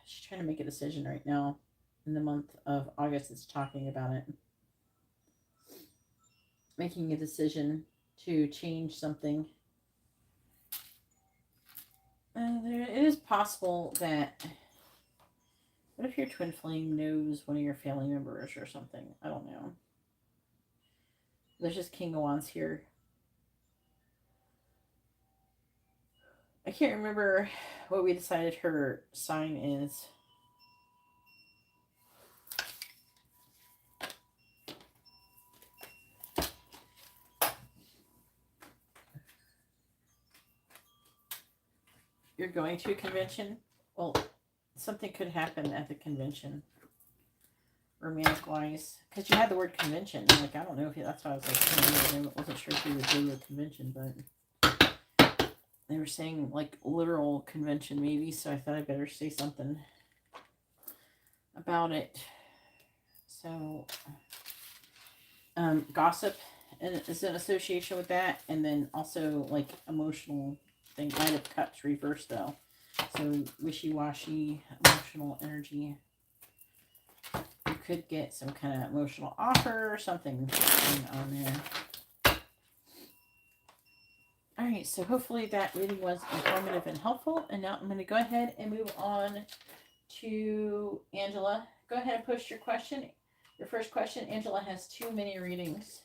S1: She's trying to make a decision right now. In the month of August, it's talking about it. Making a decision to change something. It is possible that. What if your twin flame knows one of your family members or something? I don't know. There's just King of Wands here. I can't remember what we decided her sign is. You're going to a convention? Well, something could happen at the convention. Romantic wise. Because you had the word convention. I'm like, I don't know if that's why I was like, I wasn't sure if you would go to a convention, but they were saying like literal convention maybe, so I thought I better say something about it. So gossip is an association with that, and then also like emotional thing. Knight of Cups reversed though, so wishy-washy emotional energy. You could get some kind of emotional offer or something going on there. All right, so hopefully that reading was informative and helpful. And now I'm going to go ahead and move on to Angela. Go ahead and post your question. Your first question. Angela has too many readings.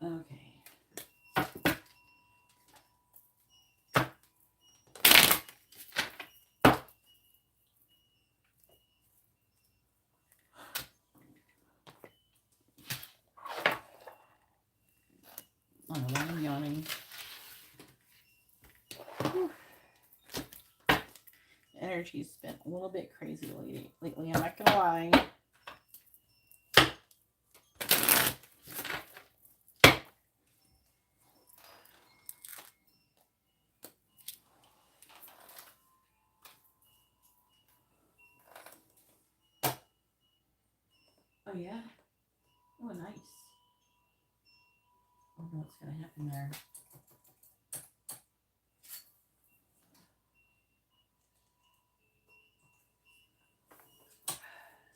S1: Okay. Oh, I'm yawning. Whew. Energy's been a little bit crazy lately. I'm not gonna lie. Oh yeah. Oh, nice. I don't know what's gonna happen there.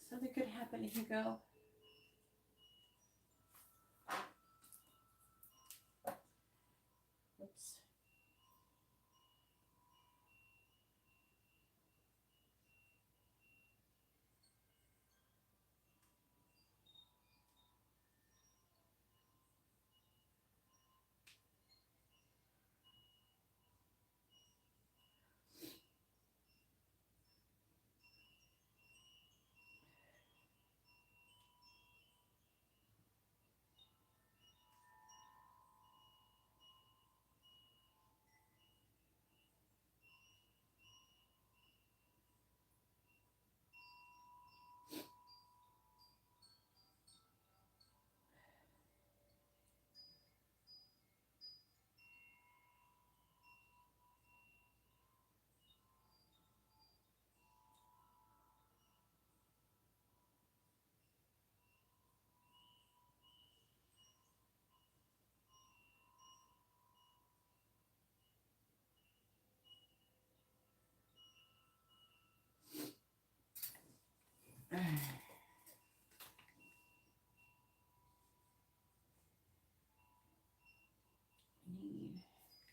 S1: Something could happen if you go. Oops.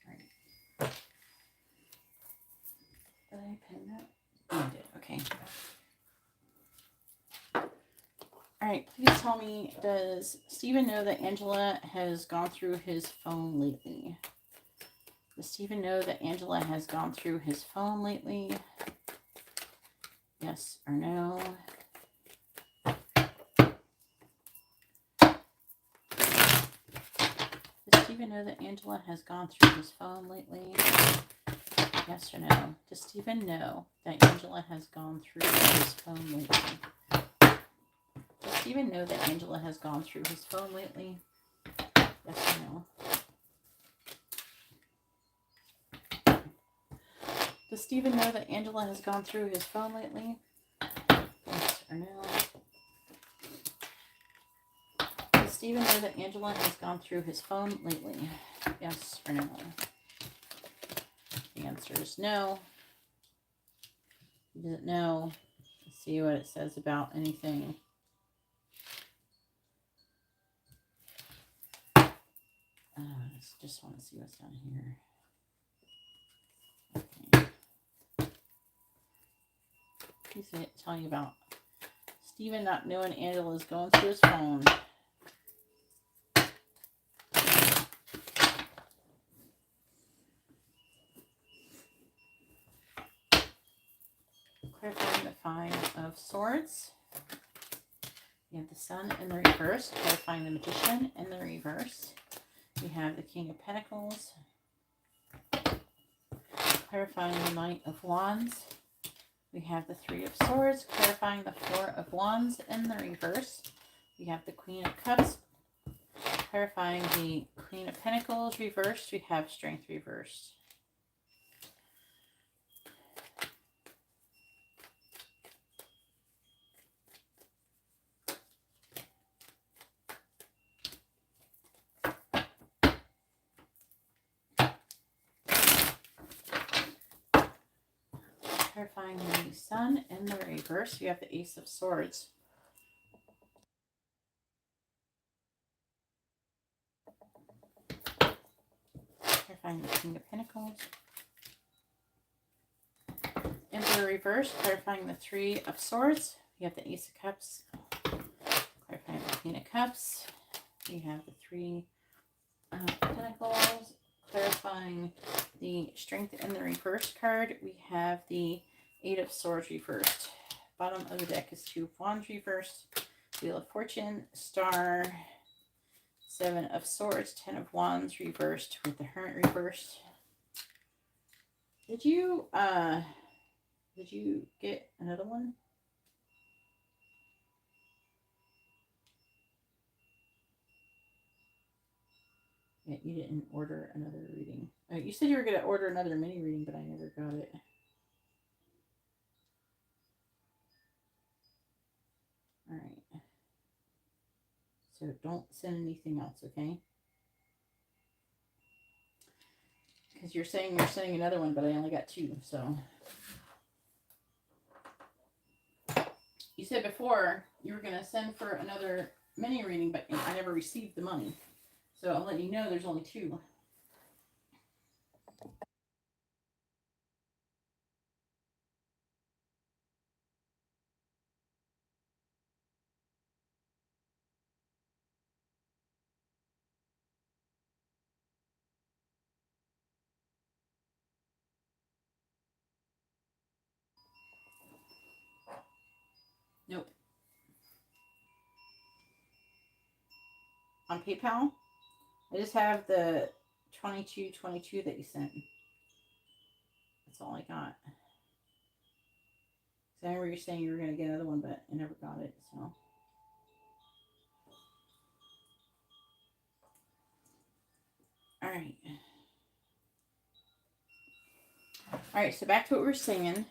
S1: Right. Did I pin that? Oh, I did. Okay. All right. Please tell me, does Stephen know that Angela has gone through his phone lately? Does Stephen know that Angela has gone through his phone lately? Yes or no? Does Stephen know that Angela has gone through his phone lately? Yes or no? Does Stephen know that Angela has gone through his phone lately? Does Stephen know that Angela has gone through his phone lately? Yes or no? Does Stephen know that Angela has gone through his phone lately? Yes or no? Does Stephen know that Angela has gone through his phone lately? Yes or no? The answer is no. He doesn't know. Let's see what it says about anything. I just want to see what's down here. Okay. He's going to tell you about Stephen not knowing Angela's going through his phone. Clarifying the Five of Swords. We have the Sun in the reverse, clarifying the Magician in the reverse. We have the King of Pentacles, clarifying the Knight of Wands. We have the Three of Swords, clarifying the Four of Wands in the reverse. We have the Queen of Cups, clarifying the Queen of Pentacles reversed. We have Strength reversed. Clarifying the Sun in the reverse. We have the Ace of Swords. Clarifying the King of Pentacles. In the reverse, clarifying the Three of Swords. We have the Ace of Cups. Clarifying the Queen of Cups. We have the Three of Pentacles. Clarifying the Strength in the reverse card. We have the Eight of Swords reversed. Bottom of the deck is Two of Wands reversed. Wheel of Fortune, Star, Seven of Swords, Ten of Wands reversed with the Hermit reversed. Did you get another one? Yeah, you didn't order another reading. You said you were going to order another mini reading, but I never got it. All right. So don't send anything else, okay? Because you're saying you're sending another one, but I only got two, so. You said before you were going to send for another mini reading, but I never received the money. So I'll let you know there's only two. Nope. On PayPal, I just have the 2222 that you sent. That's all I got. So I remember you saying you were going to get another one, but I never got it, so. All right. All right, so back to what we were saying.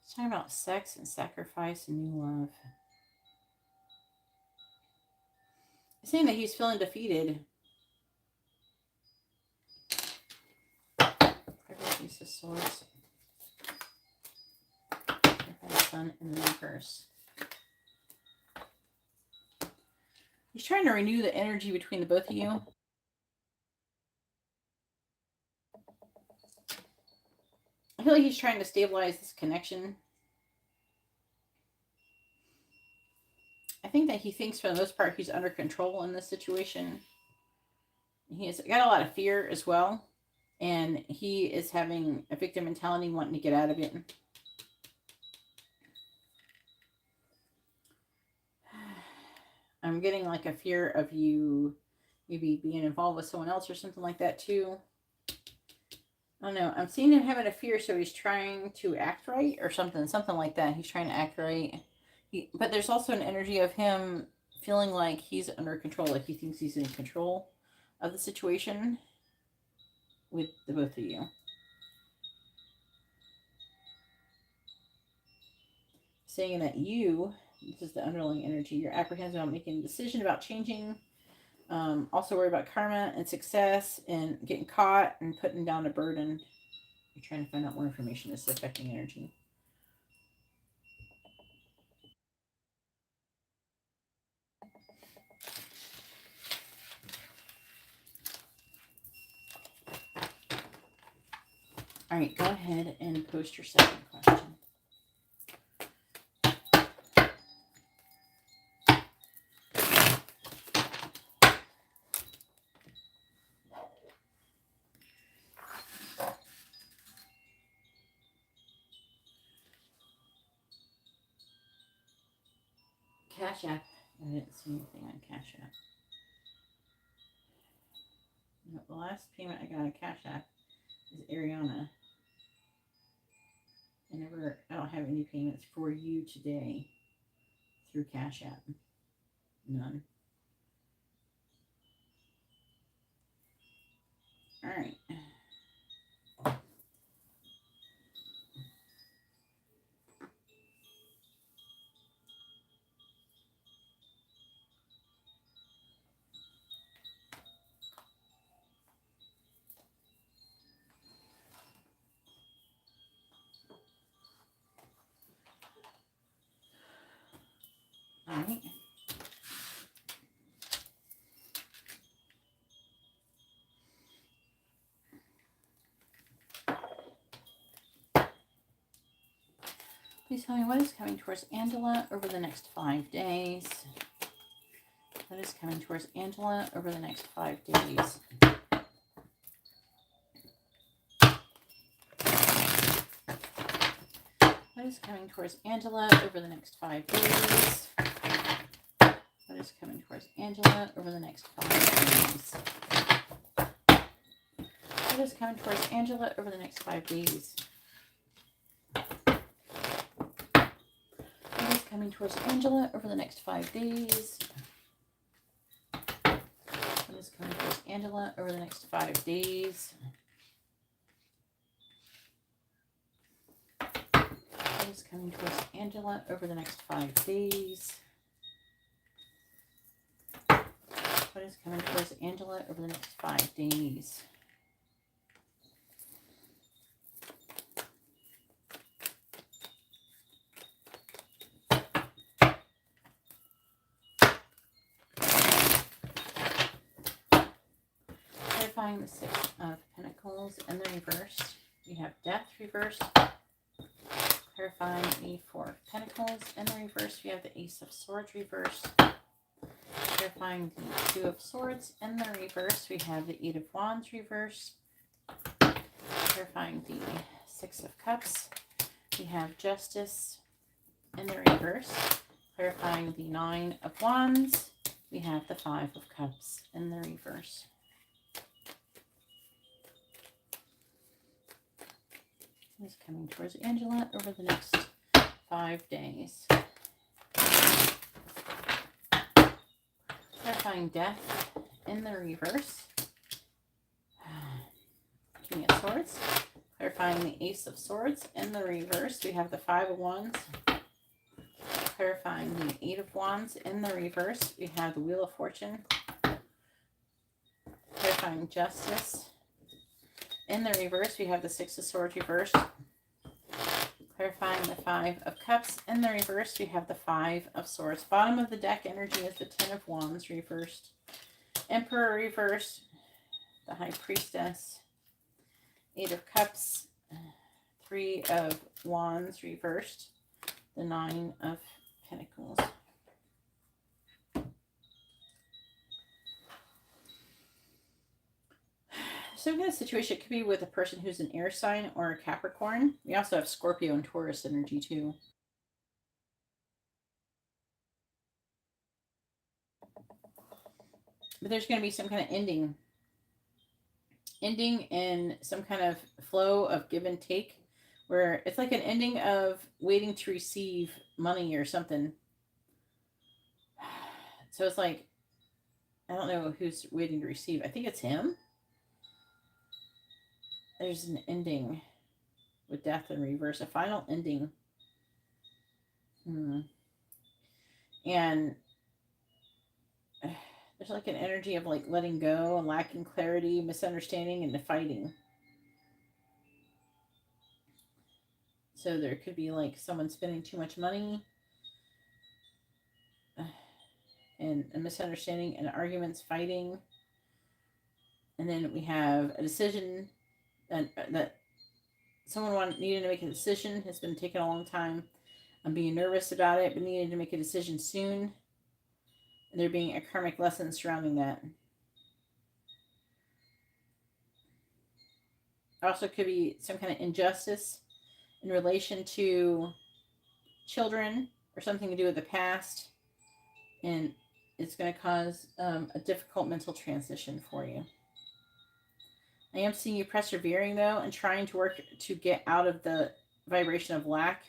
S1: It's talking about sex and sacrifice and new love. saying that he's feeling defeated. Ace of Swords. Sun in the reverse. He's trying to renew the energy between the both of you. I feel like he's trying to stabilize this connection. I think that he thinks for the most part he's under control in this situation. He has got a lot of fear as well. And he is having a victim mentality, wanting to get out of it. I'm getting like a fear of you maybe being involved with someone else or something like that too. I don't know. I'm seeing him having a fear, so he's trying to act right or something like that. He's trying to act right. But there's also an energy of him feeling like he's under control, like he thinks he's in control of the situation with the both of you. Saying that you, this is the underlying energy, you're apprehensive about making a decision about changing. Also worry about karma and success and getting caught and putting down a burden. You're trying to find out more information. This is affecting energy. All right, go ahead and post your second question. CashApp. I didn't see anything on CashApp. No, the last payment I got on CashApp is Ariana. I don't have any payments for you today through CashApp. None. All right. All right. Please tell me what is coming towards Angela over the next 5 days. What is coming towards Angela over the next 5 days? What is coming towards Angela over the next 5 days? What is coming towards Angela over the next 5 days? What is coming towards Angela over the next 5 days? What is coming towards Angela over the next 5 days? What is coming towards Angela over the next 5 days? What is coming towards Angela over the next 5 days? What is coming towards Angela over the next 5 days? Clarifying the Six of Pentacles in the reverse. We have Death reversed. Clarifying the Four of Pentacles in the reverse. We have the Ace of Swords reversed. Clarifying the Two of Swords in the reverse. We have the Eight of Wands reversed. Clarifying the Six of Cups. We have Justice in the reverse. Clarifying the Nine of Wands. We have the Five of Cups in the reverse. Is coming towards Angela over the next 5 days. Clarifying Death in the reverse. King of Swords. Clarifying the Ace of Swords in the reverse. We have the Five of Wands. Clarifying the Eight of Wands in the reverse. We have the Wheel of Fortune clarifying justice. In the reverse, we have the Six of Swords reversed. Clarifying the Five of Cups. In the reverse, we have the Five of Swords. Bottom of the deck energy is the Ten of Wands reversed. Emperor reversed. The High Priestess. Eight of Cups. Three of Wands reversed. The Nine of Pentacles. Some kind of situation, it could be with a person who's an air sign or a Capricorn. We also have Scorpio and Taurus energy too. But there's going to be some kind of ending in some kind of flow of give and take, where it's like an ending of waiting to receive money or something. So it's like, I don't know who's waiting to receive. I think it's him. There's an ending with death in reverse, a final ending. And there's like an energy of like letting go and lacking clarity, misunderstanding, and the fighting. So there could be like someone spending too much money and a misunderstanding and arguments, fighting. And then we have a decision that someone needed to make a decision. Has been taking a long time. I'm being nervous about it, but needed to make a decision soon. And there being a karmic lesson surrounding that. Also could be some kind of injustice in relation to children or something to do with the past. And it's going to cause a difficult mental transition for you. I am seeing you persevering, though, and trying to work to get out of the vibration of lack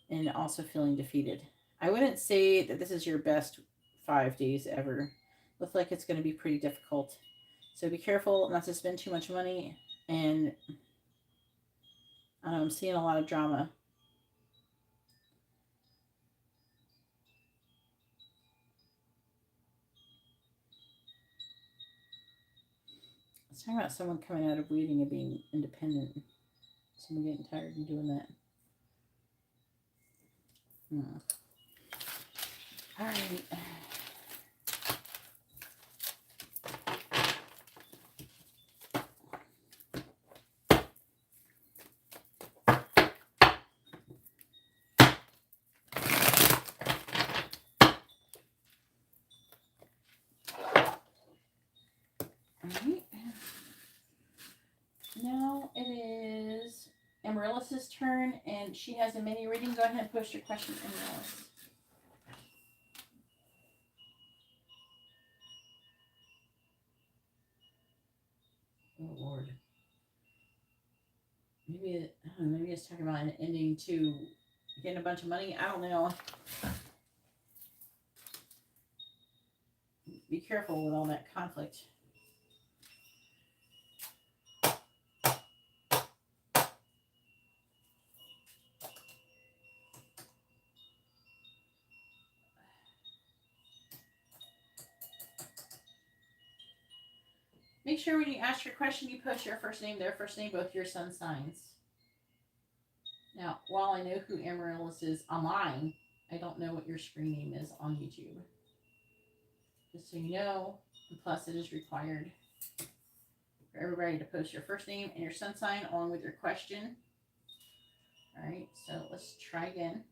S1: and also feeling defeated. I wouldn't say that this is your best 5 days ever. Looks like it's going to be pretty difficult. So be careful not to spend too much money. And I'm seeing a lot of drama. Let's talk about someone coming out of waiting and being independent. Someone getting tired and doing that. All right. Alright. Now it is Amaryllis' turn, and she has a mini reading. Go ahead and post your question, Amaryllis. Oh Lord. Maybe maybe it's talking about an ending to getting a bunch of money. I don't know. Be careful with all that conflict. Make sure when you ask your question, you post your first name, their first name, both your sun signs. Now, while I know who Amaryllis is online, I don't know what your screen name is on YouTube. Just so you know, and plus it is required for everybody to post your first name and your sun sign along with your question. All right, so let's try again.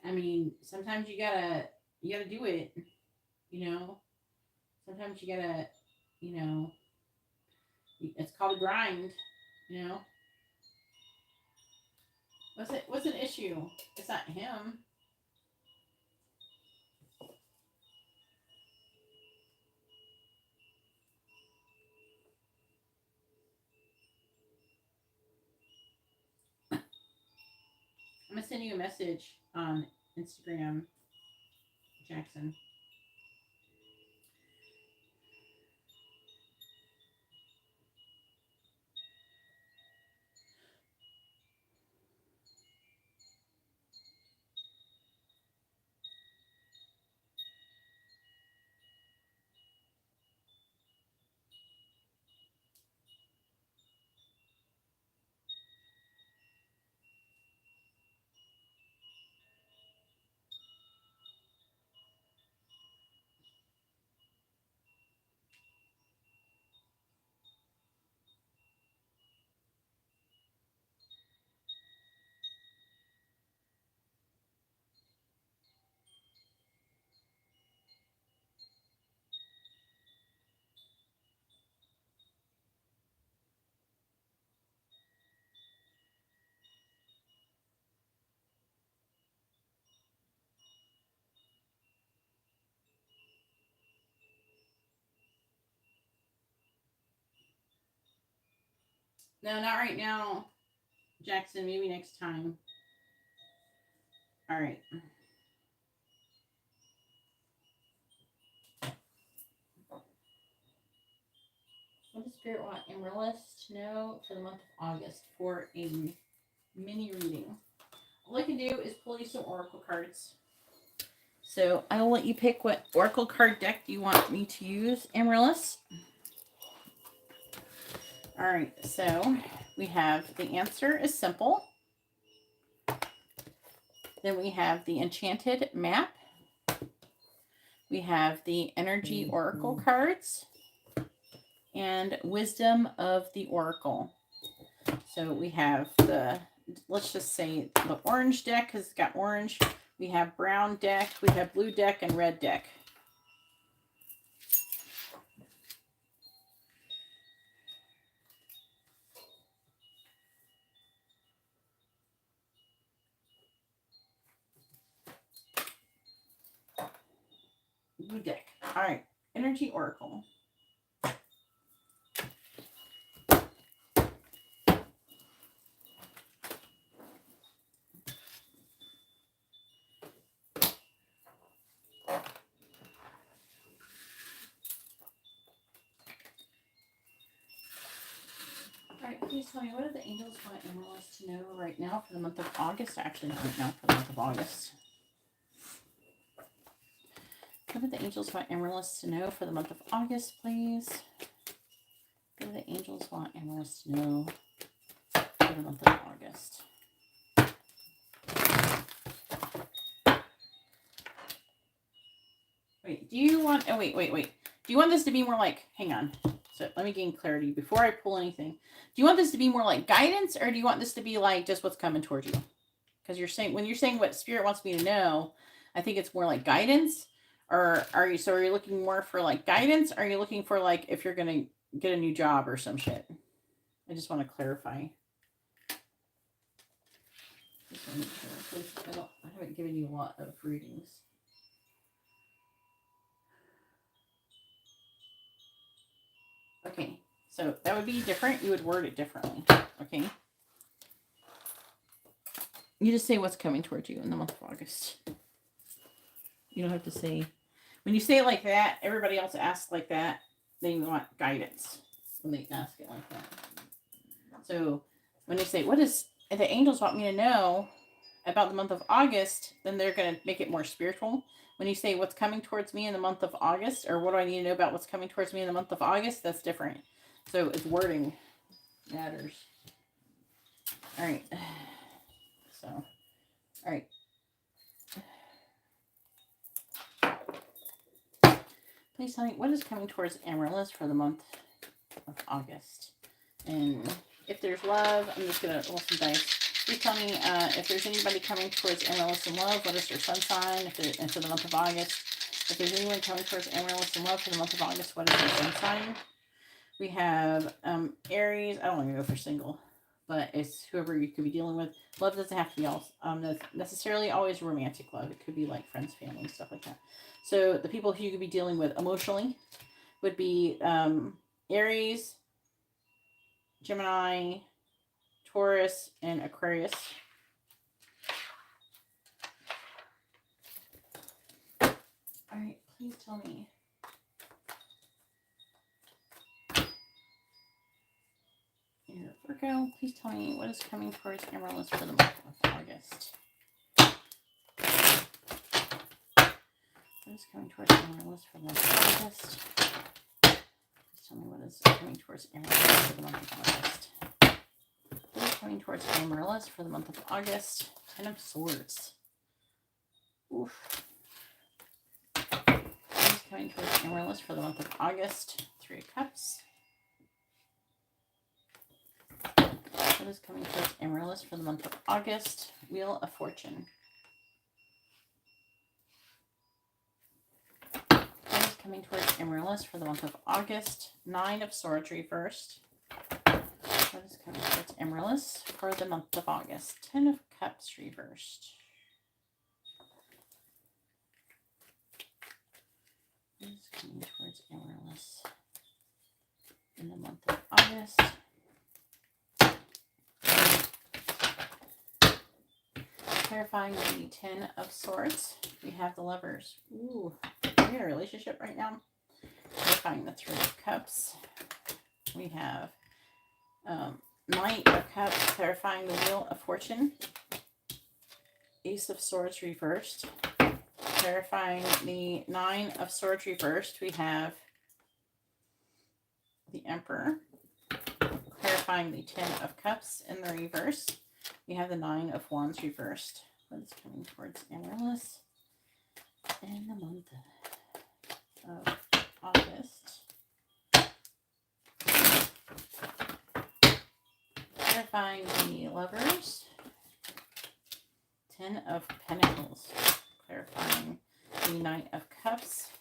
S1: I mean, sometimes you gotta do it, you know. Sometimes you gotta, you know, it's called a grind, you know. What's an issue? It's not him. I'm gonna send you a message on Instagram, Jackson. No, not right now, Jackson. Maybe next time. All right. What does Spirit want Amaryllis to know for the month of August for a mini reading? All I can do is pull you some oracle cards. So I will let you pick what oracle card deck you want me to use, Amaryllis. All right, so we have the answer is simple. Then we have the enchanted map. We have the energy oracle cards and wisdom of the oracle. So we have the, let's just say the orange deck because it's got orange. We have brown deck, we have blue deck, and red deck. Blue deck. All right, energy oracle. All right, please tell me, what do the angels want Amaryllis to know right now for the month of August? Actually, not right now, for the month of August. What do the angels want Amaryllis to know for the month of August, please? What do the angels want Amaryllis to know for the month of August? Wait, do you want, oh, wait. Do you want this to be more like, hang on. So let me gain clarity before I pull anything. Do you want this to be more like guidance, or do you want this to be like just what's coming towards you? Because you're saying, when you're saying what Spirit wants me to know, I think it's more like guidance. Or are you looking more for like guidance? Or are you looking for like if you're going to get a new job or some shit? I just want to clarify. Just want to make sure, because I haven't given you a lot of readings. Okay, so that would be different. You would word it differently. Okay. You just say what's coming towards you in the month of August. You don't have to say, when you say it like that, everybody else asks like that, they want guidance when they ask it like that. So when they say, what does the angels want me to know about the month of August, then they're going to make it more spiritual. When you say what's coming towards me in the month of August, or what do I need to know about what's coming towards me in the month of August, that's different. So it's wording matters. All right. So, all right. Please tell me, what is coming towards Amaryllis for the month of August? And if there's love, I'm just going to roll some dice. Please tell me if there's anybody coming towards Amaryllis in love, what is their sun sign and for the month of August? If there's anyone coming towards Amaryllis in love for the month of August, what is their sun sign? We have Aries. I don't want to go for single, but it's whoever you could be dealing with. Love doesn't have to be all necessarily always romantic love. It could be like friends, family, stuff like that. So the people who you could be dealing with emotionally would be Aries, Gemini, Taurus, and Aquarius. All right, please tell me. Here, Virgo, please tell me what is coming towards Amaryllis for the month of August. What is coming towards Amaryllis for the month of August? Please tell me what is coming towards Amaryllis for the month of August. What is coming towards Amaryllis for the month of August? Ten of Swords. Oof. What is coming towards Amaryllis for the month of August? Three of Cups. What is coming towards Amaryllis for the month of August? Wheel of Fortune. What is coming towards Amaryllis for the month of August? Nine of Swords reversed. What is coming towards Amaryllis for the month of August? Ten of Cups reversed. What is coming towards Amaryllis in the month of August? Clarifying the Ten of Swords. We have the Lovers. Ooh, are we in a relationship right now? Clarifying the Three of Cups. We have Knight of Cups. Clarifying the Wheel of Fortune. Ace of Swords reversed. Clarifying the Nine of Swords reversed. We have the Emperor. Clarifying the Ten of Cups in the reverse. We have the Nine of Wands reversed. What is coming towards Amaryllis in the month of August? Clarifying the Lovers. Ten of Pentacles. Clarifying the Knight of Cups.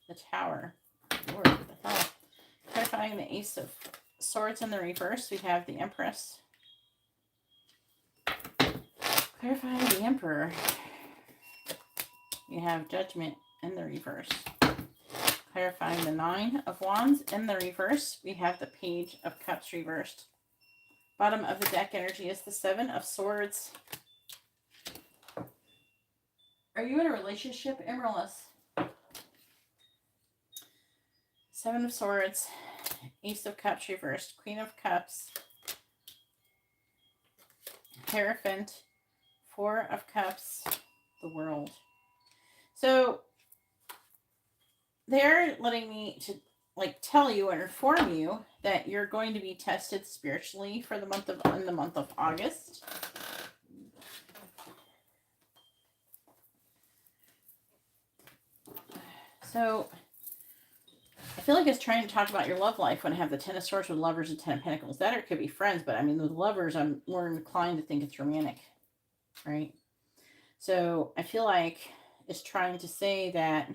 S1: The Tower. Lord, what the hell? Clarifying the Ace of Swords in the reverse. We have the Empress. Clarifying the Emperor. We have Judgment in the reverse. Clarifying the Nine of Wands in the reverse. We have the Page of Cups reversed. Bottom of the deck energy is the Seven of Swords. Are you in a relationship, Amaryllis? Seven of Swords. Ace of Cups reversed. Queen of Cups. Hierophant. Four of Cups, the World. So they're letting me to tell you and inform you that you're going to be tested spiritually for the month of August. So I feel like it's trying to talk about your love life when I have the Ten of Swords with Lovers and Ten of Pentacles. That or it could be friends, but I mean with Lovers, I'm more inclined to think it's romantic. Right? So I feel like it's trying to say that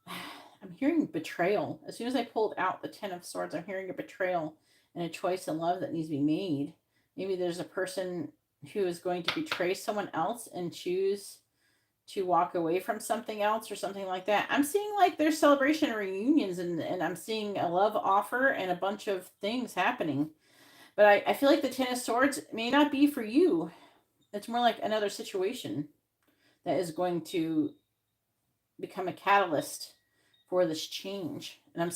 S1: I'm hearing betrayal. As soon as I pulled out the Ten of Swords, I'm hearing a betrayal and a choice in love that needs to be made. Maybe there's a person who is going to betray someone else and choose to walk away from something else or something like that. I'm seeing like there's celebration and reunions and I'm seeing a love offer and a bunch of things happening. But I feel like the Ten of Swords may not be for you. It's more like another situation that is going to become a catalyst for this change. And I'm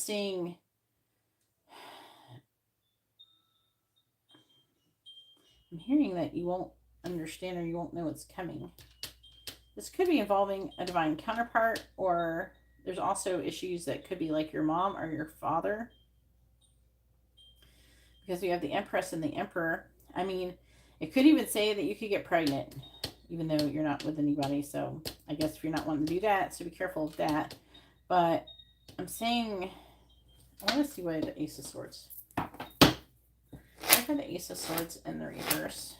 S1: hearing that you won't understand or you won't know what's coming. This could be involving a divine counterpart, or there's also issues that could be like your mom or your father. Because we have the Empress and the Emperor. I mean, it could even say that you could get pregnant, even though you're not with anybody. So I guess if you're not wanting to do that, so be careful of that. But I'm saying, I want to see why the Ace of Swords. for the Ace of Swords in the reverse.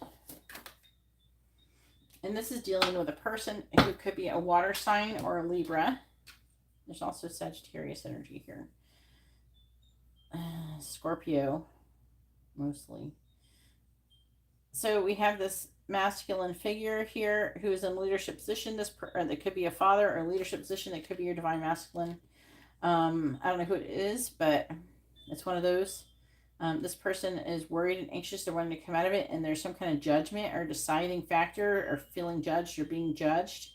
S1: And this is dealing with a person who could be a water sign or a Libra. There's also Sagittarius energy here. Scorpio, mostly. So we have this masculine figure here who is in leadership position. Or that could be a father or a leadership position. It could be your divine masculine. I don't know who it is, but it's one of those. This person is worried and anxious. They're wanting to come out of it, and there's some kind of judgment or deciding factor or feeling judged or being judged.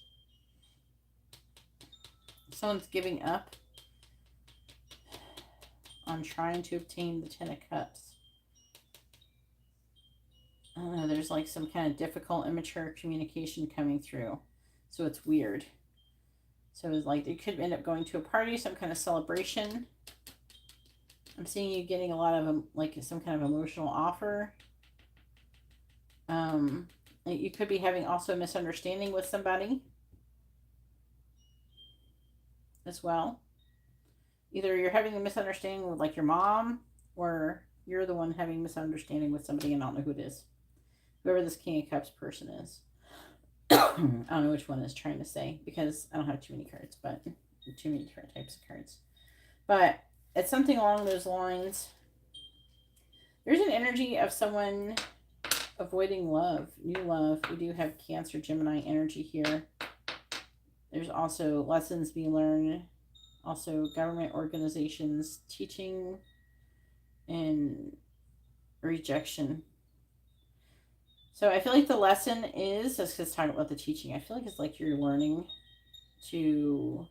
S1: Someone's giving up on trying to obtain the Ten of Cups. I don't know, there's like some kind of difficult, immature communication coming through. So it's weird. So it's like it could end up going to a party, some kind of celebration. I'm seeing you getting a lot of like some kind of emotional offer. You could be having also a misunderstanding with somebody as well. Either you're having a misunderstanding with like your mom, or you're the one having a misunderstanding with somebody and I don't know who it is. Whoever this King of Cups person is. I don't know which one is trying to say because I don't have too many cards, but too many different types of cards. But it's something along those lines. There's an energy of someone avoiding love, new love. We do have Cancer, Gemini energy here. There's also lessons being learned. Also government organizations, teaching, and rejection. So I feel like the lesson is, let's just talk about the teaching. I feel like it's like you're learning to,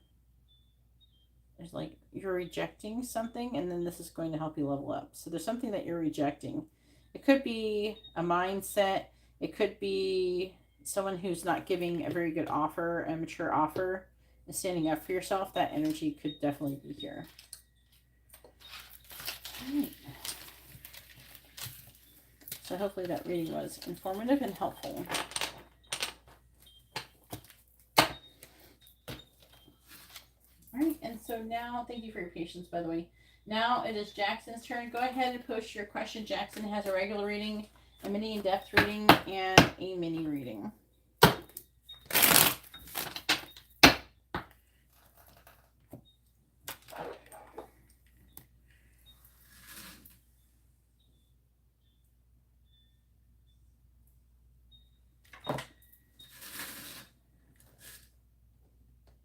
S1: there's like, you're rejecting something and then this is going to help you level up. So there's something that you're rejecting. It could be a mindset. It could be someone who's not giving a very good offer, a mature offer, and standing up for yourself. That energy could definitely be here. All right. So hopefully that reading was informative and helpful. All right, and so now, thank you for your patience, by the way. Now it is Jackson's turn. Go ahead and post your question. Jackson has a regular reading, a mini in-depth reading, and a mini reading.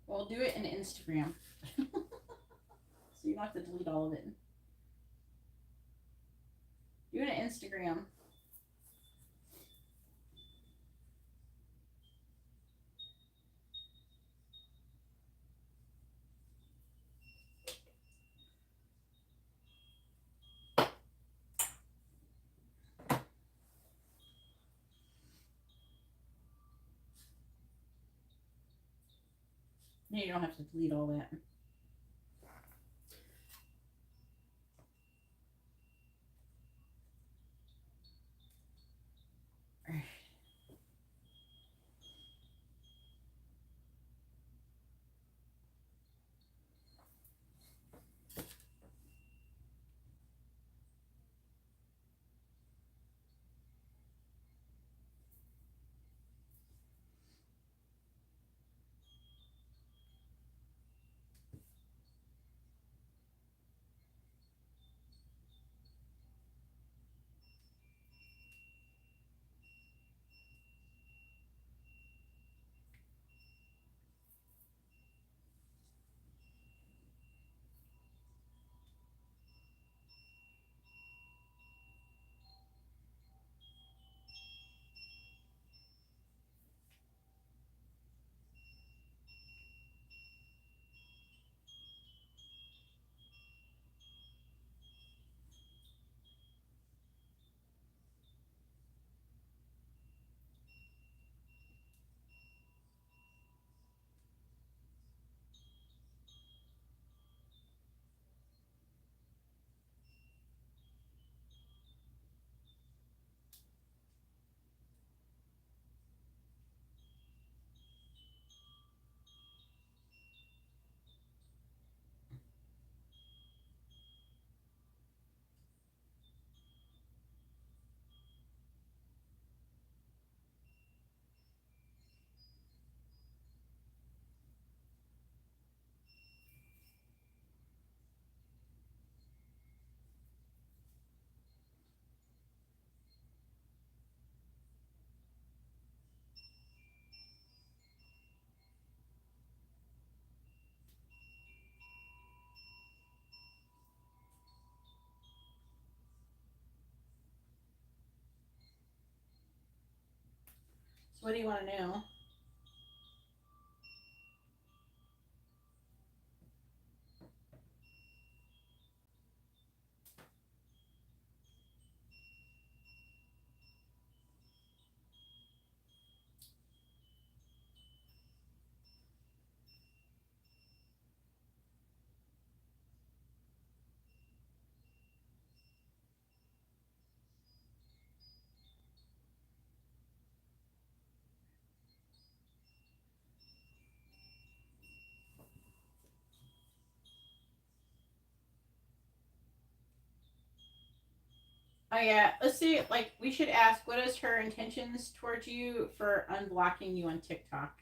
S1: We'll do it in Instagram. So you don't have to delete all of it. Do it in Instagram. No, you don't have to delete all that. What do you want to know? Oh yeah, let's see. Like, we should ask, what is her intentions towards you for unblocking you on TikTok?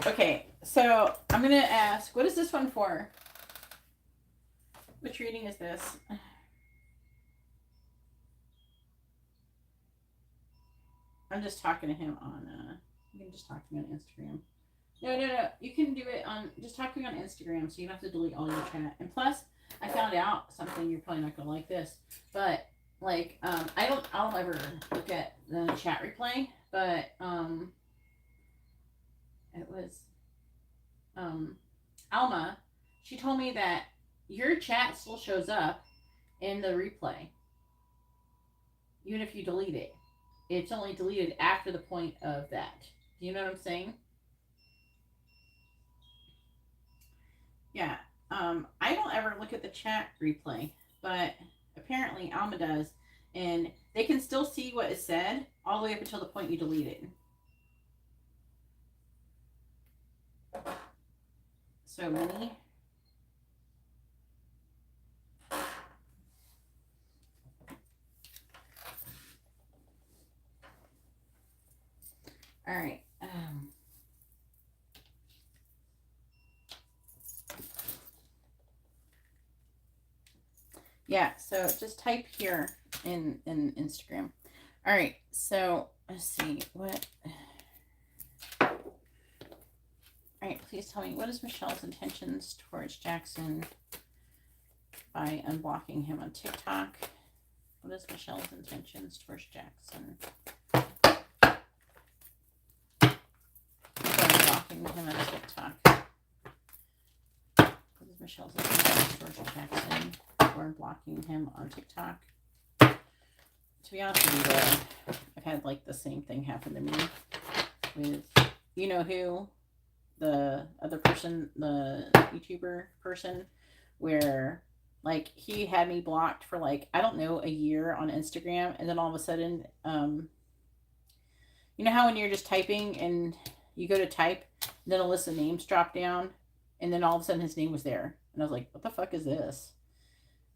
S1: Okay, so I'm gonna ask, what is this one for? Which reading is this? I'm just talking to him on. You can just talk to me on Instagram. No. You can do it on just talking on Instagram, so you don't have to delete all your chat. And plus, I found out something. You're probably not gonna like this, but like, I don't ever look at the chat replay, but it was Alma. She told me that your chat still shows up in the replay, even if you delete it. It's only deleted after the point of that. Do you know what I'm saying? Yeah. I don't ever look at the chat replay, but apparently Alma does, and they can still see what is said all the way up until the point you delete it. So many. All right. Yeah, so just type here in Instagram. All right, so let's see what. All right, please tell me, what is Michelle's intentions towards Jackson by unblocking him on TikTok? What is Michelle's intentions towards Jackson by unblocking him on TikTok? What is Michelle's intentions towards Jackson for blocking him on TikTok? To be honest with you, I've had like the same thing happen to me with, you know who, the other person, the YouTuber person, where like he had me blocked for like, I don't know, a year on Instagram, and then all of a sudden, you know how when you're just typing and you go to type, and then a list of names drop down, and then all of a sudden his name was there, and I was like, what the fuck is this?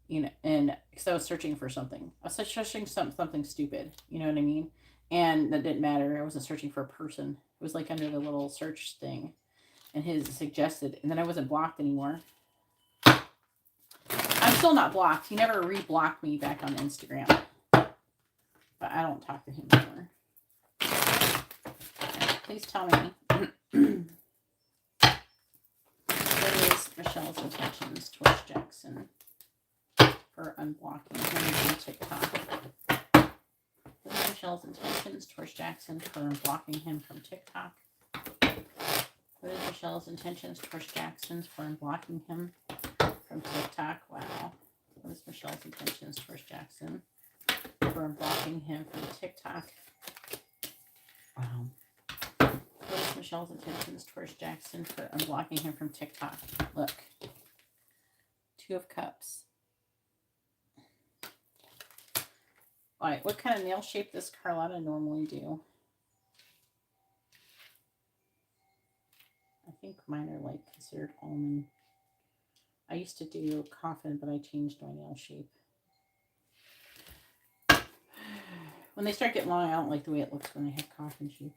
S1: You know, and because I was searching for something, I was searching something stupid, you know what I mean? And that didn't matter. I wasn't searching for a person. It was like under the little search thing, and his suggested, and then I wasn't blocked anymore. I'm still not blocked. He never re-blocked me back on Instagram, but I don't talk to him anymore. Right, please tell me what is Michelle's intentions towards Jackson for unblocking him from TikTok? What is Michelle's intentions towards Jackson for unblocking him from TikTok? What is Michelle's intentions towards Jackson for unblocking him from TikTok? Wow. What is Michelle's intentions towards Jackson for unblocking him from TikTok? Wow. What is Michelle's intentions towards Jackson for unblocking him from TikTok? Look. 2 of Cups. All right, what kind of nail shape does Carlotta normally do? I think mine are like considered almond. I used to do coffin, but I changed my nail shape. When they start getting long, I don't like the way it looks when I have coffin shape.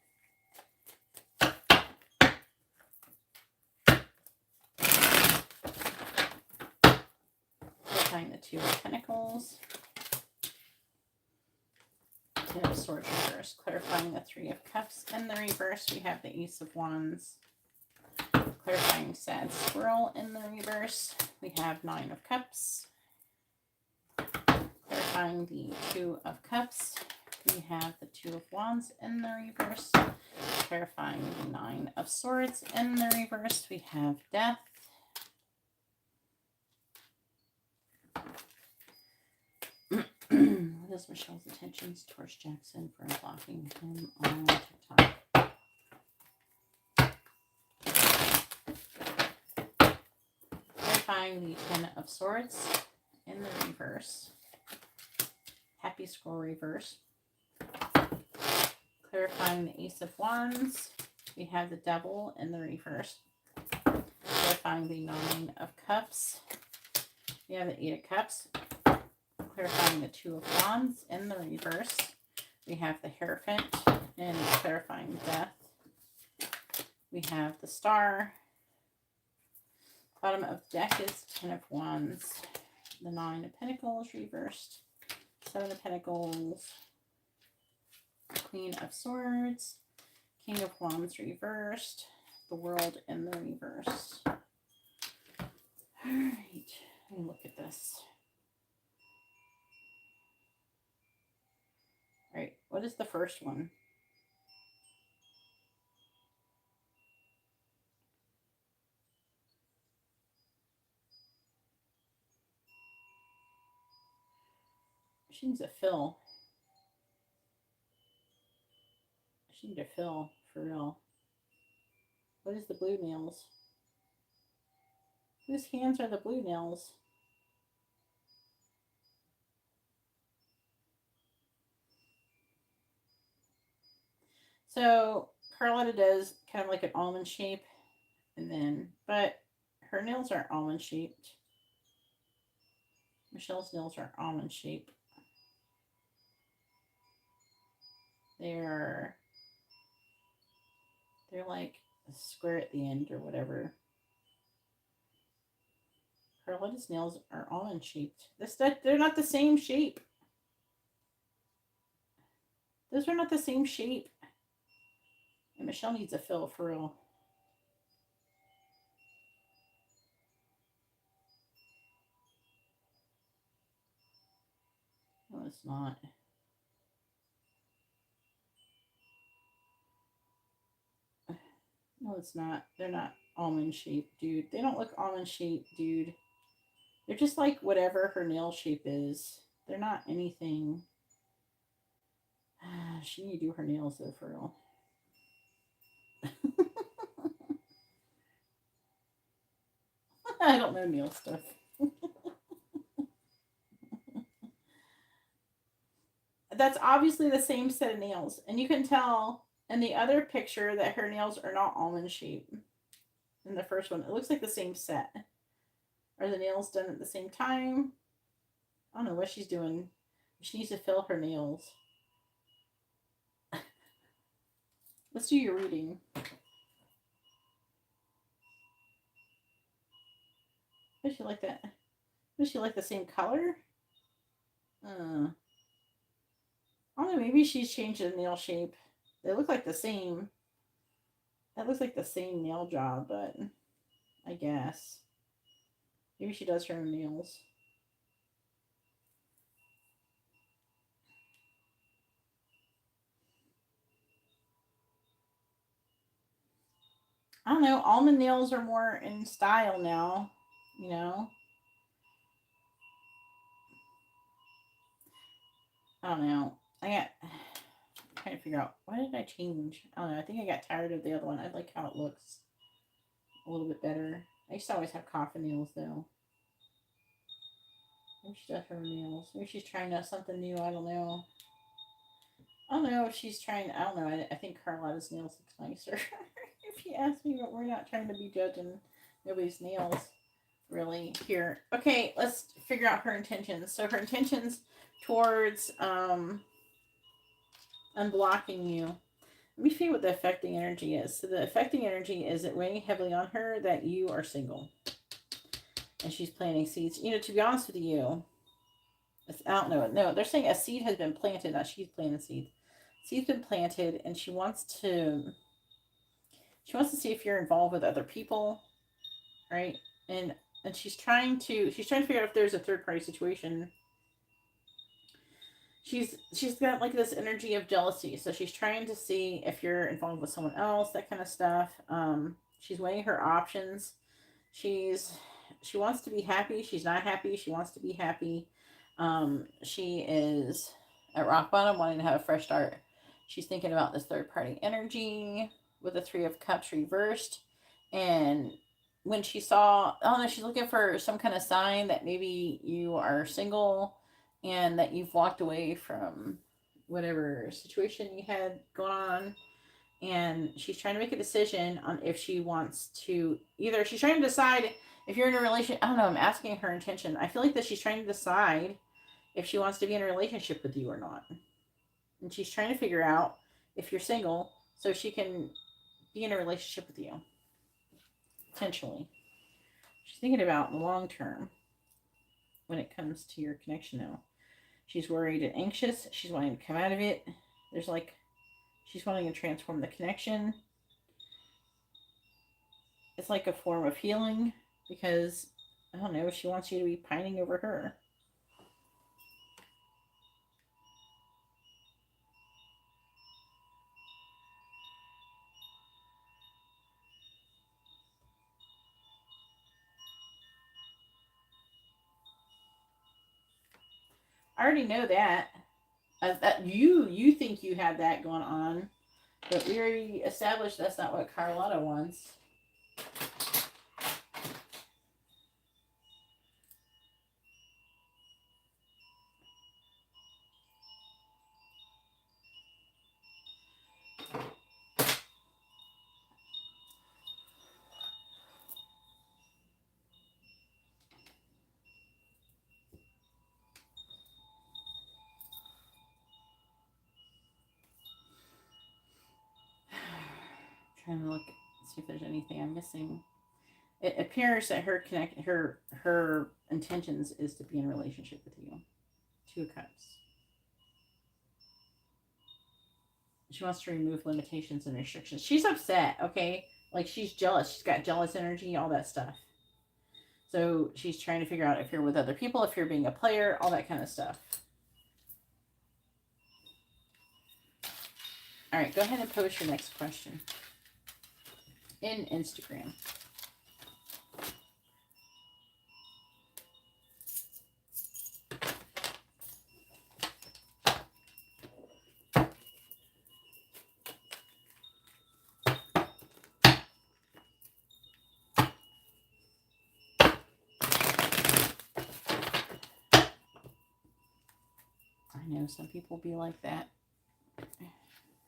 S1: Two of Pentacles. Ten of Swords reverse. Clarifying the Three of Cups. In the reverse, we have the Ace of Wands. Clarifying Sad Squirrel. In the reverse, we have Nine of Cups. Clarifying the Two of Cups, we have the Two of Wands in the reverse. Clarifying the Nine of Swords in the reverse, we have Death. What is Michelle's intentions towards Jackson for blocking him on TikTok? Clarifying the Ten of Swords in the reverse. Happy Squirrel reverse. Clarifying the Ace of Wands, we have the Devil in the reverse. Clarifying the Nine of Cups, we have the Eight of Cups. Clarifying the Two of Wands in the reverse, we have the Hierophant. And clarifying Death, we have the Star. Bottom of deck is Ten of Wands, the Nine of Pentacles reversed, Seven of Pentacles, Queen of Swords, King of Wands reversed, the World in the reverse. All right, let me look at this. All right, what is the first one? She needs a fill. She needs a fill, for real. What is the blue nails? Whose hands are the blue nails? So Carlotta does kind of like an almond shape, and then, but her nails aren't almond shaped. Michelle's nails are almond shaped. They're like a square at the end or whatever. Carlotta's nails are almond shaped. They're not the same shape. Those are not the same shape. And Michelle needs a fill for real. No, it's not. No, it's not. They're not almond shaped, dude. They don't look almond shaped, dude. They're just like whatever her nail shape is. They're not anything. She need to do her nails though, for real. I don't know nail stuff. That's obviously the same set of nails. And you can tell in the other picture that her nails are not almond shaped. In the first one, it looks like the same set. Are the nails done at the same time? I don't know what she's doing. She needs to fill her nails. Let's do your reading. Does she like that? Does she like the same color? I don't know. Maybe she's changed the nail shape. They look like the same. That looks like the same nail job, but I guess. Maybe she does her own nails. I don't know. Almond nails are more in style now, you know? I don't know. I'm trying to figure out, why did I change? I don't know. I think I got tired of the other one. I like how it looks a little bit better. I used to always have coffin nails, though. Maybe she does her nails. Maybe she's trying out something new. I don't know. I don't know if she's trying. I don't know. I think Carlotta's nails look nicer. If you ask me, but we're not trying to be judging nobody's nails, really, here. Okay, let's figure out her intentions. So her intentions towards unblocking you. Let me see what the affecting energy is. So the affecting energy is it weighing heavily on her that you are single. And she's planting seeds. You know, to be honest with you, I don't know. No, they're saying a seed has been planted. Not she's planted seed. Seed's been planted, and she wants to. She wants to see if you're involved with other people, right? And and she's trying to figure out if there's a third party situation. She's got like this energy of jealousy, so she's trying to see if you're involved with someone else, that kind of stuff. She's weighing her options. She's she wants to be happy. She's not happy. She wants to be happy. She is at rock bottom, wanting to have a fresh start. She's thinking about this third party energy with the Three of Cups reversed. And when she saw, I don't know, she's looking for some kind of sign that maybe you are single and that you've walked away from whatever situation you had going on. And she's trying to make a decision on if she wants to, either she's trying to decide if you're in a relationship. I don't know, I'm asking her intention. I feel like that she's trying to decide if she wants to be in a relationship with you or not. And she's trying to figure out if you're single so she can be in a relationship with you. Potentially. She's thinking about the long term when it comes to your connection now. She's worried and anxious. She's wanting to come out of it. There's like, she's wanting to transform the connection. It's like a form of healing because, I don't know, she wants you to be pining over her. I already know that. That you think you have that going on, but we already established that's not what Carlotta wants. Trying to look, see if there's anything I'm missing. It appears that her intentions is to be in a relationship with you. Two of Cups. She wants to remove limitations and restrictions. She's upset, okay? Like she's jealous. She's got jealous energy, all that stuff. So she's trying to figure out if you're with other people, if you're being a player, all that kind of stuff. All right, go ahead and post your next question in Instagram. I know some people be like that.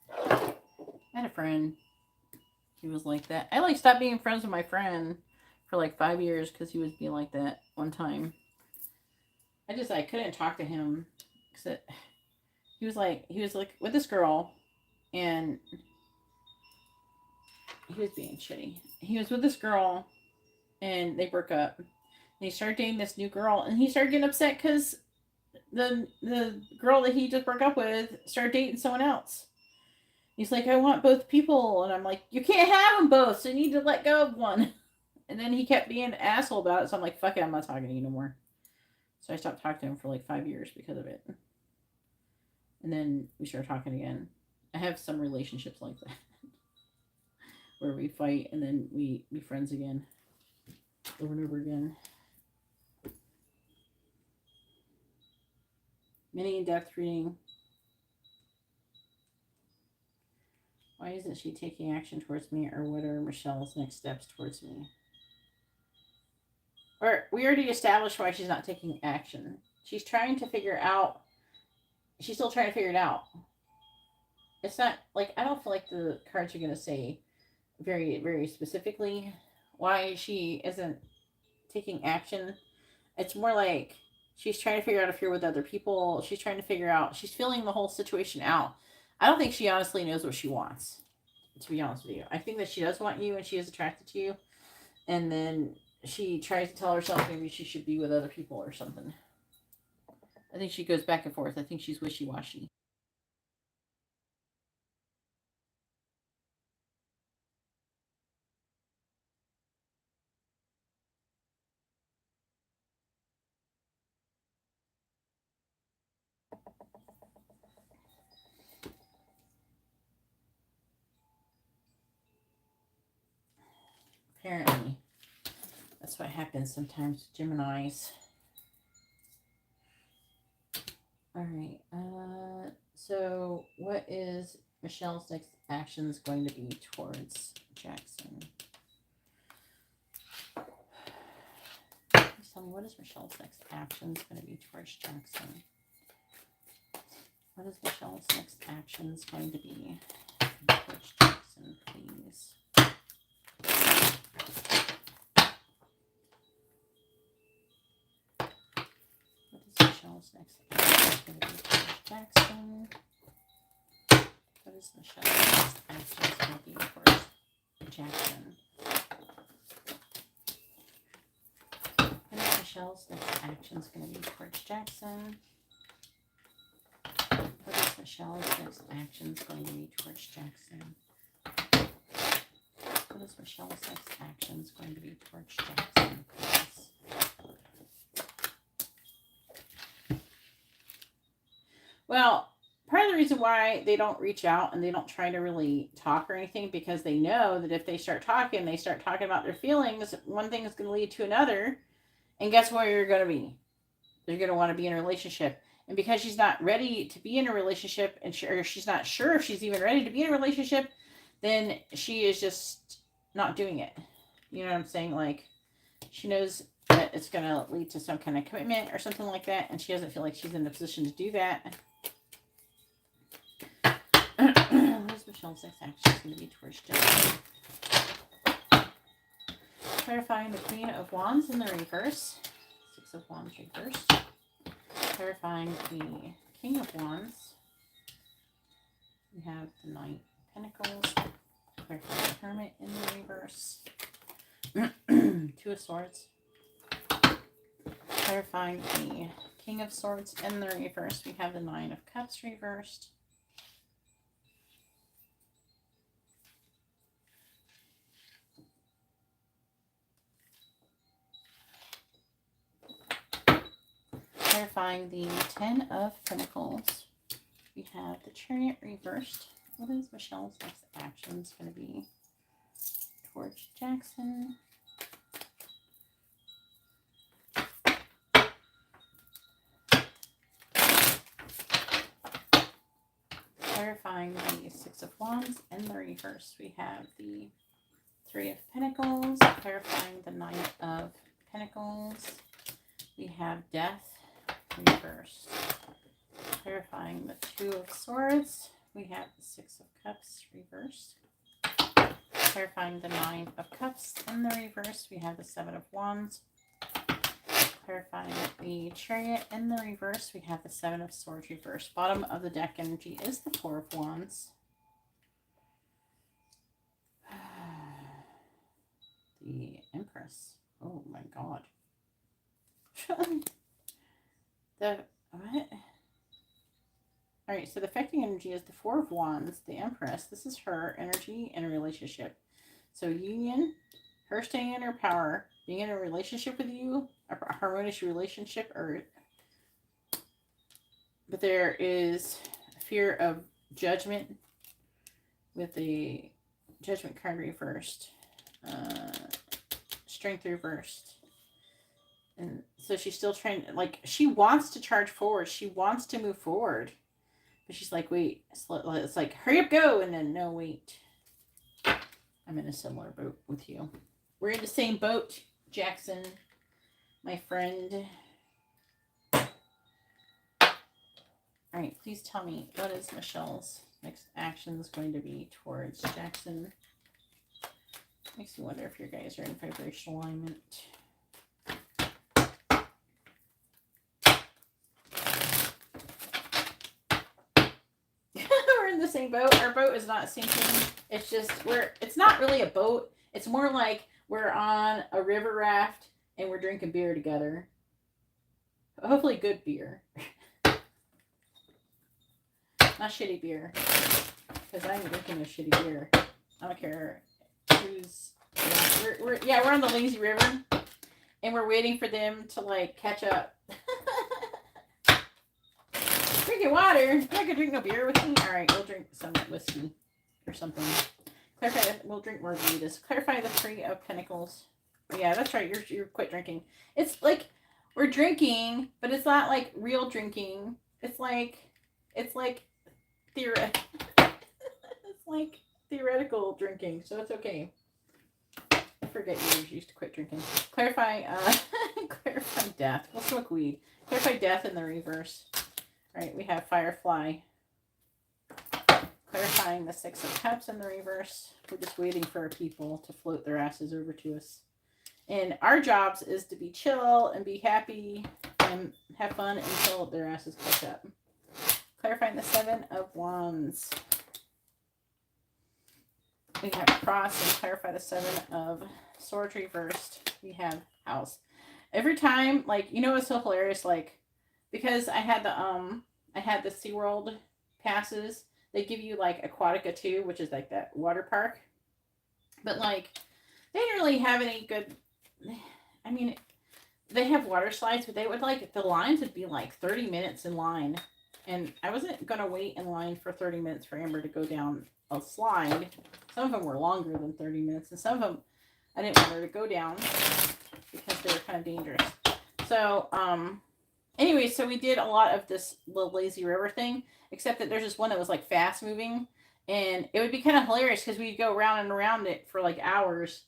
S1: I had a friend. He was like that. I like stopped being friends with my friend for like 5 years because he was being like that one time. I couldn't talk to him because he was like with this girl, and he was being shitty. He was with this girl, and they broke up. And he started dating this new girl, and he started getting upset because the girl that he just broke up with started dating someone else. He's like, I want both people, and I'm like, you can't have them both, so you need to let go of one. And then he kept being an asshole about it, so I'm like, fuck it, I'm not talking to you no more. So I stopped talking to him for like 5 years because of it. And then we started talking again. I have some relationships like that where we fight and then we be friends again over and over again. Mini in-depth reading. Why isn't she taking action towards me, or what are Michelle's next steps towards me? Or we already established why she's not taking action. She's trying to figure out. She's still trying to figure it out. It's not like, I don't feel like the cards are going to say very, very specifically why she isn't taking action. It's more like she's trying to figure out if you're with other people. She's trying to figure out, she's feeling the whole situation out. I don't think she honestly knows what she wants, to be honest with you. I think that she does want you and she is attracted to you. And then she tries to tell herself maybe she should be with other people or something. I think she goes back and forth. I think she's wishy-washy. Apparently. That's what happens sometimes with Geminis. All right. So what is Michelle's next actions going to be towards Jackson? Please tell me, what is Michelle's next actions going to be towards Jackson? What is Michelle's next actions going to be towards Jackson, please? What is Michelle's next actions going to be towards Jackson? What is Michelle's next actions going to be towards Jackson? What is Michelle's next actions going to be towards Jackson? What is Michelle's next actions going to be towards Jackson? What is Michelle's next actions going to be towards Jackson, please? Well, part of the reason why they don't reach out and they don't try to really talk or anything, because they know that if they start talking about their feelings, one thing is going to lead to another. And guess where you're going to be? You're going to want to be in a relationship. And because she's not ready to be in a relationship, and she's not sure if she's even ready to be in a relationship, then she is just not doing it. You know what I'm saying? Like, she knows that it's going to lead to some kind of commitment or something like that, and she doesn't feel like she's in a position to do that. What is Michelle's next action going to be towards Jackson? Clarifying the Queen of Wands in the reverse. Six of Wands reversed. Clarifying the King of Wands. We have the Knight of Pentacles. Clarifying the Hermit in the reverse. Two of Swords. Clarifying the King of Swords in the reverse. We have the Nine of Cups reversed. Clarifying the Ten of Pentacles. We have the Chariot reversed. What is Michelle's next actions going to be towards Jackson? Clarifying the Six of Wands in the reverse. We have the Three of Pentacles. Clarifying the Knight of Pentacles. We have Death reversed. Clarifying the Two of Swords. We have the Six of Cups reversed. Clarifying the Nine of Cups in the reverse. We have the Seven of Wands. Clarifying the Chariot in the reverse. We have the Seven of Swords reversed. Bottom of the deck energy is the Four of Wands. The Empress. Oh my god. The what? Alright, so the affecting energy is the Four of Wands, the Empress. This is her energy in a relationship. So union, her staying in her power, being in a relationship with you, a harmonious relationship, but there is fear of judgment with the Judgment card reversed, Strength reversed. And so she's still trying, like, she wants to charge forward. She wants to move forward. But she's like, wait, it's like, hurry up, go. And then, no, wait. I'm in a similar boat with you. We're in the same boat, Jackson, my friend. All right, please tell me, what is Michelle's next actions going to be towards Jackson? Makes me wonder if your guys are in vibrational alignment. We're in the same boat. Our boat is not sinking. It's just, it's not really a boat. It's more like we're on a river raft and we're drinking beer together. Hopefully good beer. Not shitty beer. Because I ain't drinking no shitty beer. I don't care who's... we're on the lazy river. And we're waiting for them to, like, catch up. Drinking water. You're not gonna drink no beer with me? Alright, we'll drink some whiskey. Or something. Clarify. We'll drink margaritas. Clarify the 3 of Pentacles. Yeah, that's right. You're quit drinking. It's like we're drinking, but it's not like real drinking. It's like theoretical. It's like theoretical drinking, so it's okay. I forget you used to quit drinking. Clarify. Clarify death. We'll smoke weed. Clarify death in the reverse. All right, we have Firefly. Clarifying the 6 of Cups in the reverse. We're just waiting for our people to float their asses over to us. And our jobs is to be chill and be happy and have fun until their asses catch up. Clarifying the 7 of Wands. We have Cross and clarify the 7 of Swords reversed. We have House. Every time, like, you know what's so hilarious? Like, because I had the SeaWorld passes. They give you, like, Aquatica 2, which is, like, that water park. But, like, they didn't really have any good... I mean, they have water slides, but they would, like, the lines would be, like, 30 minutes in line. And I wasn't going to wait in line for 30 minutes for Amber to go down a slide. Some of them were longer than 30 minutes. And some of them, I didn't want her to go down because they were kind of dangerous. So, anyway, so we did a lot of this little lazy river thing, except that there's this one that was like fast moving, and it would be kind of hilarious because we'd go around and around it for like hours,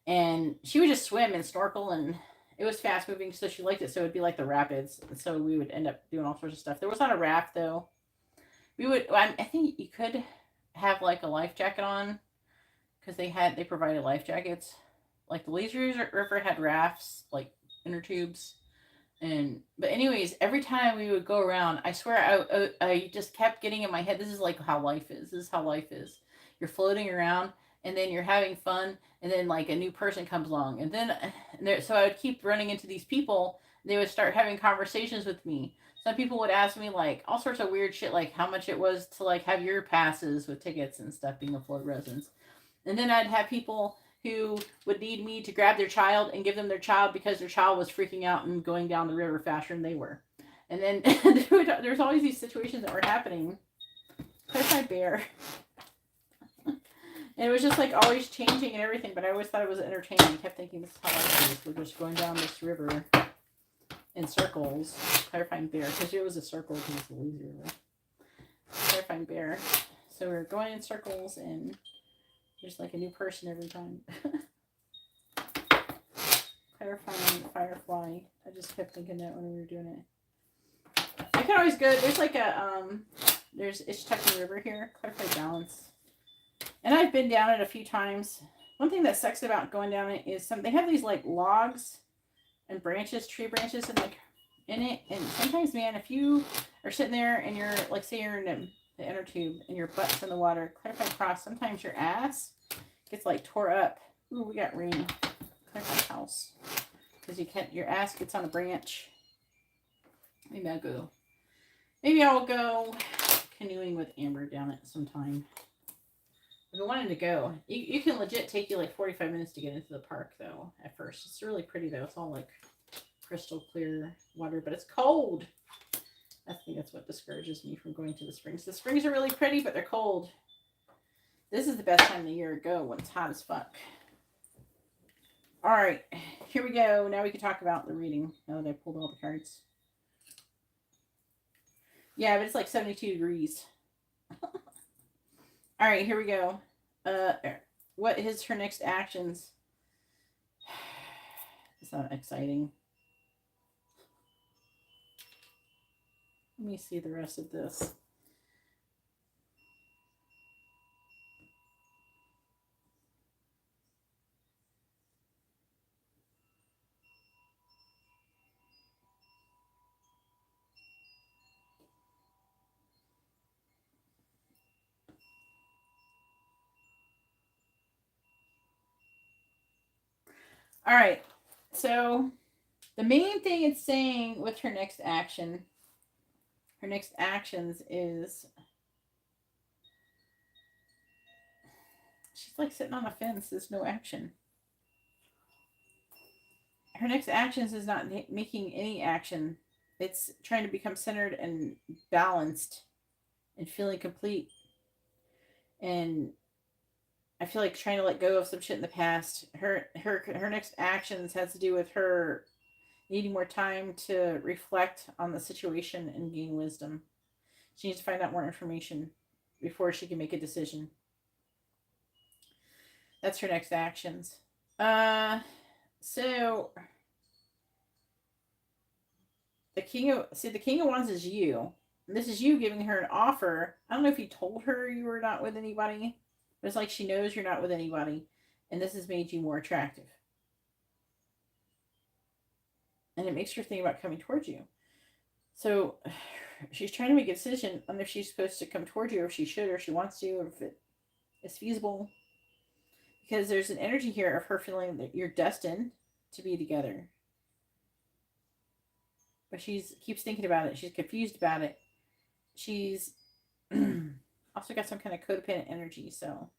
S1: and she would just swim and snorkel, and it was fast moving, so she liked it. So it'd be like the rapids, and so we would end up doing all sorts of stuff. There was not a raft though. I think you could have like a life jacket on because they provided life jackets. Like the lazy river had rafts, like inner tubes. But anyways, every time we would go around, I swear I just kept getting in my head, this is like how life is. This is how life is. You're floating around, and then you're having fun, and then like a new person comes along, and then so I would keep running into these people. They would start having conversations with me. Some people would ask me like all sorts of weird shit, like how much it was to like have your passes with tickets and stuff, being a Florida resident. And then I'd have people who would need me to grab their child and give them their child because their child was freaking out and going down the river faster than they were. And then there's always these situations that were happening. There's my bear. And it was just like always changing and everything, but I always thought it was entertaining. I kept thinking, this is how life is. We're just going down this river in circles. Clarifying bear, because it was a circle because it's a lazy river. Clarifying bear. So we're going in circles, and there's like a new person every time. Clarifying Firefly. I just kept thinking that when we were doing it. I can always go, there's like a, there's Ishtucking River here. Clarify balance. And I've been down it a few times. One thing that sucks about going down it is they have these like logs and branches, tree branches, and like in it. And sometimes, man, if you are sitting there and you're like, say you're in the inner tube and your butt's in the water, clarify cross, sometimes your ass gets like tore up. Ooh, we got rain. Clarify house. Because your ass gets on a branch. Maybe I'll go canoeing with Amber down it sometime. I've been wanting to go. You can legit take you like 45 minutes to get into the park though at first. It's really pretty though. It's all like crystal clear water, but it's cold. I think that's what discourages me from going to the springs. The springs are really pretty, but they're cold. This is the best time of the year to go when it's hot as fuck. All right, here we go. Now we can talk about the reading. Now that I pulled all the cards. Yeah, but it's like 72 degrees. All right, here we go. What is her next actions? It's not exciting. Let me see the rest of this. All right, so the main thing it's saying with her next actions is She's like sitting on a fence. There's no action. Her next actions is not making any action. It's trying to become centered and balanced and feeling complete. And I feel like trying to let go of some shit in the past. Her next actions has to do with her needing more time to reflect on the situation and gain wisdom. She needs to find out more information before she can make a decision. That's her next actions. So the King of Wands is you. And this is you giving her an offer. I don't know if you told her you were not with anybody, but it's like she knows you're not with anybody, and this has made you more attractive. And it makes her think about coming towards you. So she's trying to make a decision on if she's supposed to come towards you, or if she should, or if she wants to, or if it is feasible. Because there's an energy here of her feeling that you're destined to be together. But she's keeps thinking about it. She's confused about it. She's also got some kind of codependent energy, so.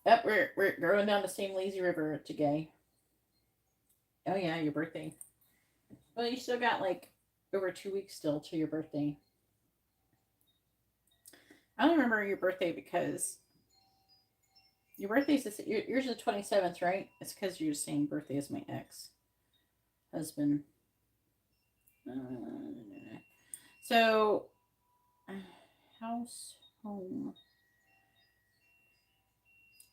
S1: Yep, we're going down the same lazy river today. Oh yeah, your birthday. Well, you still got like over 2 weeks still to your birthday. I don't remember your birthday because your birthday's yours is the 27th, right? It's because you're the same birthday as my ex-husband. So, house, home.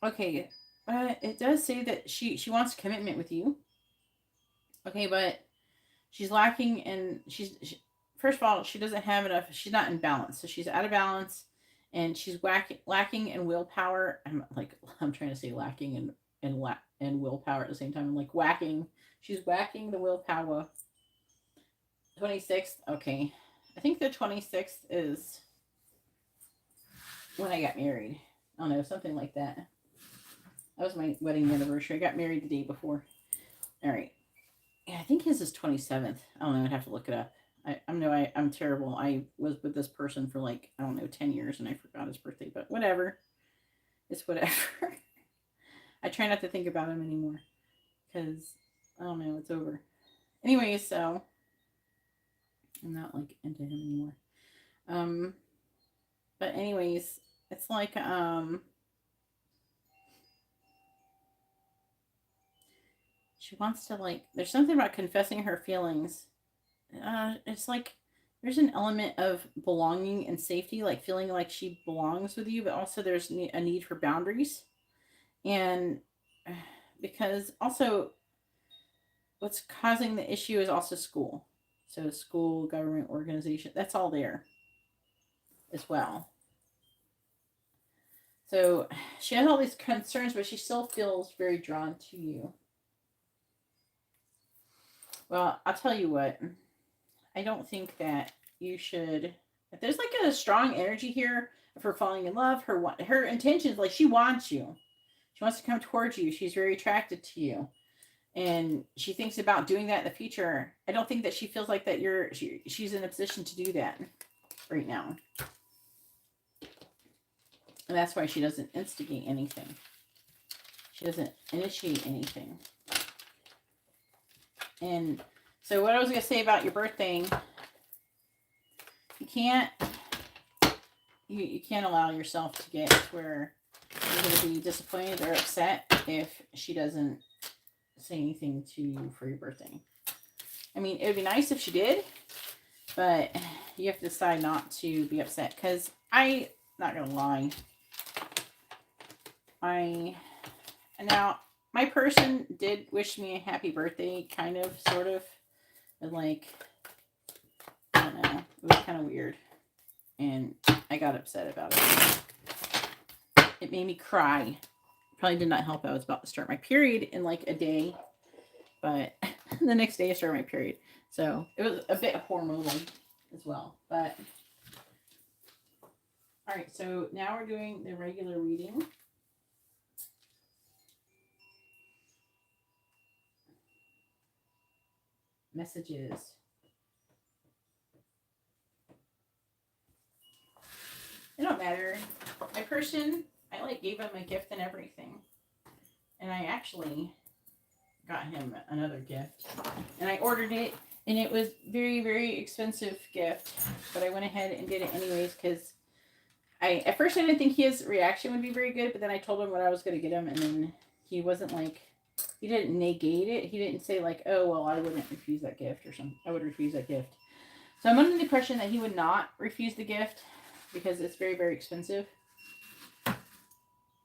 S1: Okay, it does say that she wants commitment with you. Okay, but she's lacking in first of all, she doesn't have enough. She's not in balance, so she's out of balance, and she's lacking in willpower. I'm trying to say lacking and willpower at the same time. I'm like whacking. She's whacking the willpower. 26th. Okay, I think the 26th is when I got married. I don't know, something like that. That was my wedding anniversary. I got married the day before. All right. Yeah, I think his is 27th. I don't know. I'd have to look it up. I'm terrible. I was with this person for like, I don't know, 10 years and I forgot his birthday, but whatever. It's whatever. I try not to think about him anymore because I don't know, it's over. Anyway, so I'm not like into him anymore. But anyways, it's like, she wants to like, there's something about confessing her feelings. It's like there's an element of belonging and safety, like feeling like she belongs with you, but also there's a need for boundaries. And because also what's causing the issue is also school. So school, government, organization, that's all there as well. So she has all these concerns, but she still feels very drawn to you. Well, I'll tell you what. I don't think that you should. If there's like a strong energy here of her falling in love, her intentions, like she wants you. She wants to come towards you. She's very attracted to you. And she thinks about doing that in the future. I don't think that she feels like that she's in a position to do that right now. And that's why she doesn't instigate anything. She doesn't initiate anything. And so what I was going to say about your birthday, you can't allow yourself to get to where you're going to be disappointed or upset if she doesn't say anything to you for your birthday. I mean, it would be nice if she did, but you have to decide not to be upset because not going to lie, now my person did wish me a happy birthday, kind of, sort of, but like, I don't know, it was kind of weird, and I got upset about it. It made me cry. Probably did not help. I was about to start my period in like a day, but the next day I started my period, so it was a bit hormonal as well. But all right, so now we're doing the regular reading. Messages. matter. My person, I like gave him a gift and everything. And I actually got him another gift. And I ordered it, and it was very, very expensive gift. But I went ahead and did it anyways because at first I didn't think his reaction would be very good, but then I told him what I was going to get him, and then he wasn't like, he didn't negate it. He didn't say like, oh, well, I wouldn't refuse that gift or something. I would refuse that gift. So I'm under the impression that he would not refuse the gift because it's very, very expensive.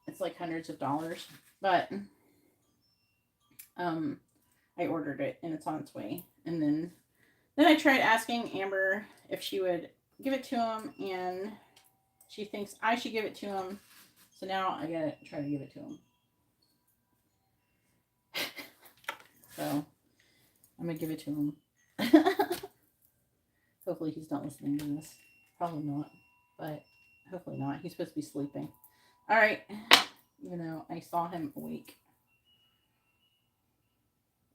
S1: It's like hundreds of dollars. But I ordered it and it's on its way. And then I tried asking Amber if she would give it to him, and she thinks I should give it to him. So now I gotta try to give it to him. So I'm gonna give it to him. Hopefully he's not listening to this. Probably not, but hopefully not. He's supposed to be sleeping. All right. Even though I saw him awake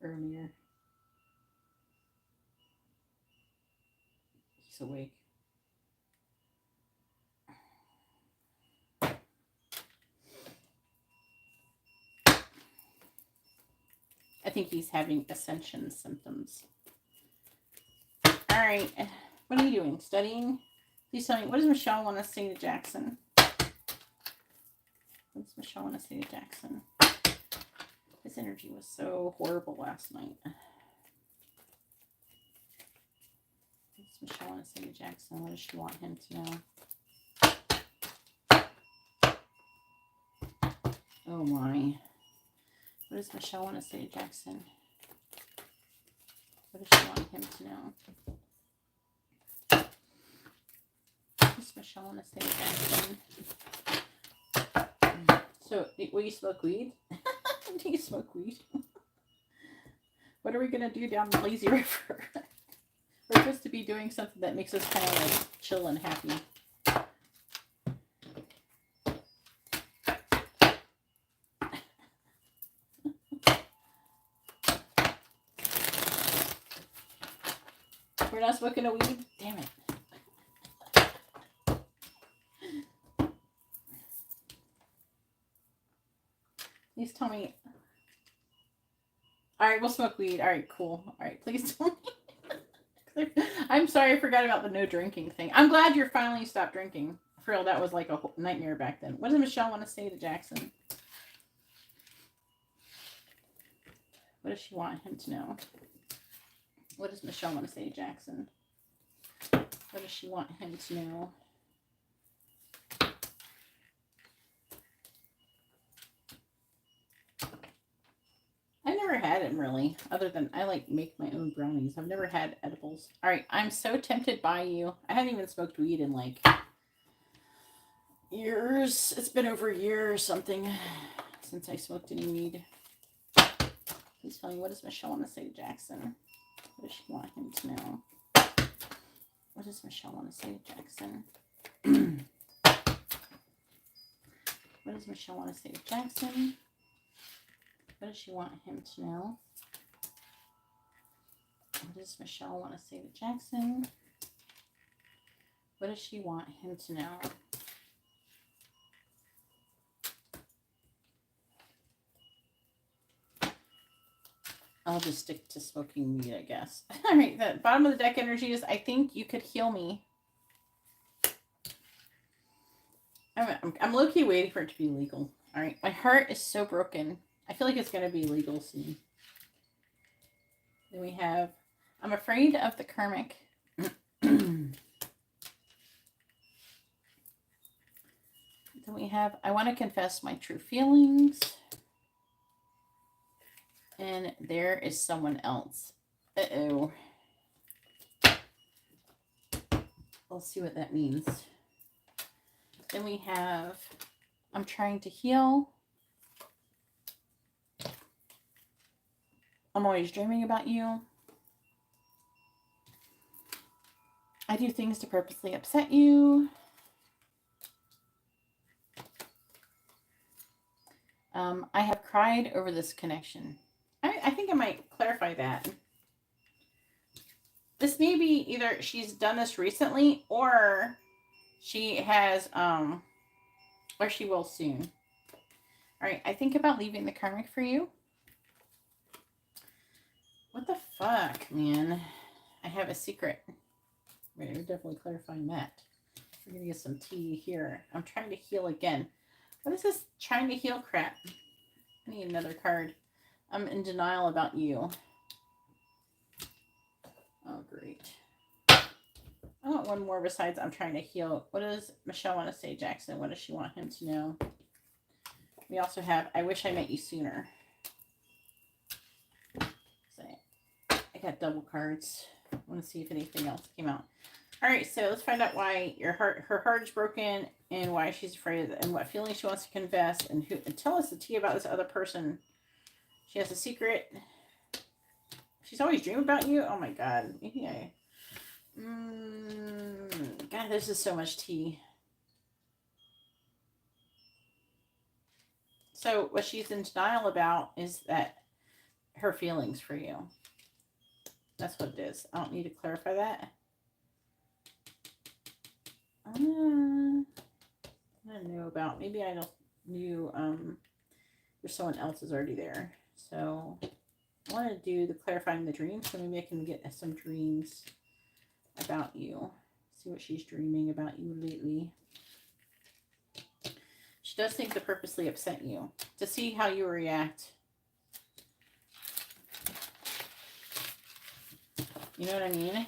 S1: earlier. He's awake. I think he's having ascension symptoms. All right. What are you doing? Studying? Please tell me, what does Michelle want to say to Jackson? What does Michelle want to say to Jackson? His energy was so horrible last night. What does Michelle want to say to Jackson? What does she want him to know? Oh my. What does Michelle want to say to Jackson? What does she want him to know? What does Michelle want to say to Jackson? So, will you smoke weed? Do you smoke weed? What are we going to do down the lazy river? We're supposed to be doing something that makes us kind of like chill and happy. We're not smoking a weed? Damn it. Please tell me. All right, we'll smoke weed. All right, cool. All right, please tell me. I'm sorry, I forgot about the no drinking thing. I'm glad you're finally stopped drinking. For real, that was like a nightmare back then. What does Michelle want to say to Jackson? What does she want him to know? What does Michelle want to say to Jackson? What does she want him to know? I've never had them really, other than I like make my own brownies. I've never had edibles. All right, I'm so tempted by you. I haven't even smoked weed in like years. It's been over a year or something since I smoked any weed. Please tell me, what does Michelle want to say to Jackson? What does she want him to know? What does Michelle want to say to Jackson? What does Michelle want to say to Jackson? What does she want him to know? What does Michelle want to say to Jackson? What does she want him to know? I'll just stick to smoking weed, I guess. All right, the bottom of the deck energy is, I think you could heal me. I'm low-key waiting for it to be legal. All right, my heart is so broken. I feel like it's going to be legal soon. Then we have, I'm afraid of the karmic. Then we have, I want to confess my true feelings. And there is someone else. Uh-oh. Let's see what that means. Then we have, I'm trying to heal. I'm always dreaming about you. I do things to purposely upset you. I have cried over this connection. I think I might clarify that. This may be either she's done this recently, or She has, or she will soon. All right, I think about leaving the karmic for you. What the fuck, man? I have a secret. Wait, we're definitely clarifying that. We're gonna get some tea here. I'm trying to heal again. What is this trying to heal crap? I need another card. I'm in denial about you. Oh, great. I want one more besides I'm trying to heal. What does Michelle want to say, Jackson? What does she want him to know? We also have, I wish I met you sooner. So I got double cards. I want to see if anything else came out. All right, so let's find out why her heart is broken and why she's afraid and what feelings she wants to confess and tell us the tea about this other person. She has a secret. She's always dreamed about you. Oh my God. Maybe I. God, this is so much tea. So what she's in denial about is that her feelings for you. That's what it is. I don't need to clarify that. I don't know about. Maybe I don't knew. There's someone else is already there. So I want to do the clarifying the dreams. So maybe I can get some dreams about you. See what she's dreaming about you lately. She does think to purposely upset you to see how you react. You know what I mean?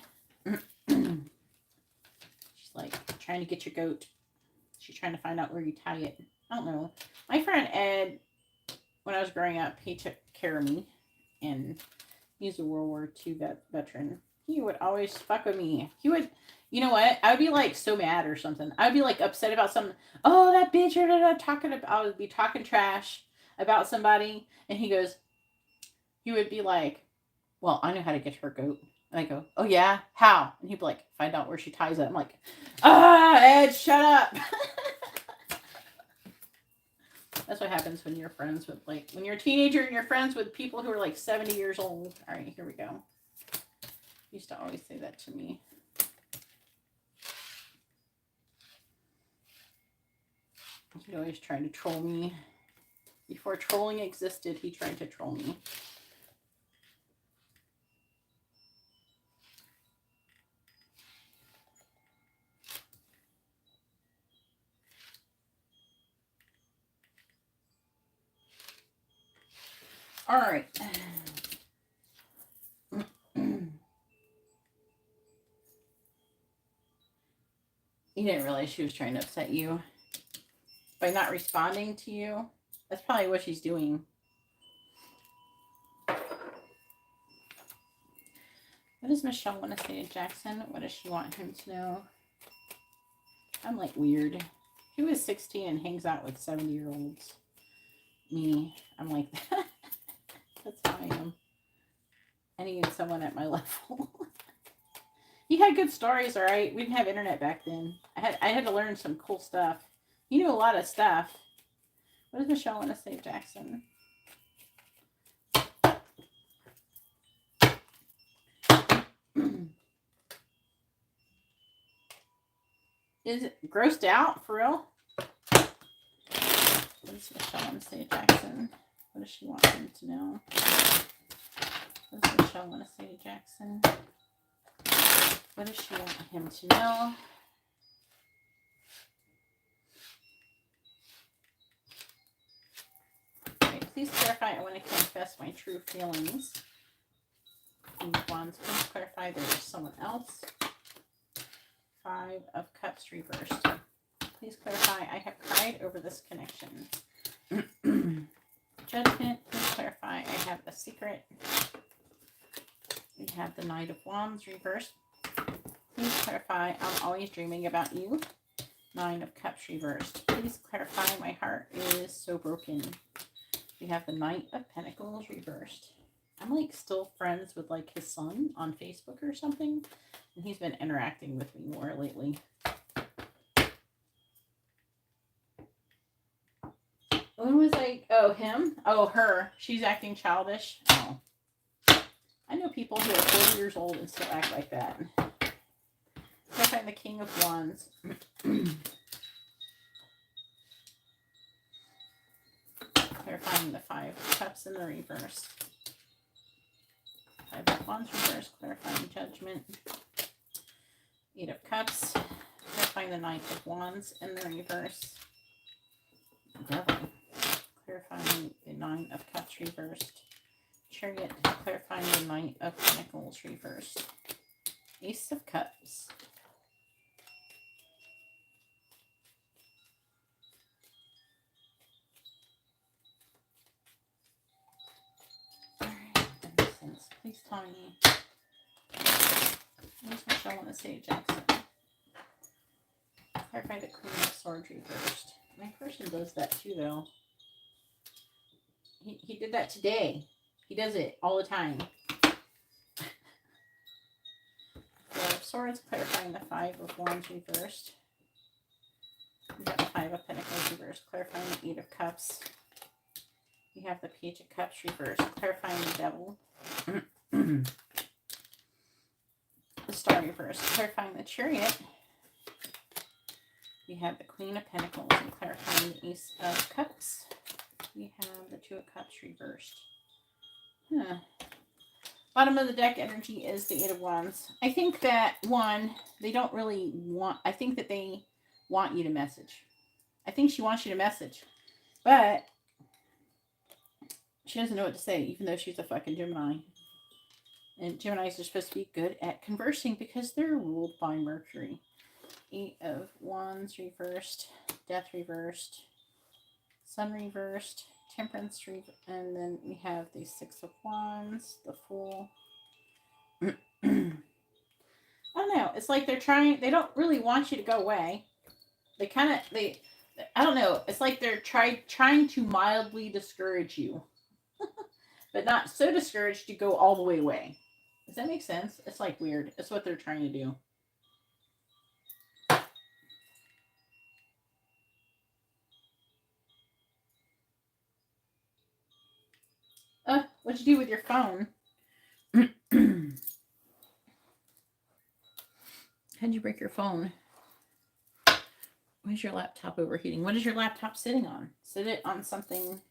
S1: She's like trying to get your goat. She's trying to find out where you tie it. I don't know. My friend Ed, when I was growing up, he took care of me. And he's a World War II veteran. He would always fuck with me. He would, you know what? I would be like so mad or something. I would be like upset about something. Oh, that bitch, talking about, I would be talking trash about somebody. And he would be like, well, I know how to get her goat. And I go, oh yeah? How? And he'd be like, find out where she ties it. I'm like, Ed, shut up. That's what happens when you're friends with, like, when you're a teenager and you're friends with people who are like 70 years old. All right, here we go. He used to always say that to me. He always tried to troll me. Before trolling existed, he tried to troll me. All right. You didn't realize she was trying to upset you by not responding to you. That's probably what she's doing. What does Michelle want to say to Jackson? What does she want him to know? I'm like weird. He was 16 and hangs out with 70-year-olds. Me, I'm like that. That's how I am. I need someone at my level. He had good stories, all right. We didn't have internet back then. I had to learn some cool stuff. He knew a lot of stuff. What does Michelle want to say, Jackson? Is it grossed out for real? What does Michelle want to say, Jackson? What does she want him to know? What does Michelle want to say to Jackson? What does she want him to know? Okay, please clarify. I want to confess my true feelings. Queen of Wands, please clarify there's someone else. 5 of Cups reversed. Please clarify. I have cried over this connection. Judgment. Please clarify. I have a secret. We have the Knight of Wands reversed. Please clarify. I'm always dreaming about you. 9 of Cups reversed. Please clarify. My heart is so broken. We have the Knight of Pentacles reversed. I'm like still friends with like his son on Facebook or something. And he's been interacting with me more lately. When was like, oh, him? Oh, her. She's acting childish. Oh. I know people who are 40 years old and still act like that. Clarifying the King of Wands. Clarifying the Five of Cups in the reverse. Five of Wands reverse. Clarifying Judgment. Eight of Cups. Clarifying the Knight of Wands in the reverse. Devil. Clarifying the Nine of Cups reversed. Chariot. Clarifying the Knight of Pentacles reversed. Ace of Cups. Alright, please tell me. What does I want to say, Jackson? Clarify the Queen of Swords reversed. My person does that too, though. He did that today. He does it all the time. Four of Swords, clarifying the Five of Wands reversed. We got the Five of Pentacles reversed, clarifying the Eight of Cups. We have the Page of Cups reversed, clarifying the Devil. The Star reversed, clarifying the Chariot. We have the Queen of Pentacles and clarifying the Ace of Cups. We have the Two of Cups reversed. Bottom of the deck energy is the Eight of Wands. I think that, one, they don't really want, I think that they want you to message. I think she wants you to message. But she doesn't know what to say, even though she's a fucking Gemini. And Geminis are supposed to be good at conversing because they're ruled by Mercury. Eight of Wands reversed. Death reversed. Sun reversed. Temperance reversed. And then we have the Six of Wands. The Fool. I don't know. It's like they're trying. They don't really want you to go away. They kind of. I don't know. It's like they're trying to mildly discourage you. But not so discouraged to go all the way away. Does that make sense? It's like weird. It's what they're trying to do. What'd you do with your phone? How'd you break your phone? Why is your laptop overheating? What is your laptop sitting on? Sit it on something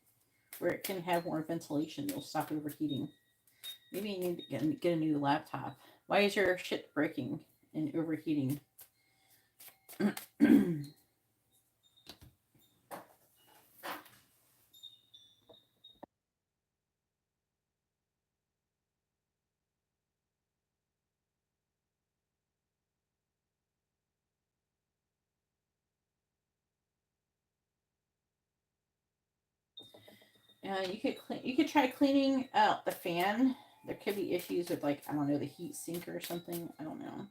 S1: where it can have more ventilation. You'll stop overheating. Maybe you need to get a new laptop. Why is your shit breaking and overheating? You could try cleaning out the fan. There could be issues with, like, I don't know, the heat sink or something. I don't know.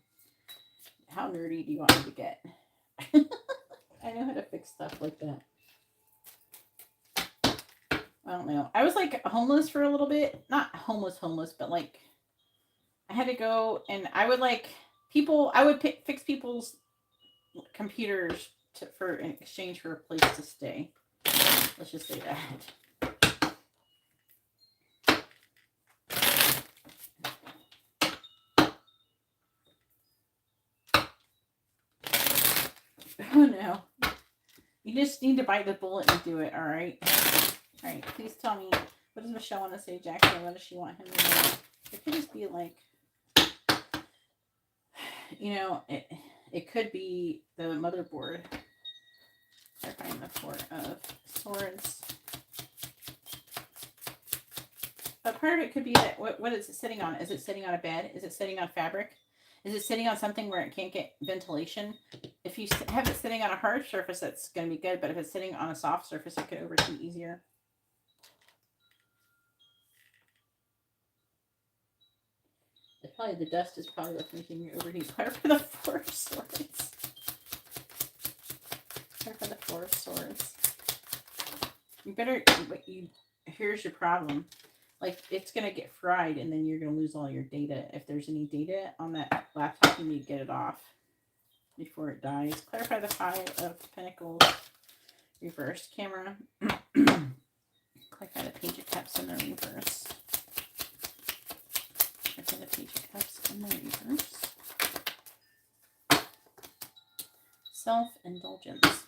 S1: How nerdy do you want me to get? I know how to fix stuff like that. I don't know. I was like homeless for a little bit. Not homeless, but like I had to go and I would fix people's computers for in exchange for a place to stay. Let's just say that. Oh no. You just need to bite the bullet and do it, alright? Alright, please tell me, what does Michelle want to say, Jackson? What does she want him to know? It could just be like, you know, it could be the motherboard. Clarifying the Four of Swords. But part of it could be that, what is it sitting on? Is it sitting on a bed? Is it sitting on fabric? Is it sitting on something where it can't get ventilation? If you have it sitting on a hard surface, that's going to be good. But if it's sitting on a soft surface, it could overheat easier. It's probably the dust is probably what's making you overheat. Clarify the Four of Swords. Clarify the Four of Swords. You better. Here's your problem. Like, it's going to get fried and then you're going to lose all your data. If there's any data on that laptop, you need to get it off before it dies. Clarify the Five of Pentacles. Reverse camera. Clarify the Page of Cups in the reverse. Clarify the Page of Cups in the reverse. self-indulgence.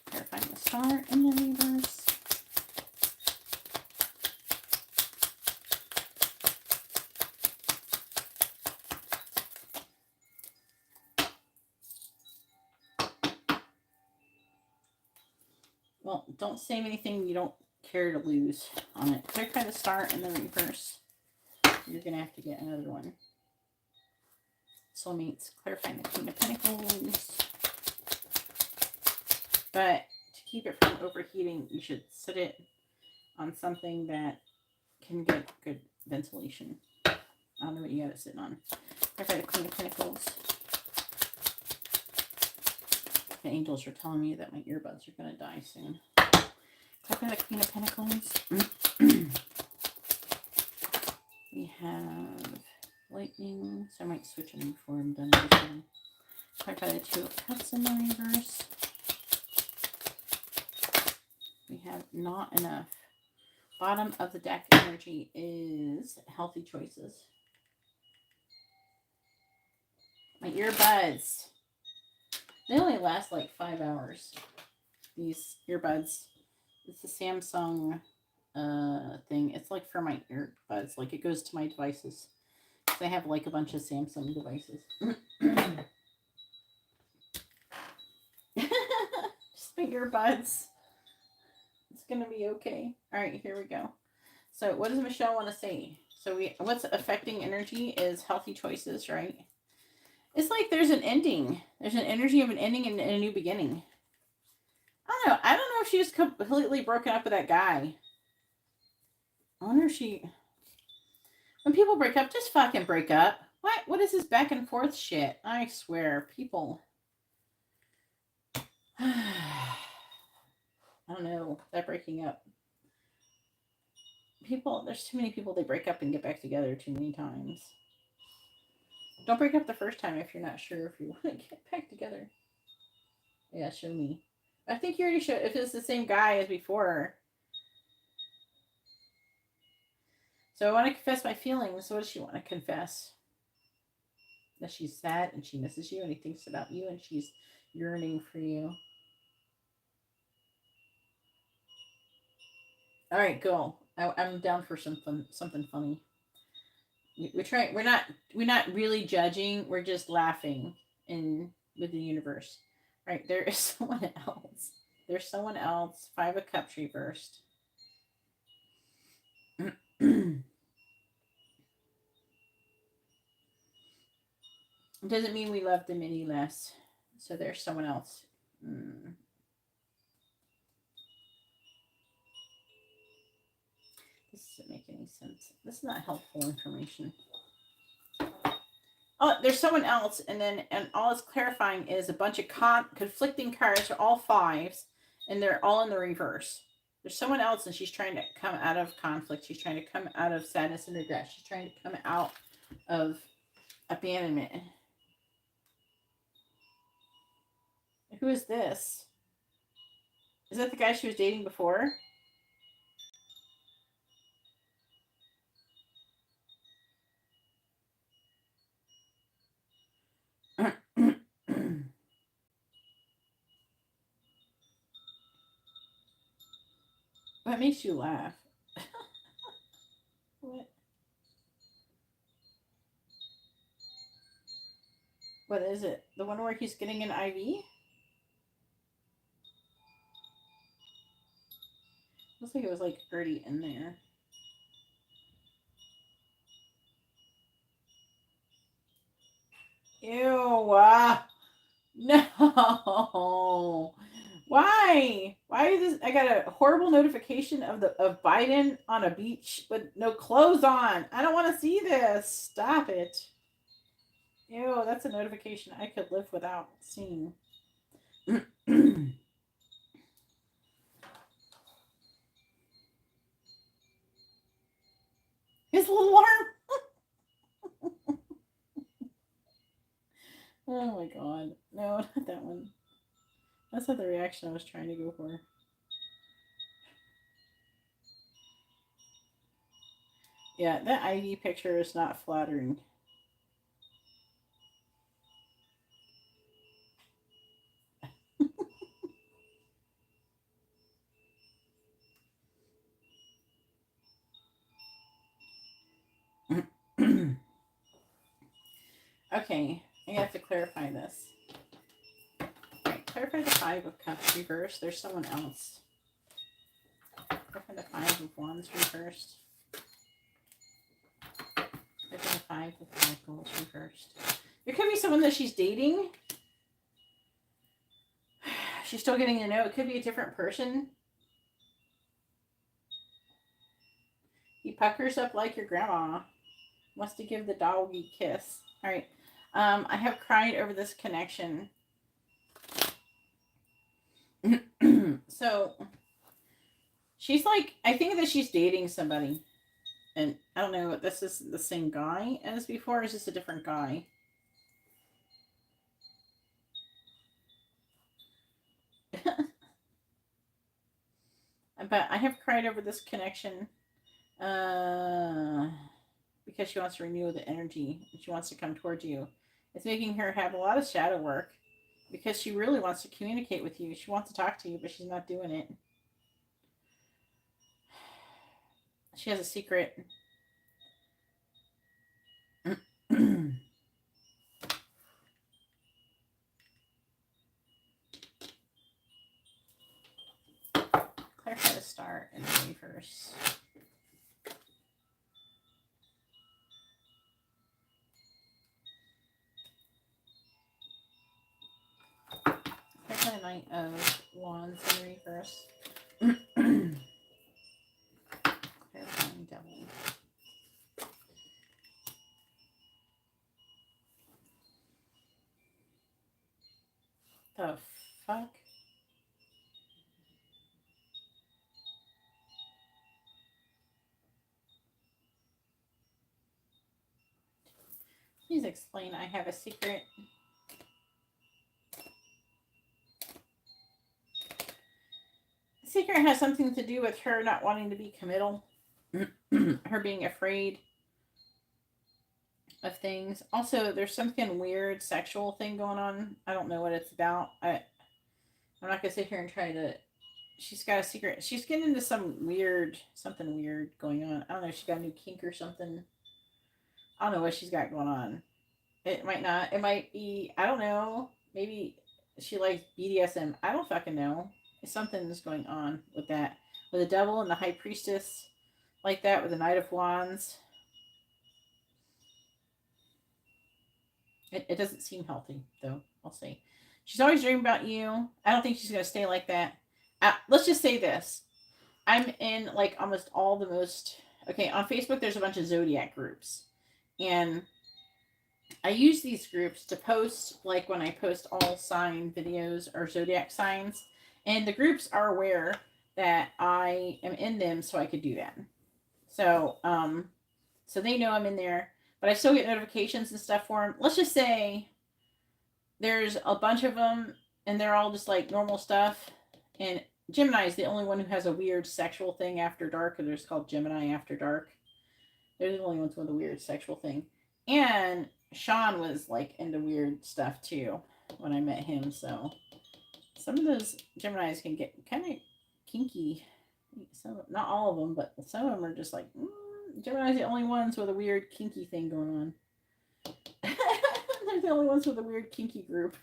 S1: Clarifying the star in the reverse. Well, don't save anything you don't care to lose on it. Clarify the star in the reverse. You're going to have to get another one. Soulmates, clarifying the Queen of Pentacles. But to keep it from overheating, you should set it on something that can get good ventilation. I don't know what you got it sitting on. Clarify the Queen of Pentacles. The angels are telling me that my earbuds are going to die soon. Clarify the Queen of Pentacles. We have lightning, so I might switch them before I'm done with this one. Clarify the Two of Cups in the reverse. We have not enough. Bottom of the deck energy is healthy choices. My earbuds. They only last like 5 hours. These earbuds. It's a Samsung thing. It's like for my earbuds. Like it goes to my devices. I have like a bunch of Samsung devices. Just my earbuds. It's gonna be okay. All right, here we go. So what does Michelle want to say? So what's affecting energy is healthy choices, right? It's like there's an ending. There's an energy of an ending and a new beginning. I don't know if she was completely broken up with that guy. I wonder if she... When people break up, just fucking break up. What is this back and forth shit? I swear, people... I don't know. That breaking up. People, there's too many people, they break up and get back together too many times. Don't break up the first time if you're not sure if you want to get back together. Yeah, show me. I think you already showed, if it's the same guy as before. So I want to confess my feelings. What does she want to confess? That she's sad and she misses you and he thinks about you and she's yearning for you. All right, go. I'm down for something funny. We're not really judging. We're just laughing with the universe. Right, there is someone else. There's someone else. 5 of Cups reversed. Doesn't mean we love them any less. So there's someone else. This doesn't make any sense. This is not helpful information. Oh, there's someone else, and all it's clarifying is a bunch of conflicting cards are all 5s, and they're all in the reverse. There's someone else, and she's trying to come out of conflict. She's trying to come out of sadness and regret. She's trying to come out of abandonment. Who is this? Is that the guy she was dating before? What makes you laugh? What? What is it? The one where he's getting an IV? Looks like it was like already in there. Ew. No. Why? Why is this? I got a horrible notification of Biden on a beach with no clothes on. I don't want to see this. Stop it. Ew, that's a notification I could live without seeing. His little arm. Oh my god. No, not that one. That's not the reaction I was trying to go for. Yeah, that ID picture is not flattering. Okay, I have to clarify this. Right, clarify the Five of Cups reversed. There's someone else. Clarify the Five of Wands reversed. Clarify the Five of Pentacles reversed. There could be someone that she's dating. She's still getting to know. It could be a different person. He puckers up like your grandma. Wants to give the doggy kiss. All right. I have cried over this connection. So she's like, I think that she's dating somebody. And I don't know, this is the same guy as before, or is this a different guy? But I have cried over this connection because she wants to renew the energy. She wants to come towards you. It's making her have a lot of shadow work because she really wants to communicate with you. She wants to talk to you, but she's not doing it. She has a secret. Clarify the star in the reverse. Clarify the Knight of Wands in the reverse. Clarifying Devil. The fuck? Please explain. I have a secret. The secret has something to do with her not wanting to be committal. Her being afraid of things. Also, there's something weird sexual thing going on. I don't know what it's about. I'm not gonna sit here and try to. She's got a secret. She's getting into something weird going on. I don't know. She got a new kink or something. I don't know what she's got going on. It might not. It might be. I don't know. Maybe she likes BDSM. I don't fucking know. Something's going on with that. With the devil and the high priestess, like that. With the Knight of Wands. It doesn't seem healthy, though. I'll see. She's always dreaming about you. I don't think she's going to stay like that. Let's just say this. I'm in, like, almost all the most... Okay, on Facebook, there's a bunch of Zodiac groups. And I use these groups to post, like, when I post all sign videos or Zodiac signs. And the groups are aware that I am in them, so I could do that. So, so they know I'm in there. But I still get notifications and stuff for them. Let's just say there's a bunch of them, and they're all just like normal stuff. And Gemini is the only one who has a weird sexual thing after dark, or it's called Gemini After Dark. They're the only ones with a weird sexual thing. And Sean was like into weird stuff too when I met him. So some of those Geminis can get kind of kinky. Some, not all of them, but some of them are just like. Gemini's the only ones with a weird kinky thing going on. They're the only ones with a weird kinky group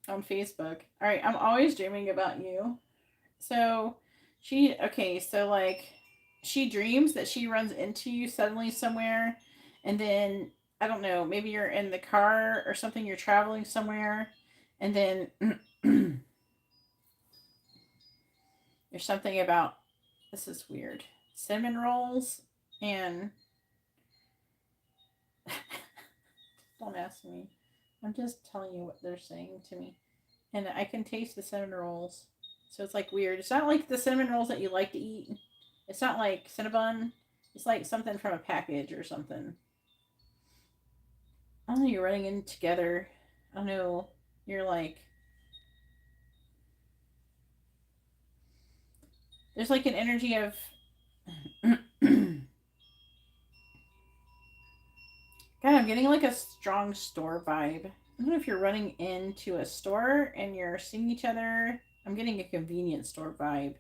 S1: on Facebook. All right, I'm always dreaming about you. So she dreams that she runs into you suddenly somewhere, and then I don't know, maybe you're in the car or something, you're traveling somewhere, and then there's something about, this is weird, cinnamon rolls and don't ask me. I'm just telling you what they're saying to me. And I can taste the cinnamon rolls. So it's like weird. It's not like the cinnamon rolls that you like to eat. It's not like Cinnabon. It's like something from a package or something. I don't know, you're running in together. I don't know. You're like, there's like an energy of God, I'm getting like a strong store vibe. I don't know if you're running into a store and you're seeing each other. I'm getting a convenience store vibe.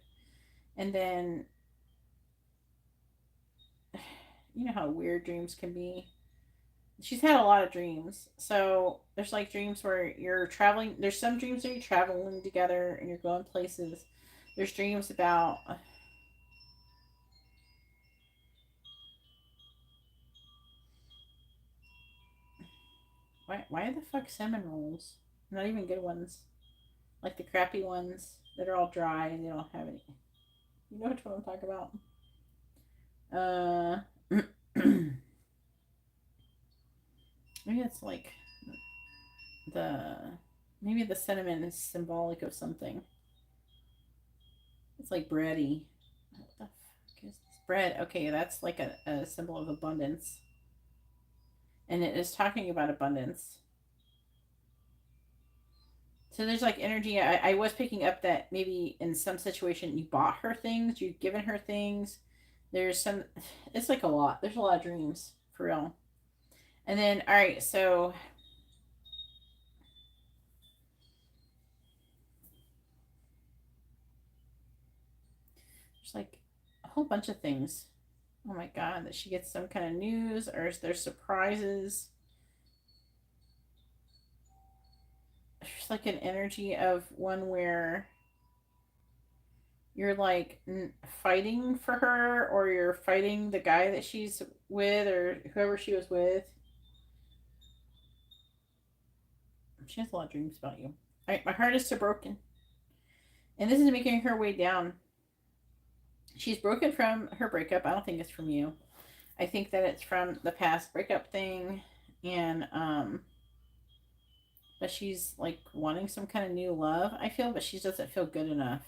S1: And then you know how weird dreams can be. She's had a lot of dreams. So there's like dreams where you're traveling. There's some dreams where you're traveling together and you're going places. There's dreams about. Why the fuck salmon rolls? Not even good ones. Like the crappy ones that are all dry and they don't have any. You know which one I'm talking about? Maybe it's like the maybe the cinnamon is symbolic of something. It's like bready. What the fuck is this? Bread. Okay, that's like a symbol of abundance. And it is talking about abundance. So there's like energy. I was picking up that maybe in some situation you bought her things, you've given her things. There's some, it's like a lot. There's a lot of dreams for real. And then, all right, so there's like a whole bunch of things. Oh my God, that she gets some kind of news or is there surprises? There's like an energy of one where you're like fighting for her or you're fighting the guy that she's with or whoever she was with. She has a lot of dreams about you. All right, my heart is so broken. And this is making her way down. She's broken from her breakup. I don't think it's from you. I think that it's from the past breakup thing. And, but she's like wanting some kind of new love, I feel, but she doesn't feel good enough.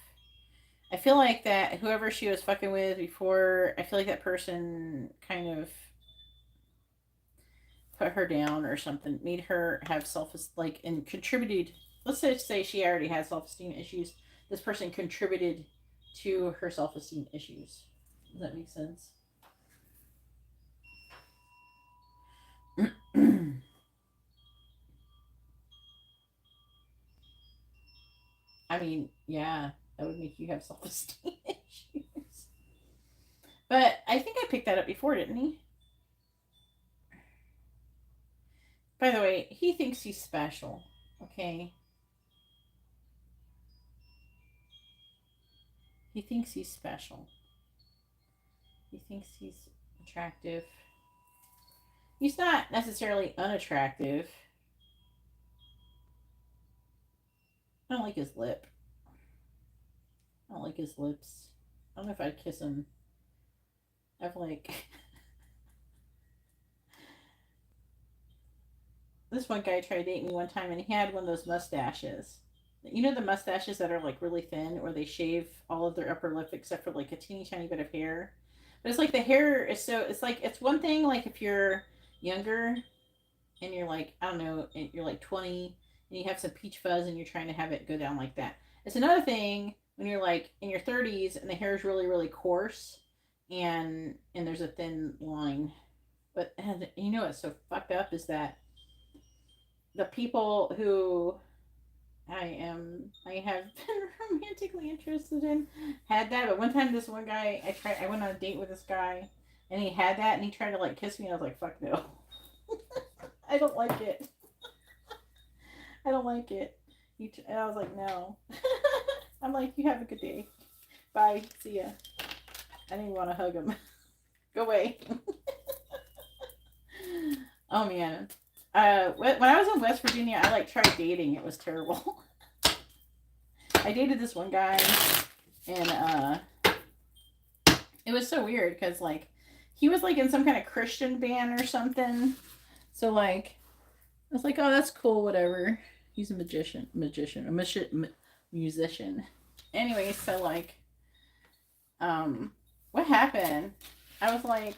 S1: I feel like that whoever she was fucking with before, I feel like that person kind of put her down or something, made her have like and contributed. Let's just say she already has self-esteem issues. This person contributed to her self-esteem issues. Does that make sense? I mean, yeah, that would make you have self-esteem issues. But I think I picked that up before, didn't he? By the way, he thinks he's special. Okay. He thinks he's special. He thinks he's attractive. He's not necessarily unattractive. I don't like his lip. I don't like his lips. I don't know if I'd kiss him. I've like this one guy tried dating me one time and he had one of those mustaches. You know the mustaches that are like really thin or they shave all of their upper lip except for like a teeny tiny bit of hair. But it's like the hair is so it's like it's one thing like if you're younger and you're like, I don't know, you're like 20 and you have some peach fuzz and you're trying to have it go down like that. It's another thing when you're like in your 30s and the hair is really, really coarse and there's a thin line. But and you know what's so fucked up is that the people who I have been romantically interested in had that. But one time this one guy I went on a date with this guy and he had that and he tried to like kiss me and I was like, fuck no. I don't like it. I don't like it. And I was like, no. I'm like, you have a good day. Bye. See ya. I didn't even want to hug him. Go away. Oh man. When I was in West Virginia, I like tried dating. It was terrible. I dated this one guy, and it was so weird because like he was like in some kind of Christian band or something. So like I was like, oh, that's cool, whatever. He's a musician. Anyway, so like, what happened? I was like,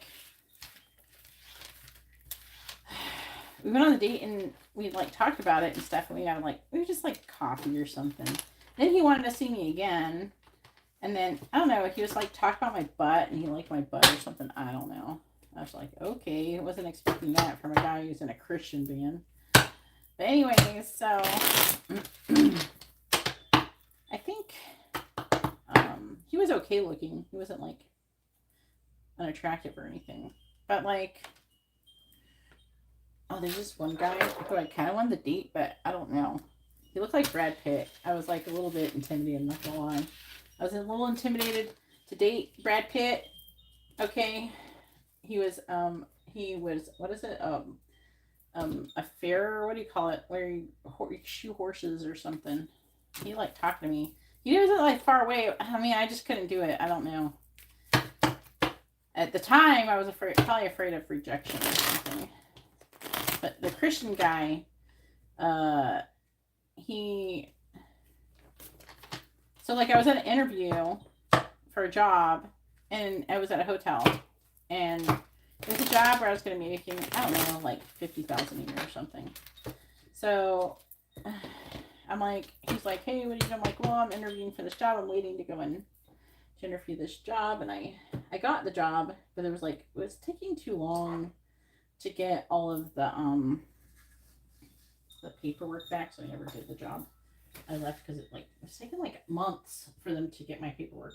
S1: we went on a date and we like talked about it and stuff, and we were just like coffee or something. Then he wanted to see me again, and then I don't know. He was like talking about my butt, and he liked my butt or something. I don't know. I was like, okay, I wasn't expecting that from a guy who's in a Christian band. But anyways, so I think he was okay looking. He wasn't like unattractive or anything. But like, oh, there's this one guy who I kind of wanted to date, but I don't know. He looked like Brad Pitt. I was like a little bit intimidated, I'm not gonna lie. I was a little intimidated to date Brad Pitt. Okay. He was, what is it? A fair, what do you call it? Where you shoe horses or something. He like talked to me. He wasn't like far away. I mean, I just couldn't do it. I don't know. At the time, I was probably afraid of rejection or something. But the Christian guy, he, so like I was at an interview for a job, and I was at a hotel, and it was a job where I was going to be making, I don't know, like $50,000 a year or something. So I'm like, he's like, hey, what are you doing? I'm like, well, I'm interviewing for this job. I'm waiting to go in to interview this job, and I got the job, but it was taking too long to get all of the paperwork back, so I never did the job. I left because it was taking like months for them to get my paperwork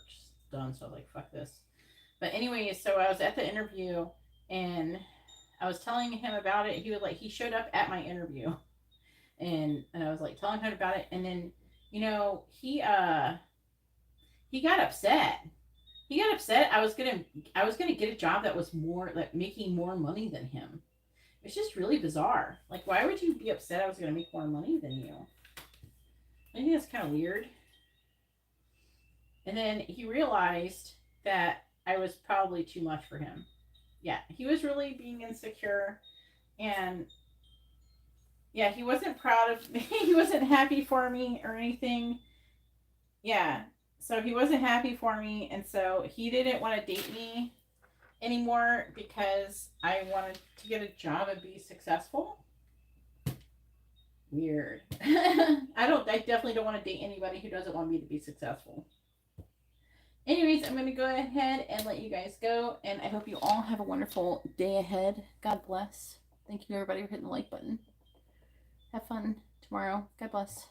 S1: done, so I was like, fuck this. But anyway, so I was at the interview, and I was telling him about it. He showed up at my interview, and I was like telling him about it, and then he got upset. He got upset. I was gonna get a job that was more like making more money than him. It's just really bizarre. Like, why would you be upset I was gonna make more money than you? I think that's kind of weird. And then he realized that I was probably too much for him. Yeah, he was really being insecure, and yeah, he wasn't proud of me. He wasn't happy for me or anything. Yeah, so he wasn't happy for me, and so he didn't want to date me anymore because I wanted to get a job and be successful. Weird. I definitely don't want to date anybody who doesn't want me to be successful. Anyways, I'm going to go ahead and let you guys go, and I hope you all have a wonderful day ahead. God bless. Thank you, everybody, for hitting the like button. Have fun tomorrow. God bless.